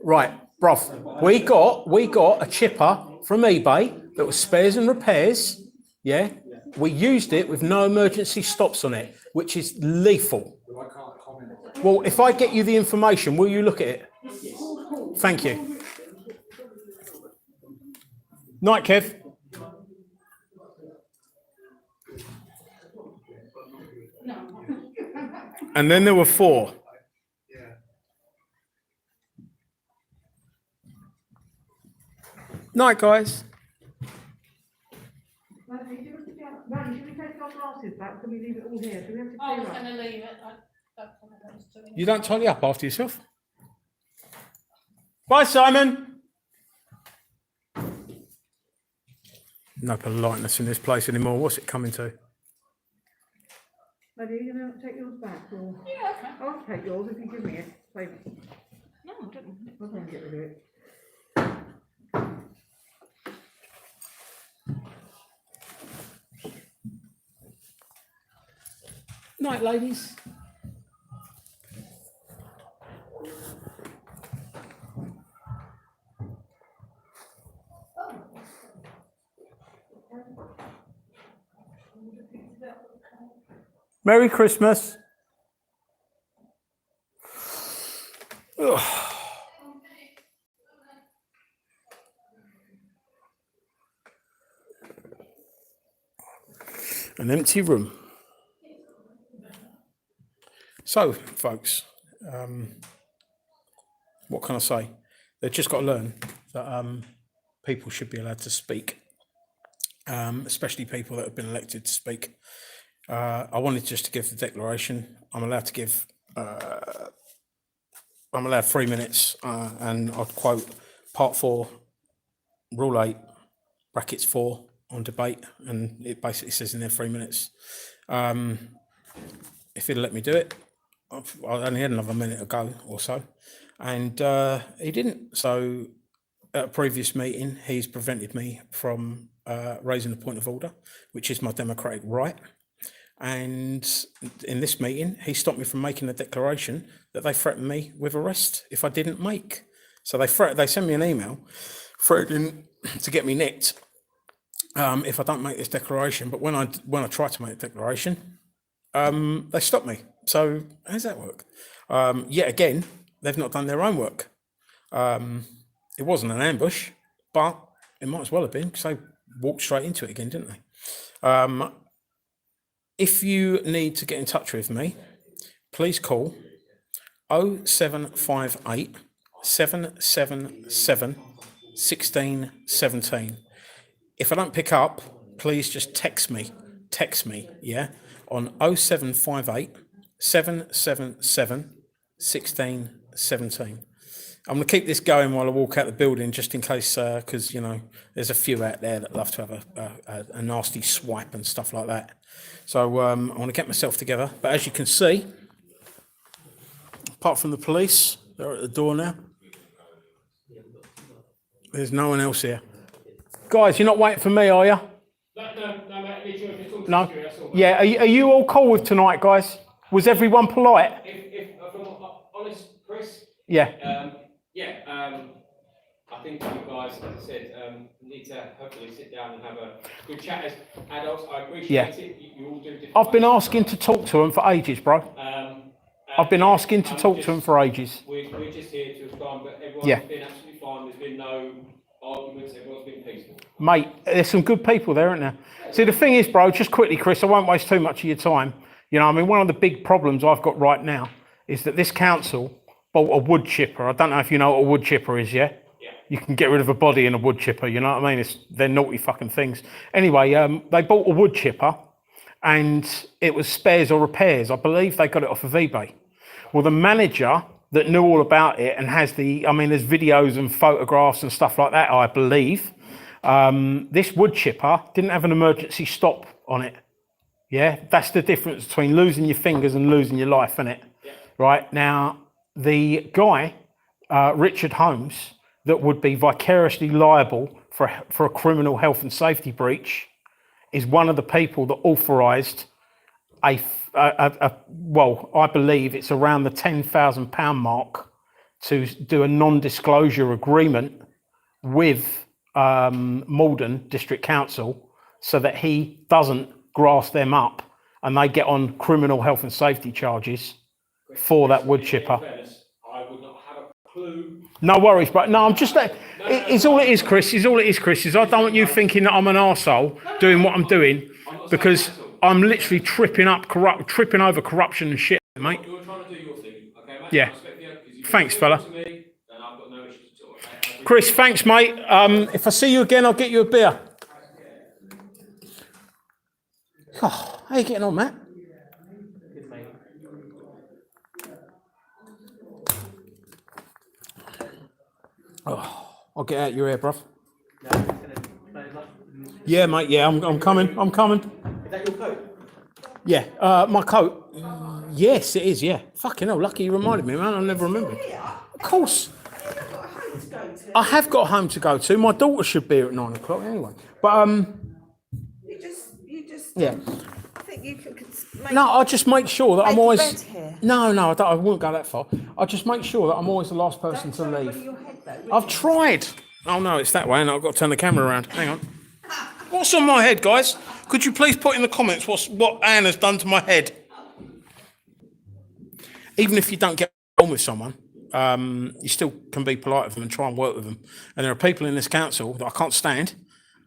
Right, bruv. We got a chipper from eBay that was spares and repairs, yeah? We used it with no emergency stops on it, which is lethal. Well, if I get you the information, will you look at it? Thank you. Night, Kev. And then there were 4. Night, guys. Should we take our glasses back? Can we leave it all here? Do we have to I was clear up? going to leave it. You don't tidy up after yourself. Bye, Simon. No politeness in this place anymore. What's it coming to? Maybe you're going to take yours back? Or... Yeah, okay. I'll take yours if you give me it. Save it. No, I don't. I'll go and get rid of it. Night, ladies. Merry Christmas. Ugh. An empty room. So, folks, what can I say? They've just got to learn that people should be allowed to speak, especially people that have been elected to speak. I wanted just to give the declaration. I'm allowed 3 minutes, and I'll quote Part 4, Rule 8, brackets 4 on debate, and it basically says in there 3 minutes. If he'd let me do it, I only had another minute ago or so, and he didn't. So at a previous meeting, he's prevented me from raising a point of order, which is my democratic right. And in this meeting, he stopped me from making a declaration that they threatened me with arrest if I didn't make. So they sent me an email threatening to get me nicked if I don't make this declaration. But when I try to make a declaration, they stop me. So how does that work? Yet again, they've not done their own work. It wasn't an ambush, but it might as well have been, because they walked straight into it again, didn't they? If you need to get in touch with me, please call 0758 777 1617. If I don't pick up, please just text me, yeah, on 0758 777 16 17. I'm going to keep this going while I walk out the building, just in case, because, you know, there's a few out there that love to have a nasty swipe and stuff like that. So I want to get myself together. But as you can see, apart from the police, they're at the door now. There's no one else here. Guys, you're not waiting for me, are you? No? Yeah, are you all cool with tonight, guys? Was everyone polite? If I'm honest, Chris? Yeah. I think you guys, as I said, need to hopefully sit down and have a good chat as adults. I appreciate it. You all do different I've been ways. asking to talk to them for ages, bro. I've been asking to talk to them for ages. We're just here to respond, but everyone's been absolutely fine. There's been no arguments. Everyone's been peaceful. Mate, there's some good people there, aren't there? See, the thing is, bro, just quickly, Chris, I won't waste too much of your time. You know, I mean, one of the big problems I've got right now is that this council bought a wood chipper. I don't know if you know what a wood chipper is, yeah? You can get rid of a body in a wood chipper, you know what I mean? They're naughty fucking things. Anyway, they bought a wood chipper and it was spares or repairs. I believe they got it off of eBay. Well, the manager that knew all about it and has there's videos and photographs and stuff like that, I believe. This wood chipper didn't have an emergency stop on it. Yeah, that's the difference between losing your fingers and losing your life, isn't it? Yeah. Right, now, the guy, Richard Holmes, that would be vicariously liable for a criminal health and safety breach is one of the people that authorised well, I believe it's around the £10,000 mark to do a non-disclosure agreement with Malden District Council so that he doesn't grass them up and they get on criminal health and safety charges for that wood chipper. No worries, but no, I'm just it's all it is, Chris. Is I don't want you thinking that I'm an arsehole doing what I'm doing because I'm literally tripping over corruption and shit, mate. You're trying to do your thing, okay, mate? Yeah. Thanks, fella. Chris, thanks, mate. If I see you again, I'll get you a beer. Oh, how you getting on, Matt? Good, mate. Oh, I'll get out your ear, bruv. Yeah, mate. Yeah, I'm coming. Is that your coat? Yeah, my coat. Yes, it is. Yeah. Fucking hell, lucky you reminded me, man. I never remembered. Of course. I have got home to go to. My daughter should be here at 9 o'clock anyway. But You just. yeah. I think you could make. No, I just make sure that I'm make a always. bed here. No, I won't go that far. I just make sure that I'm always the last person to leave. Your head, though, I've tried. Oh no, it's that way, and I've got to turn the camera around. Hang on. What's on my head, guys? Could you please put in the comments what Anne has done to my head? Even if you don't get on with someone, you still can be polite with them and try and work with them. And there are people in this council that I can't stand,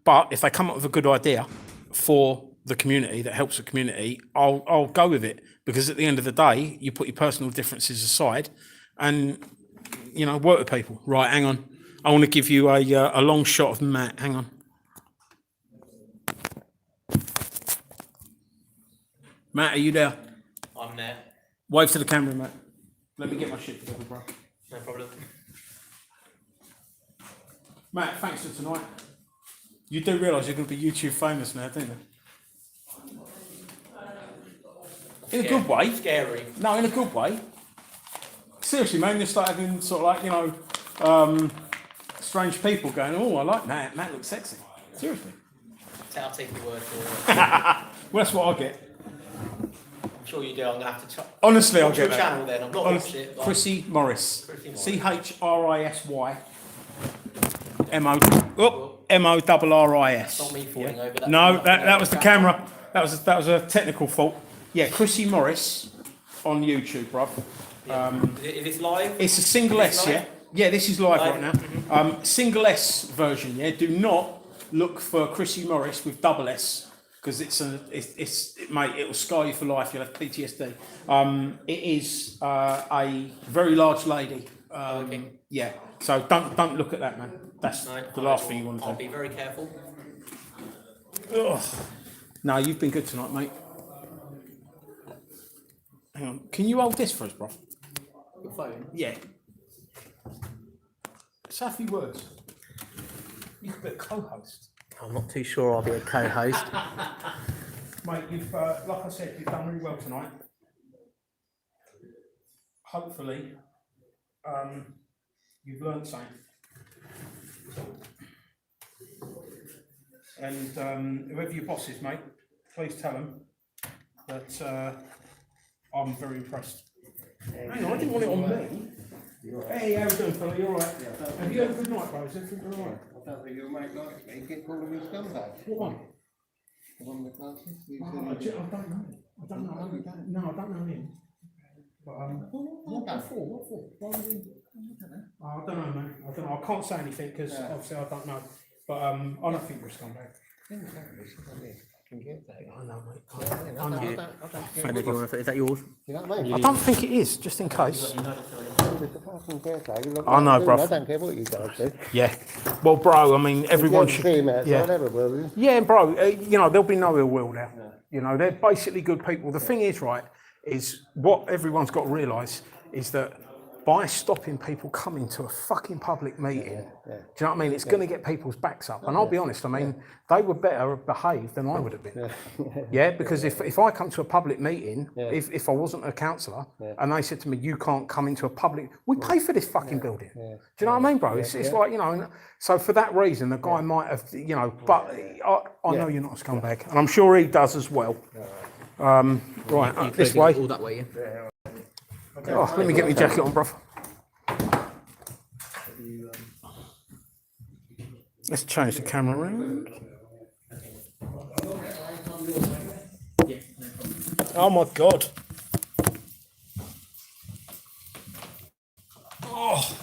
but if they come up with a good idea for the community that helps the community, I'll go with it. Because at the end of the day, you put your personal differences aside and, you know, work with people. Right, hang on. I want to give you a long shot of Matt. Hang on. Matt, are you there? I'm there. Wave to the camera, Matt. Let me get my shit together, bro. No problem. Matt, thanks for tonight. You do realise you're going to be YouTube famous now, don't you? In a good way. Scary. No, in a good way. Seriously, man, you start having sort of like, you know, strange people going, oh, I like Matt. Matt looks sexy. Seriously. I'll take your word for it. Well, that's what I get. I'm sure you do. I'm going to have to Honestly, I'll get that. channel then. I'm not watched it. But Chrissy Morris. Chrissy CHRISY. MORRIS. not me falling over. That's No, not that was the camera. That was a technical fault. Yeah, Chrissy Morris on YouTube, bruv. Is this live? It's a single S, yeah? Yeah, this is live right now. Mm-hmm. Single S version, yeah? Do not look for Chrissy Morris with double S, because mate, it will scar you for life. You'll have PTSD. It is a very large lady. Okay. Yeah, so don't look at that, man. That's the last thing you want to do. I'll be very careful. Ugh. No, you've been good tonight, mate. Hang on. Can you hold this for us, bro? Your phone? Yeah. Say a few words. You could be a co-host. I'm not too sure I'll be a co-host. Mate, you've, like I said, you've done really well tonight. Hopefully, you've learned something. And whoever your boss is, mate, please tell them that I'm very impressed. Hang on, I didn't want it on me. Hey, how you doing, fella? You alright? Yeah, have you had a good night, bro? Is everything alright? I don't think you'll make like me. Keep calling me scumbag. What one? The one with glasses? I don't know. I don't know. No, I don't know him. But what for? What for? Why was he? I don't know, man. I don't know. I can't say anything because obviously I don't know. But I don't think we're scumbag. I can get that. I know, mate. I know. Is that yours? You know what I mean? I don't think it is, just in case. I I know, bro. I don't care what you guys do. Yeah. Well, bro, I mean, everyone should. Yeah. Yeah, bro, you know, there'll be no ill will there. You know, they're basically good people. The thing is, right, is what everyone's got to realise is that by stopping people coming to a fucking public meeting, do you know what I mean? It's going to get people's backs up. And I'll be honest, I mean, they were better behaved than I would have been. Yeah, because if I come to a public meeting, if I wasn't a councillor, and they said to me, you can't come into a public, we pay for this fucking building. Do you know what I mean, bro? It's like, you know, and so for that reason, the guy might have, you know, but I know you're not a scumbag, and I'm sure he does as well. Right, this way. All that way, yeah. Oh, let me get my jacket on, bruv. Let's change the camera around. Oh my God. Oh.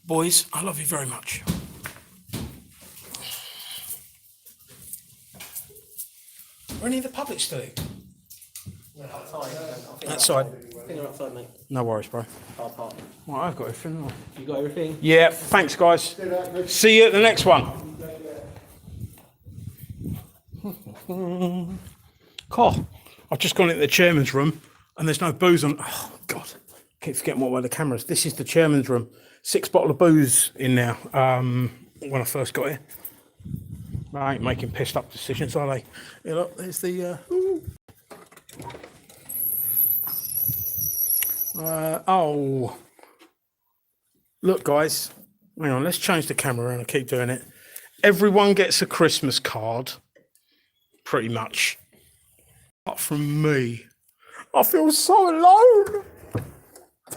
Boys, I love you very much. Are any of the public still here? Outside. I think they're outside, mate. No worries, bro. Car park. Well, I've got everything. You got everything? Yeah, thanks, guys. See you at the next one. Cool. I've just gone into the chairman's room and there's no booze on. Oh, God. Keep forgetting what way the cameras. This is the chairman's room. 6 bottles of booze in now when I first got here. I ain't making pissed up decisions, are they? You know, there's the. Oh, look, guys. Hang on, let's change the camera around and keep doing it. Everyone gets a Christmas card, pretty much. Apart from me. I feel so alone.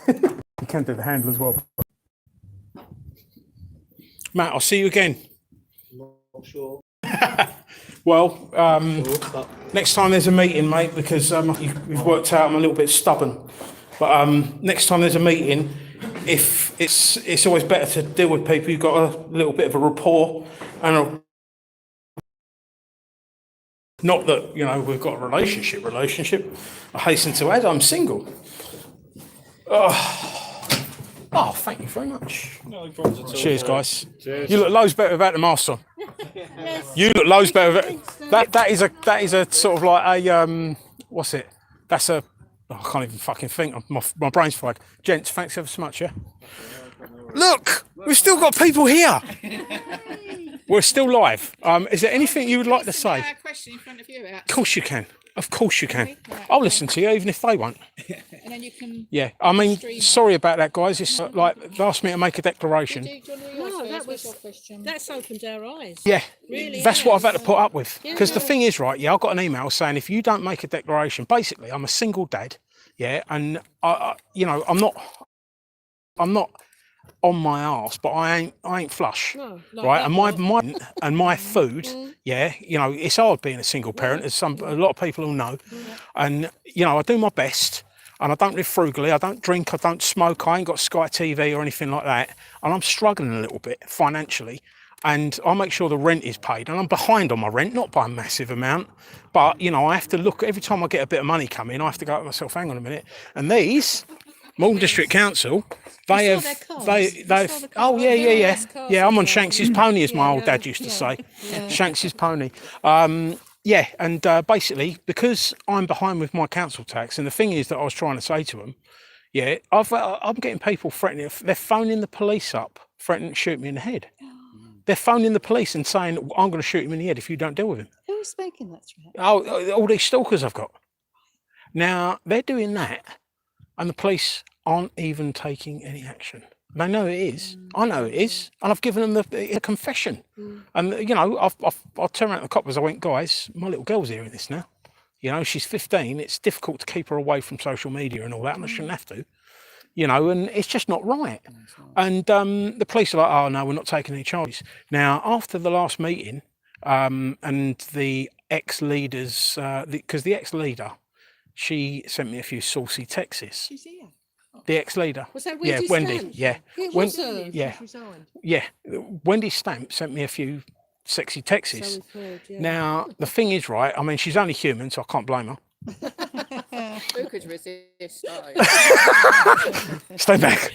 You can do the handle as well. Matt, I'll see you again. Not sure. Well, next time there's a meeting, mate, because you've worked out I'm a little bit stubborn. But next time there's a meeting, if it's always better to deal with people you've got a little bit of a rapport and not that, you know, we've got a relationship. I hasten to add, I'm single. Oh, thank you very much. No problems at all. Cheers, guys. Cheers. You look loads better without the mask on. Yes. You look loads better with that is a sort of like a what's it? That's a I can't even fucking think. My brain's fried. Gents, thanks ever so much, yeah? Look! We've still got people here! We're still live. Is there anything you would like to say? A question in front of you. Of course you can. Of course you can. I'll listen to you, even if they won't. And then you can. Yeah, I mean, sorry about that, guys. It's like they asked me to make a declaration. That's opened our eyes. Yeah, Really that's what I've had to put up with. Yeah. Because the thing is, right, yeah, I got an email saying if you don't make a declaration, basically, I'm a single dad, yeah, and I you know, I'm not on my arse, but I ain't flush, No, like right? that And my food, yeah, you know, it's hard being a single parent, as a lot of people will know, and you know, I do my best, and I don't live frugally, I don't drink, I don't smoke, I ain't got Sky TV or anything like that, and I'm struggling a little bit financially, and I make sure the rent is paid, and I'm behind on my rent, not by a massive amount, but you know, I have to look every time I get a bit of money coming, I have to go to myself, hang on a minute, and these Malton District Council, they You have, saw their cars. they, You they've, saw the oh cars. yeah, They're yeah, nice yeah. cars Yeah, I'm on as well. Shanks's pony, as my Yeah, old dad yeah, used to yeah, say. yeah. Shanks's pony. Yeah, and basically, because I'm behind with my council tax, and the thing is that I was trying to say to them, yeah, I'm getting people threatening, they're phoning the police up, threatening to shoot me in the head. They're phoning the police and saying, I'm going to shoot him in the head if you don't deal with him. Who is making that threat? Oh, all these stalkers I've got. Now, they're doing that, and the police aren't even taking any action. They know it is. I know it is. And I've given them the confession. And, you know, I turned around to the coppers, I went, guys, my little girl's hearing this now. You know, she's 15. It's difficult to keep her away from social media and all that, and I shouldn't have to. You know, and it's just not right. And the police are like, oh, no, we're not taking any charges. Now, after the last meeting, and the ex-leaders, because the ex-leader, she sent me a few saucy texts. She's here. The ex-leader. Was that Yeah, Wendy Wendy. Stamp? Yeah. It Wen- was her. yeah. She's resigned. Yeah. Wendy Stamp sent me a few sexy texts. So we've heard, yeah. Now, the thing is, right, I mean, she's only human, so I can't blame her. Who could resist? Stay back.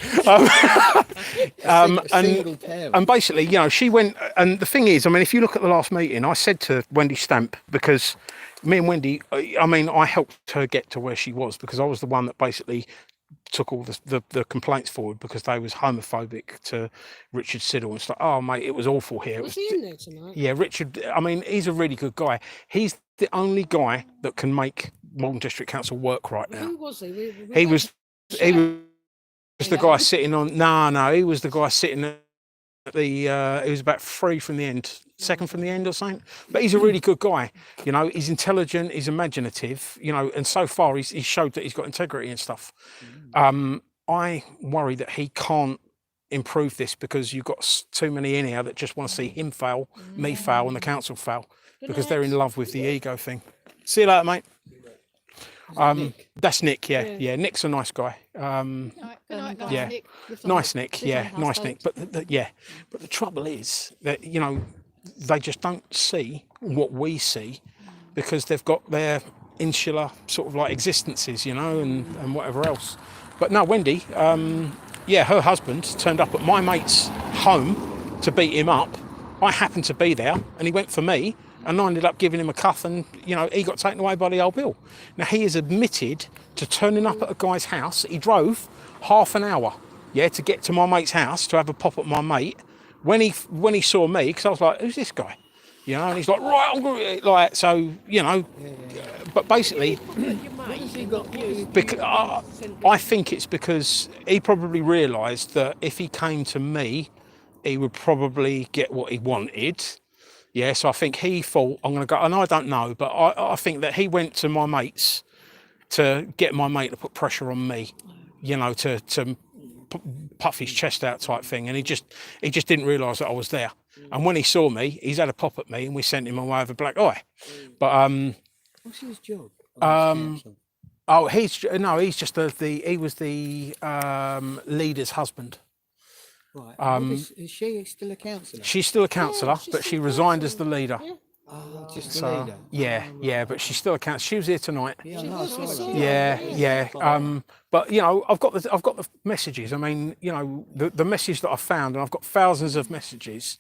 And basically, you know, she went, and the thing is, I mean, if you look at the last meeting, I said to Wendy Stamp, because me and Wendy, I mean, I helped her get to where she was, because I was the one that basically took all the complaints forward, because they was homophobic to Richard Siddle and stuff. Oh, mate, it was awful here. Was he in there tonight? Yeah, Richard, I mean, he's a really good guy. He's the only guy that can make Malton District Council work right now. Who was he? He was the guy sitting on, no, he was the guy sitting at the, he was about 3 from the end, 2nd from the end or something. But he's a really good guy. You know, he's intelligent, he's imaginative, you know, and so far he's showed that he's got integrity and stuff. I worry that he can't improve this, because you've got too many in here that just want to see him fail, me fail, and the council fail, because they're in love with the ego thing. See you later, mate. That's Nick, yeah. Nick's a nice guy. Yeah, nice Nick, yeah, nice Nick. But but the trouble is that, you know, they just don't see what we see, because they've got their insular sort of like existences, you know, and whatever else. But no, Wendy, yeah, her husband turned up at my mate's home to beat him up. I happened to be there, and he went for me, and I ended up giving him a cuff, and, you know, he got taken away by the old bill. Now, he is admitted to turning up at a guy's house. He drove half an hour, yeah, to get to my mate's house to have a pop at my mate. When he saw me, because I was like, who's this guy? You know, and he's like, right, I'm going to, like, so, you know, but basically, I think it's because he probably realised that if he came to me, he would probably get what he wanted. Yeah, so I think he thought, I'm going to go, and I don't know, but I think that he went to my mates to get my mate to put pressure on me, you know, to puff his chest out type thing, and he just didn't realise that I was there. And when he saw me, he's had a pop at me, and we sent him away with a black eye. But What's his job? oh, he's just he was the leader's husband. Right. Is she still a councillor? She's still a councillor, but she resigned as the leader. Oh, just the leader. Yeah, but she's still a councillor. She was here tonight. Yeah, no, yeah. But you know, I've got the messages. I mean, you know, the message that I found, and I've got thousands of messages.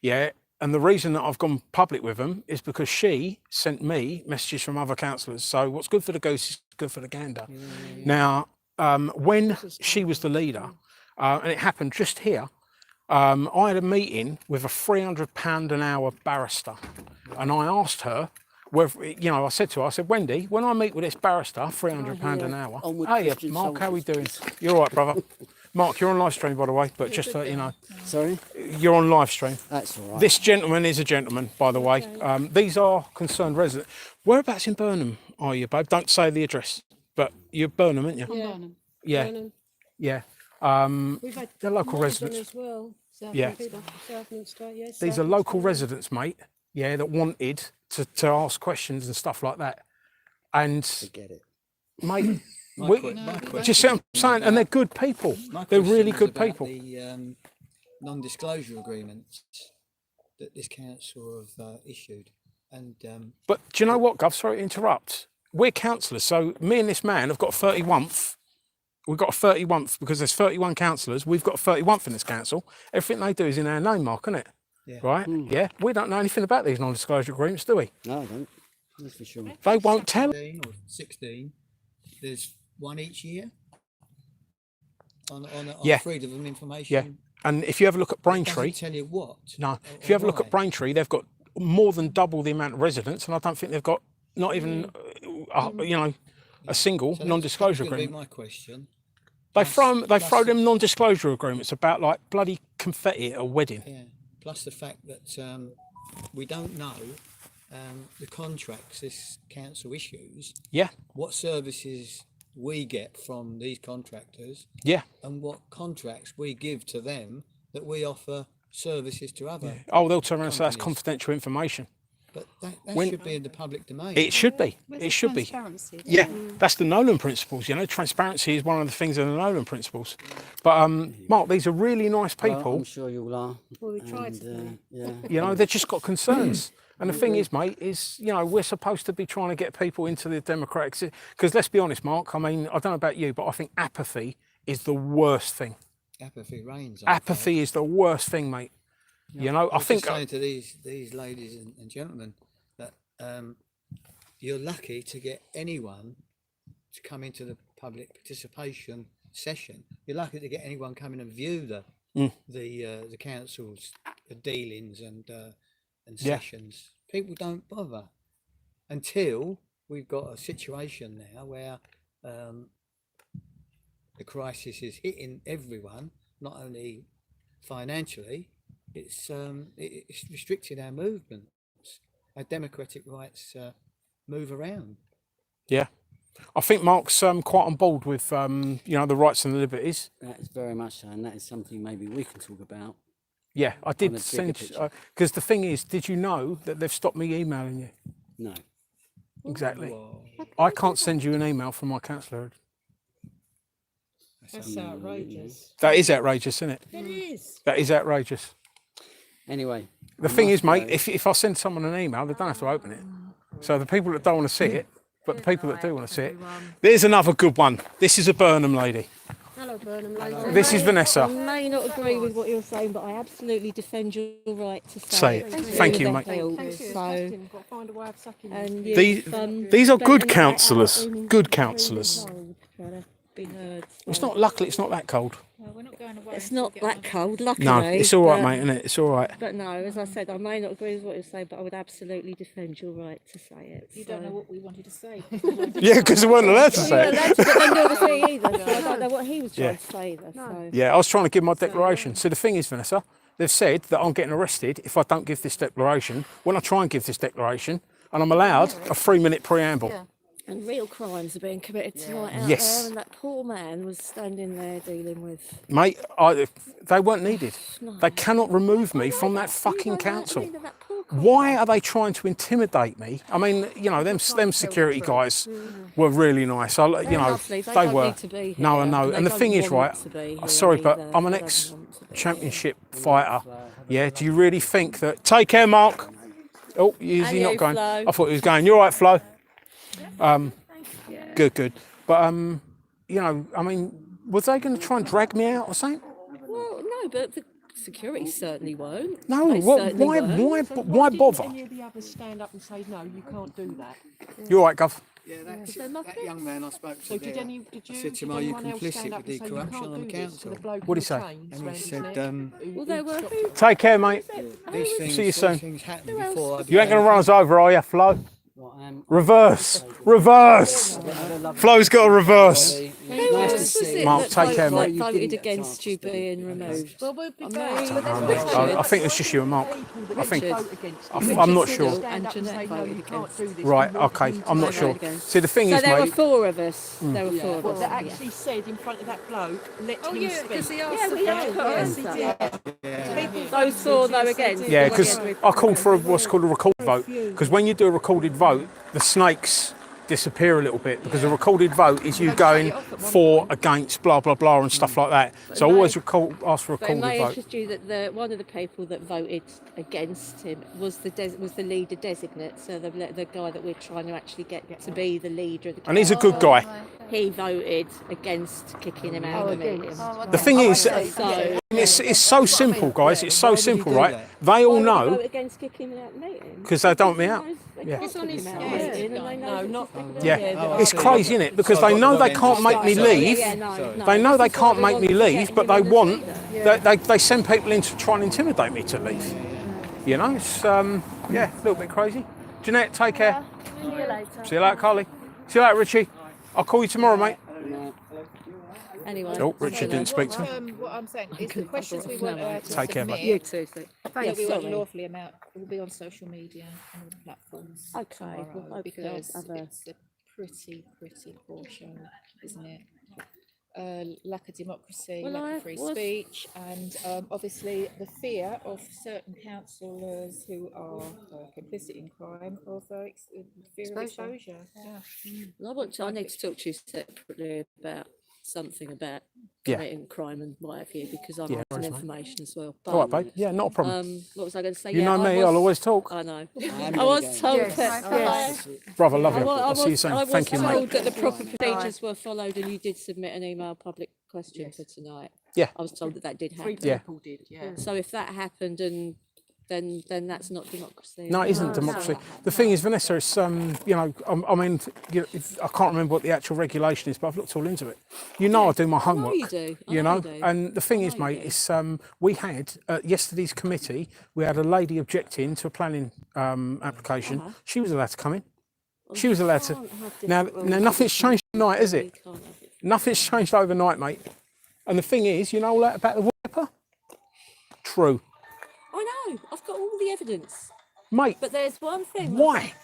Yeah, and the reason that I've gone public with them is because she sent me messages from other councillors. So what's good for the goose is good for the gander. Now, when she was the leader, and it happened just here, I had a meeting with a £300 an hour barrister, and I asked her whether, you know, I said to her, I said, Wendy, when I meet with this barrister, £300 an hour. Hey, Mark, how are we doing? You're all right, brother. Mark, you're on live stream, by the way, but just to let you know. Sorry? You're on live stream. That's all right. This gentleman is a gentleman, by the way. These are concerned residents. Whereabouts in Burnham are you, babe? Don't say the address, but you're Burnham, aren't you? Burnham. Yeah. Burnham. Yeah. We've had they're local Morton residents. as well. Yeah. These are local residents, mate. Yeah, that wanted to ask questions and stuff like that. And get it, mate. Just see what I'm saying, and they're good people. They're really good people. The non-disclosure agreements that this council have issued, and but do you know what, Gov? Sorry to interrupt. We're councillors, so me and this man have got 31th We've got a 31th because there's 31 councillors. We've got a 31th in this council. Everything they do is in our name, Mark, isn't it? Yeah. Right? Yeah. We don't know anything about these non-disclosure agreements, do we? No, I don't. That's for sure. They won't tell. 15 or 16. There's one each year. On Yeah. freedom of information. Yeah. And if you have a look at Braintree, it doesn't tell you what. No. If you have a look at Braintree, they've got more than double the amount of residents, and I don't think they've got not even, you know, a single So non-disclosure that's gonna be agreement. my question. They throw them non-disclosure agreements about like bloody confetti at a wedding. Yeah. Plus the fact that we don't know the contracts this council issues. Yeah. What services we get from these contractors. Yeah. And what contracts we give to them that we offer services to other. Yeah. Oh, they'll turn around and say that's companies. confidential information. But that When- should be in the public domain. It should be. It should be. Yeah, that's the Nolan principles. You know, transparency is one of the things in the Nolan principles. But Mark, these are really nice people. Well, I'm sure you all are. Well, we tried to. Yeah. You know, they've just got concerns. And the thing is, mate, is, you know, we're supposed to be trying to get people into the democratic, because let's be honest, Mark, I mean, I don't know about you, but I think apathy is the worst thing. Apathy reigns. Apathy is the worst thing, mate. You know, I was think just saying to these ladies and gentlemen that you're lucky to get anyone to come into the public participation session. You're lucky to get anyone come in and view the council's dealings and Yeah. sessions. People don't bother until we've got a situation now where the crisis is hitting everyone, not only financially. It's restricting our movements. Our democratic rights move around. Yeah, I think Mark's quite on board with you know, the rights and the liberties. That is very much so, and that is something maybe we can talk about. Yeah, I on a did bigger send, picture. because the thing is, did you know that they've stopped me emailing you? No. Exactly. I can't send you an email from my councillor. That's outrageous. That is outrageous, isn't it? It is. That is outrageous. Anyway. The thing is, mate, if I send someone an email, they don't have to open it. So the people that don't want to see it, but the people that do want to see it. There's another good one. This is a Burnham lady. Hello, Burnham lady. This is Vanessa. I may not agree with what you're saying, but I absolutely defend your right to Say it. Thank you, mate. These are good councillors. Good councillors. It's not. Luckily, it's not that cold. It's not that cold, luckily. No, it's all right, mate, isn't it? It's all right. But no, as I said, I may not agree with what you're saying, but I would absolutely defend your right to say it. You don't know what we wanted to say. Yeah, because they weren't allowed to say it. But then you're the thing either, so I don't know what he was trying to say either. So. Yeah, I was trying to give my declaration. So the thing is, Vanessa, they've said that I'm getting arrested if I don't give this declaration. When I try and give this declaration, and I'm allowed a 3-minute preamble. Yeah. And real crimes are being committed tonight out Yes. there, and that poor man was standing there dealing with. Mate, they weren't needed. They cannot remove me from that fucking council. Why are they trying to intimidate me? I mean, you know, them security guys were really nice. You know, lovely. They they don't were. need to be No, I here, know. and And they the thing don't is, right? want to be here Sorry, but either. I'm an They don't ex-championship fighter. Yeah. Do you really think that? Take care, Mark. Oh, is he And not you, going? Flo. I thought he was going. You're right, Flo. Good. But you know, I mean, was they going to try and drag me out or something? Well, no, but the security certainly won't. No. They certainly won't. Why bother? Any of the others stand up and say, no, you can't do that? You're right, Gov. Yeah, Is there nothing? that young man I spoke to So there, did you, I said to him, are you complicit with the corruption on the council? What'd he say? And he said, Well, there were. Take care, mate. these things, See you these soon. things happened before. You ain't going to run us over, are you, Flo? Reverse. Flo's got a reverse. Who else was it Mark, that take care, that mate. voted against you being removed? Well, we'll be I think it's just you and Mark. I think. I'm not sure. And Jeanette voted against. Right, okay, I'm not sure. See, the thing So is, there were mate. 4 of us. There were 4 of Well, us. that actually said in front of that bloke, let him speak. because he asked the Yes, he vote. did. Those 4 though against. Yeah, because I called for what's called a recorded vote. Because when you do a recorded vote, the snakes disappear a little bit, because a recorded vote is you going for, against, blah blah blah and stuff like that. So always ask for a But it recorded may vote. interest you that one of the people that voted against him was the leader designate, so the guy that we're trying to actually get to be the leader of the. And he's a good guy. He voted against kicking him out of the meeting. The thing is, it's so simple, guys. It's so simple, right? They all know. Vote against kicking him out of the meeting. Because they don't me out. Yeah. Yeah, it's crazy, isn't it? Because they know they can't make me leave. They know they can't make me leave, but they want. They send people in to try and intimidate me to leave. You know, it's yeah, a little bit crazy. Jeanette, take care. See you later. See you later, Carly. See you later, Richie. I'll call you tomorrow, mate. Anyway. Oh, Richard didn't speak to me. What I'm saying is the questions we weren't allowed to Take care, submit, mate. You too. that we weren't lawfully amount will be on social media and all the platforms Okay, tomorrow, well, because other... it's a pretty poor show, isn't it? Lack of democracy, lack of free speech, and obviously the fear of certain councillors who are complicit in crime of fear of exposure. Yeah. Well, I need to talk to you separately about something about committing crime and what have you, because I want some information as well. But, all right, babe. Yeah, not a problem. What was I going to say? You know me, I'll always talk. I know. I was told that. Brother, love you. I'll see you soon. Thank you, mate. I was told that the proper procedures were followed, and you did submit an email public question for tonight. Yeah. I was told that did happen. 3 people did, yeah. So if that happened, and then that's not democracy. No, it isn't democracy. The thing is, Vanessa, it's you know, I mean, you know, I can't remember what the actual regulation is, but I've looked all into it. You know, I do my homework. I know you do. You know, and the thing is, mate, it's we had at yesterday's committee, we had a lady objecting to a planning application. She was allowed to come in. She was allowed to. Now, nothing's changed tonight, is it? Nothing's changed overnight, mate. And the thing is, you know all that about the wallpaper? True. I know, I've got all the evidence. Mate. But there's one thing. Why?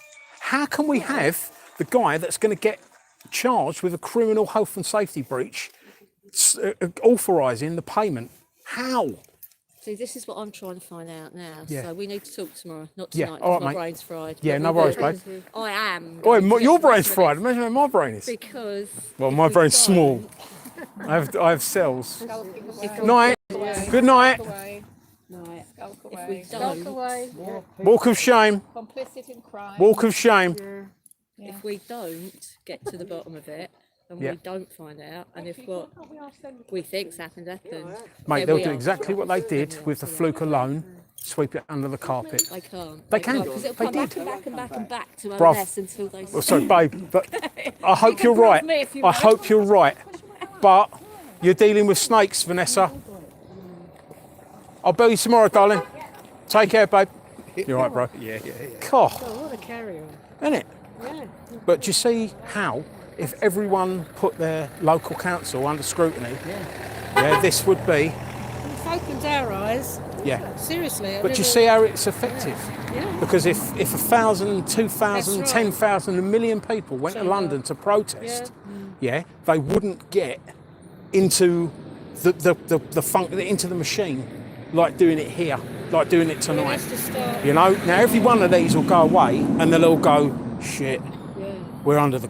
How can we have the guy that's going to get charged with a criminal health and safety breach authorising the payment? How? See, this is what I'm trying to find out now. Yeah. So we need to talk tomorrow, not Yeah, tonight, all right, my mate. brain's fried. Yeah, But no worries, babe. I am. Oh, your brain's fried. Imagine how my brain is. Because. Well, my brain's small. I have cells. Night. Good night. Right. If we don't, Walk of shame. Complicit in crime. Walk of shame. if we don't get to the bottom of it, and we don't find out, and if what we think's happened, mate, they'll do exactly what they did with the fluke alone. Sweep it under the carpet. They can't. They can. Because it'll They come back did. and back and back and back to Bruv. OS until they. Oh, sorry, babe, but I hope can you're right. prove me if you I want. hope you're right. But you're dealing with snakes, Vanessa. I'll bill you tomorrow, darling. Take care, babe. You're right, bro. Yeah. God, What a carry on. isn't it? Yeah. But do you see how, if everyone put their local council under scrutiny, this would be. It's opened our eyes. Yeah. Seriously. But do you see how it's effective? Yeah. Because if 1,000, 2,000, That's right. 10,000, a million people went to London to protest, they wouldn't get into the funk, into the machine, like doing it here, like doing it tonight. You know, now every one of these will go away, and they'll all go, shit, we're under the,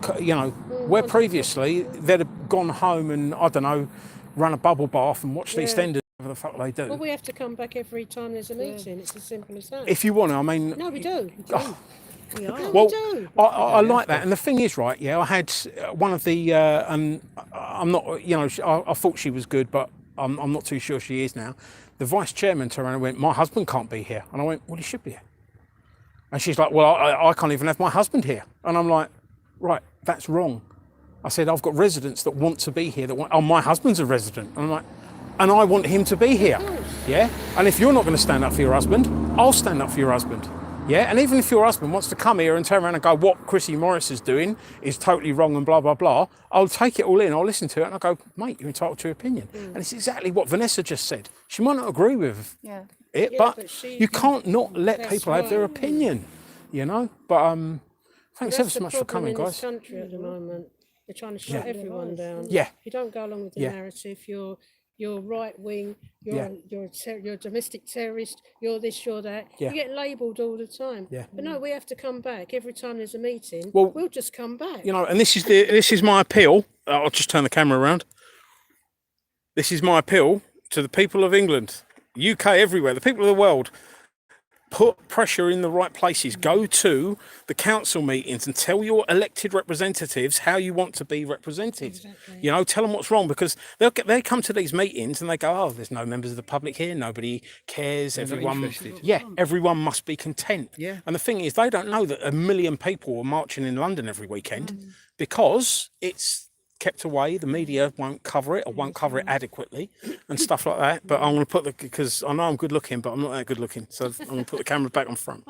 where previously they'd have gone home and, I don't know, run a bubble bath and watch the EastEnders, whatever the fuck they do. Well, we have to come back every time there's a meeting. It's as simple as that. If you want to, I mean. No, we do. We are. Well, we do. I like that, and the thing is, right? Yeah, I had one of the, and I'm not, I thought she was good, but I'm not too sure she is now. The vice chairman turned around and went, "My husband can't be here," and I went, "Well, he should be here." And she's like, "Well, I can't even have my husband here," and I'm like, "Right, that's wrong." I said, "I've got residents that want to be here. My husband's a resident," and I'm like, "And I want him to be here." Yeah, and if you're not going to stand up for your husband, I'll stand up for your husband. Yeah, and even if your husband wants to come here and turn around and go, what Chrissy Morris is doing is totally wrong and blah, blah, blah, I'll take it all in, I'll listen to it, and I'll go, mate, you're entitled to your opinion. And it's exactly what Vanessa just said. She might not agree with it, but you can't not let people have their opinion, But thanks ever so much for coming, guys. That's the problem in this country at the moment. They're trying to shut everyone down. Yeah. If you don't go along with the narrative, you're you're right wing, you're a domestic terrorist, you're this, you're that. You get labelled all the time. But no, we have to come back every time there's a meeting. Well, we'll just come back. You know, and this is my appeal. I'll just turn the camera around. This is my appeal to the people of England, UK, everywhere, the people of the world. Put pressure in the right places. Go to the council meetings and tell your elected representatives how you want to be represented. Exactly. You know, tell them what's wrong, because they come to these meetings and they go, oh, there's no members of the public here. Nobody cares. Everyone must be content. Yeah. And the thing is, they don't know that 1 million people are marching in London every weekend because it's kept away. The media won't cover it or won't cover it adequately and stuff like that. But I'm going to because I know I'm good looking, but I'm not that good looking. So I'm going to put the camera back on front.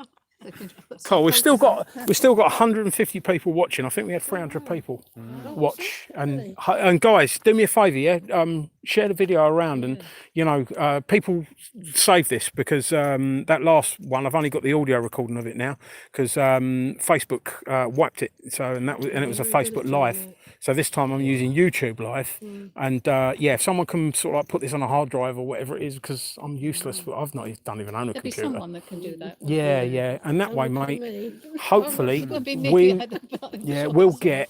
Cool. We've still got 150 people watching. I think we had 300 people watch. And guys, do me a favour, share the video around, and people save this, because that last one, I've only got the audio recording of it now, because Facebook wiped it. So and it was a Facebook Live. So this time I'm using YouTube Live, and if someone can sort of like put this on a hard drive or whatever it is, because I'm useless, but don't even own a computer. There'll be someone that can do that. Yeah, and that way, mate, hopefully we'll get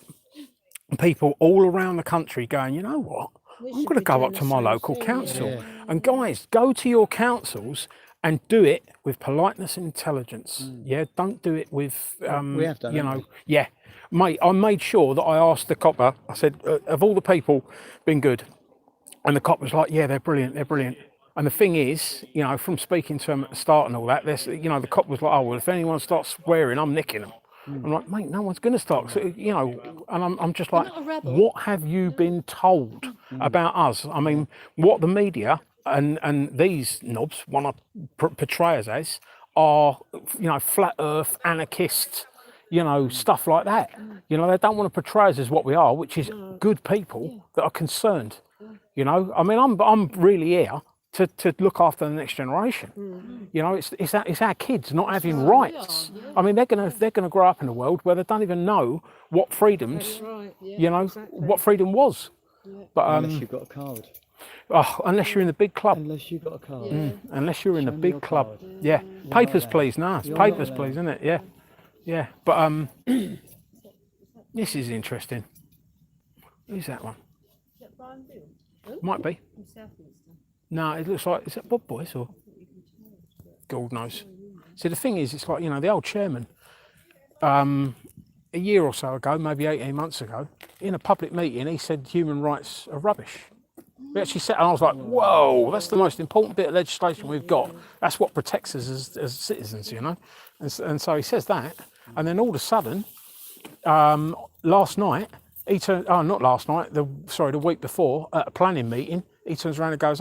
people all around the country going, you know what, I'm going to go up to my local council. And guys, go to your councils and do it with politeness and intelligence. Don't do it with we have done, mate, I made sure that I asked the copper, I said, have all the people been good? And the cop was like, yeah, they're brilliant. And the thing is, from speaking to them at the start and all that, the cop was like, oh, well, if anyone starts swearing, I'm nicking them. I'm like, mate, no one's going to start. So, and I'm just like, what have you been told about us? I mean, what the media and these knobs want to portray us as are, flat earth, anarchists, stuff like that. They don't want to portray us as what we are, which is good people that are concerned. I mean, I'm really here to look after the next generation. It's our kids not having rights. I mean, they're gonna grow up in a world where they don't even know what freedoms, what freedom was. But unless you've got a card. Unless you're in the big club. Unless you've got a card. Unless you're in the big club. Yeah. Papers, please. No, it's papers, please, isn't it? Yeah. Yeah. But this is interesting. Who's that one? Might be. No, it looks like, is that Bob Boyce or? God knows. See, the thing is, it's like, the old chairman, a year or so ago, maybe 18 months ago, in a public meeting, he said human rights are rubbish. We actually said, and I was like, whoa, that's the most important bit of legislation we've got. That's what protects us as citizens, And so he says that, and then all of a sudden, last night, he turned, not last night, the week before, at a planning meeting, he turns around and goes,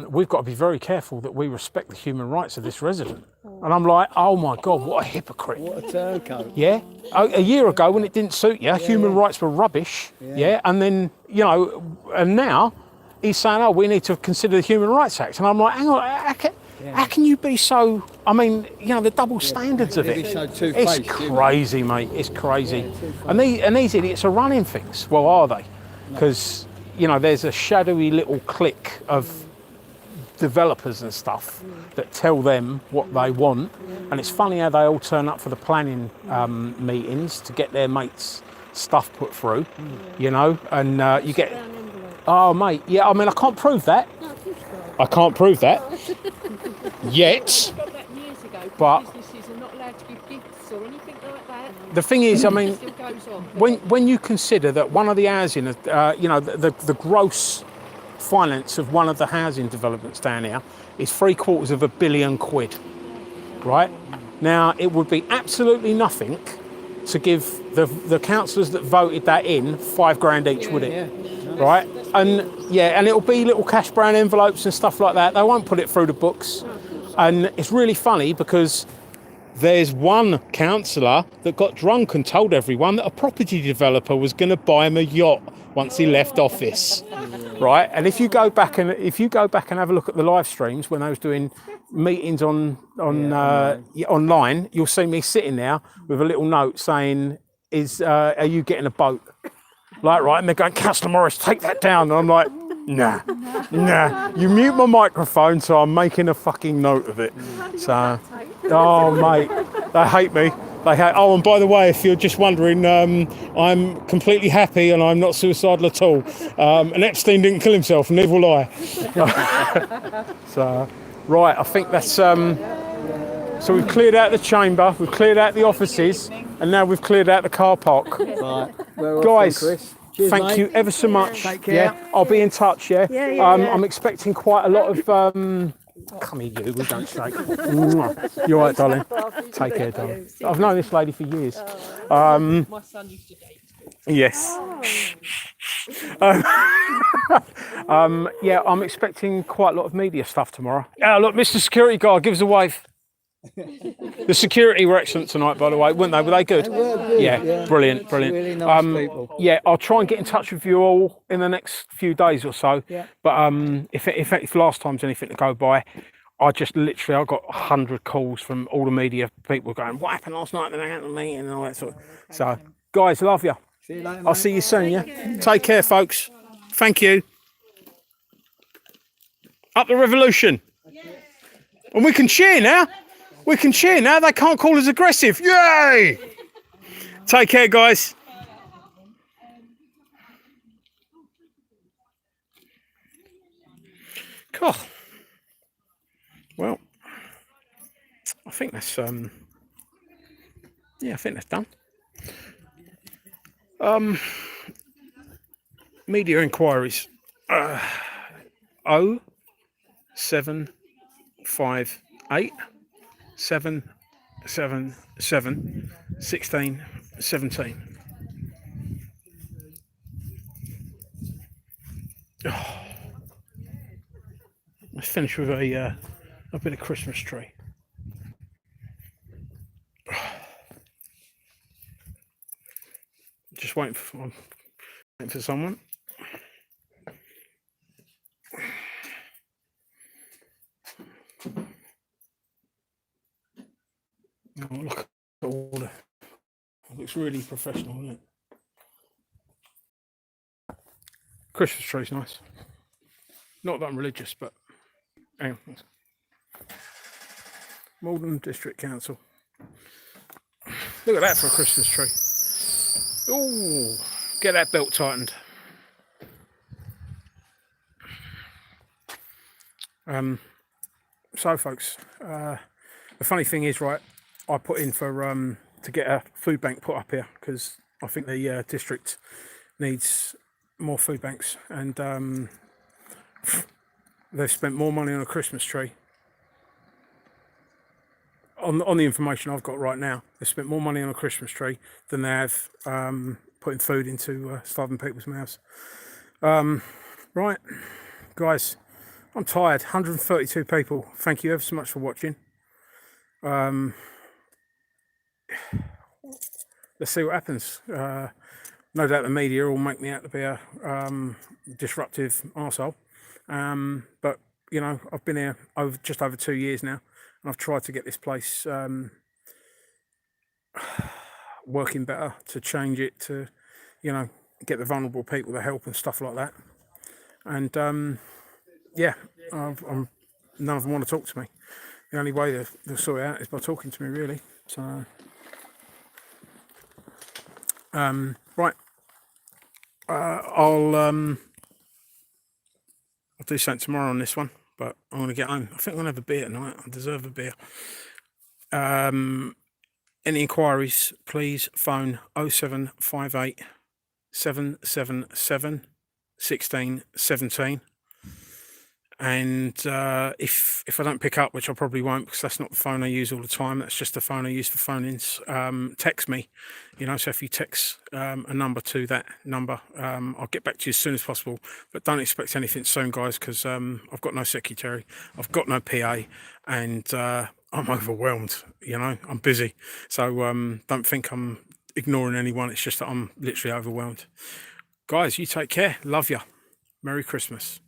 we've got to be very careful that we respect the human rights of this resident. And I'm like, oh my God, what a hypocrite. What a turncoat. Yeah. A year ago, when it didn't suit you, human rights were rubbish. Yeah. And then, and now he's saying, we need to consider the Human Rights Act. And I'm like, hang on, how can you be so, I mean, the double standards of it. It's crazy, mate. It's crazy. And these idiots are running things. Well, are they? Because, there's a shadowy little clique of developers and stuff that tell them what they want. And it's funny how they all turn up for the planning meetings to get their mates' stuff put through, and you get, oh, mate, yeah, I mean, I can't prove that. I can't prove that yet. But businesses are not allowed to give gifts or anything like that. The thing is, I mean, when you consider that one of the housing, the gross finance of one of the housing developments down here is £750 million, right? Now, it would be absolutely nothing to give the councillors that voted that in £5,000 each, would it? Right? And it'll be little cash brown envelopes and stuff like that. They won't put it through the books. And it's really funny because there's one councillor that got drunk and told everyone that a property developer was going to buy him a yacht once he left office, right? And if you go back and have a look at the live streams when I was doing meetings online, you'll see me sitting there with a little note saying, "Are you getting a boat?" Like, right, and they're going, "Councillor Morris, take that down." And I'm like, Nah, nah. You mute my microphone, so I'm making a fucking note of it. So, oh mate, they hate me. They hate. Oh, and by the way, if you're just wondering, I'm completely happy and I'm not suicidal at all. And Epstein didn't kill himself, neither will I. So, right, I think that's. So we've cleared out the chamber, we've cleared out the offices, and now we've cleared out the car park. Right, we're Guys, off then, Chris. Cheers, thank mate. you ever so much. Take care. Yeah, I'll be in touch. Yeah, Yeah. I'm expecting quite a lot of. Come here, you. We don't shake. You're right, darling. Take care, darling. I've known this lady for years. My son used to date. Yes. Yeah, I'm expecting quite a lot of media stuff tomorrow. Look, Mr. Security Guard, give us a wave. The security were excellent tonight, by the way, weren't they? Were they good? They were good. Yeah, brilliant. Really nice people. Yeah, I'll try and get in touch with you all in the next few days or so. Yeah. But if last time's anything to go by, I got 100 calls from all the media people going, "What happened last night?" And they had a meeting and all that sort. So, guys, love you. See you later, I'll mate. see you soon. Yeah. Take care, folks. Thank you. Up the revolution. And we can cheer now. We can cheer now. They can't call us aggressive. Yay! Take care, guys. Cool. Well, I think that's yeah, I think that's done. Media inquiries. 0758 777 1617. Let's finish with a bit of Christmas tree. Just waiting for someone. Oh, look at all the. It looks really professional, doesn't it? Christmas tree's nice. Not that I'm religious, but hang on. Malden District Council. Look at that for a Christmas tree. Ooh, get that belt tightened. So folks, the funny thing is, right, I put in for to get a food bank put up here because I think the district needs more food banks, and they've spent more money on a Christmas tree. On the information I've got right now, they've spent more money on a Christmas tree than they have putting food into starving people's mouths. Right, guys, I'm tired. 132 people. Thank you ever so much for watching. Let's see what happens. No doubt the media will make me out to be a disruptive arsehole. But, you know, I've been here just over 2 years now, and I've tried to get this place working better, to change it, to, you know, get the vulnerable people the help and stuff like that. And, yeah, none of them want to talk to me. The only way they'll sort it out is by talking to me, really. So, right. I'll do something tomorrow on this one, but I'm going to get home. I think I'm going to have a beer tonight. I deserve a beer. Any inquiries, please phone 0758 777 1617. And if I don't pick up, which I probably won't, because that's not the phone I use all the time, that's just the phone I use for phone-ins, text me, you know. So if you text a number to that number, I'll get back to you as soon as possible. But don't expect anything soon, guys, because I've got no secretary, I've got no PA, and I'm overwhelmed, you know, I'm busy. So don't think I'm ignoring anyone, it's just that I'm literally overwhelmed. Guys, you take care, love you, Merry Christmas.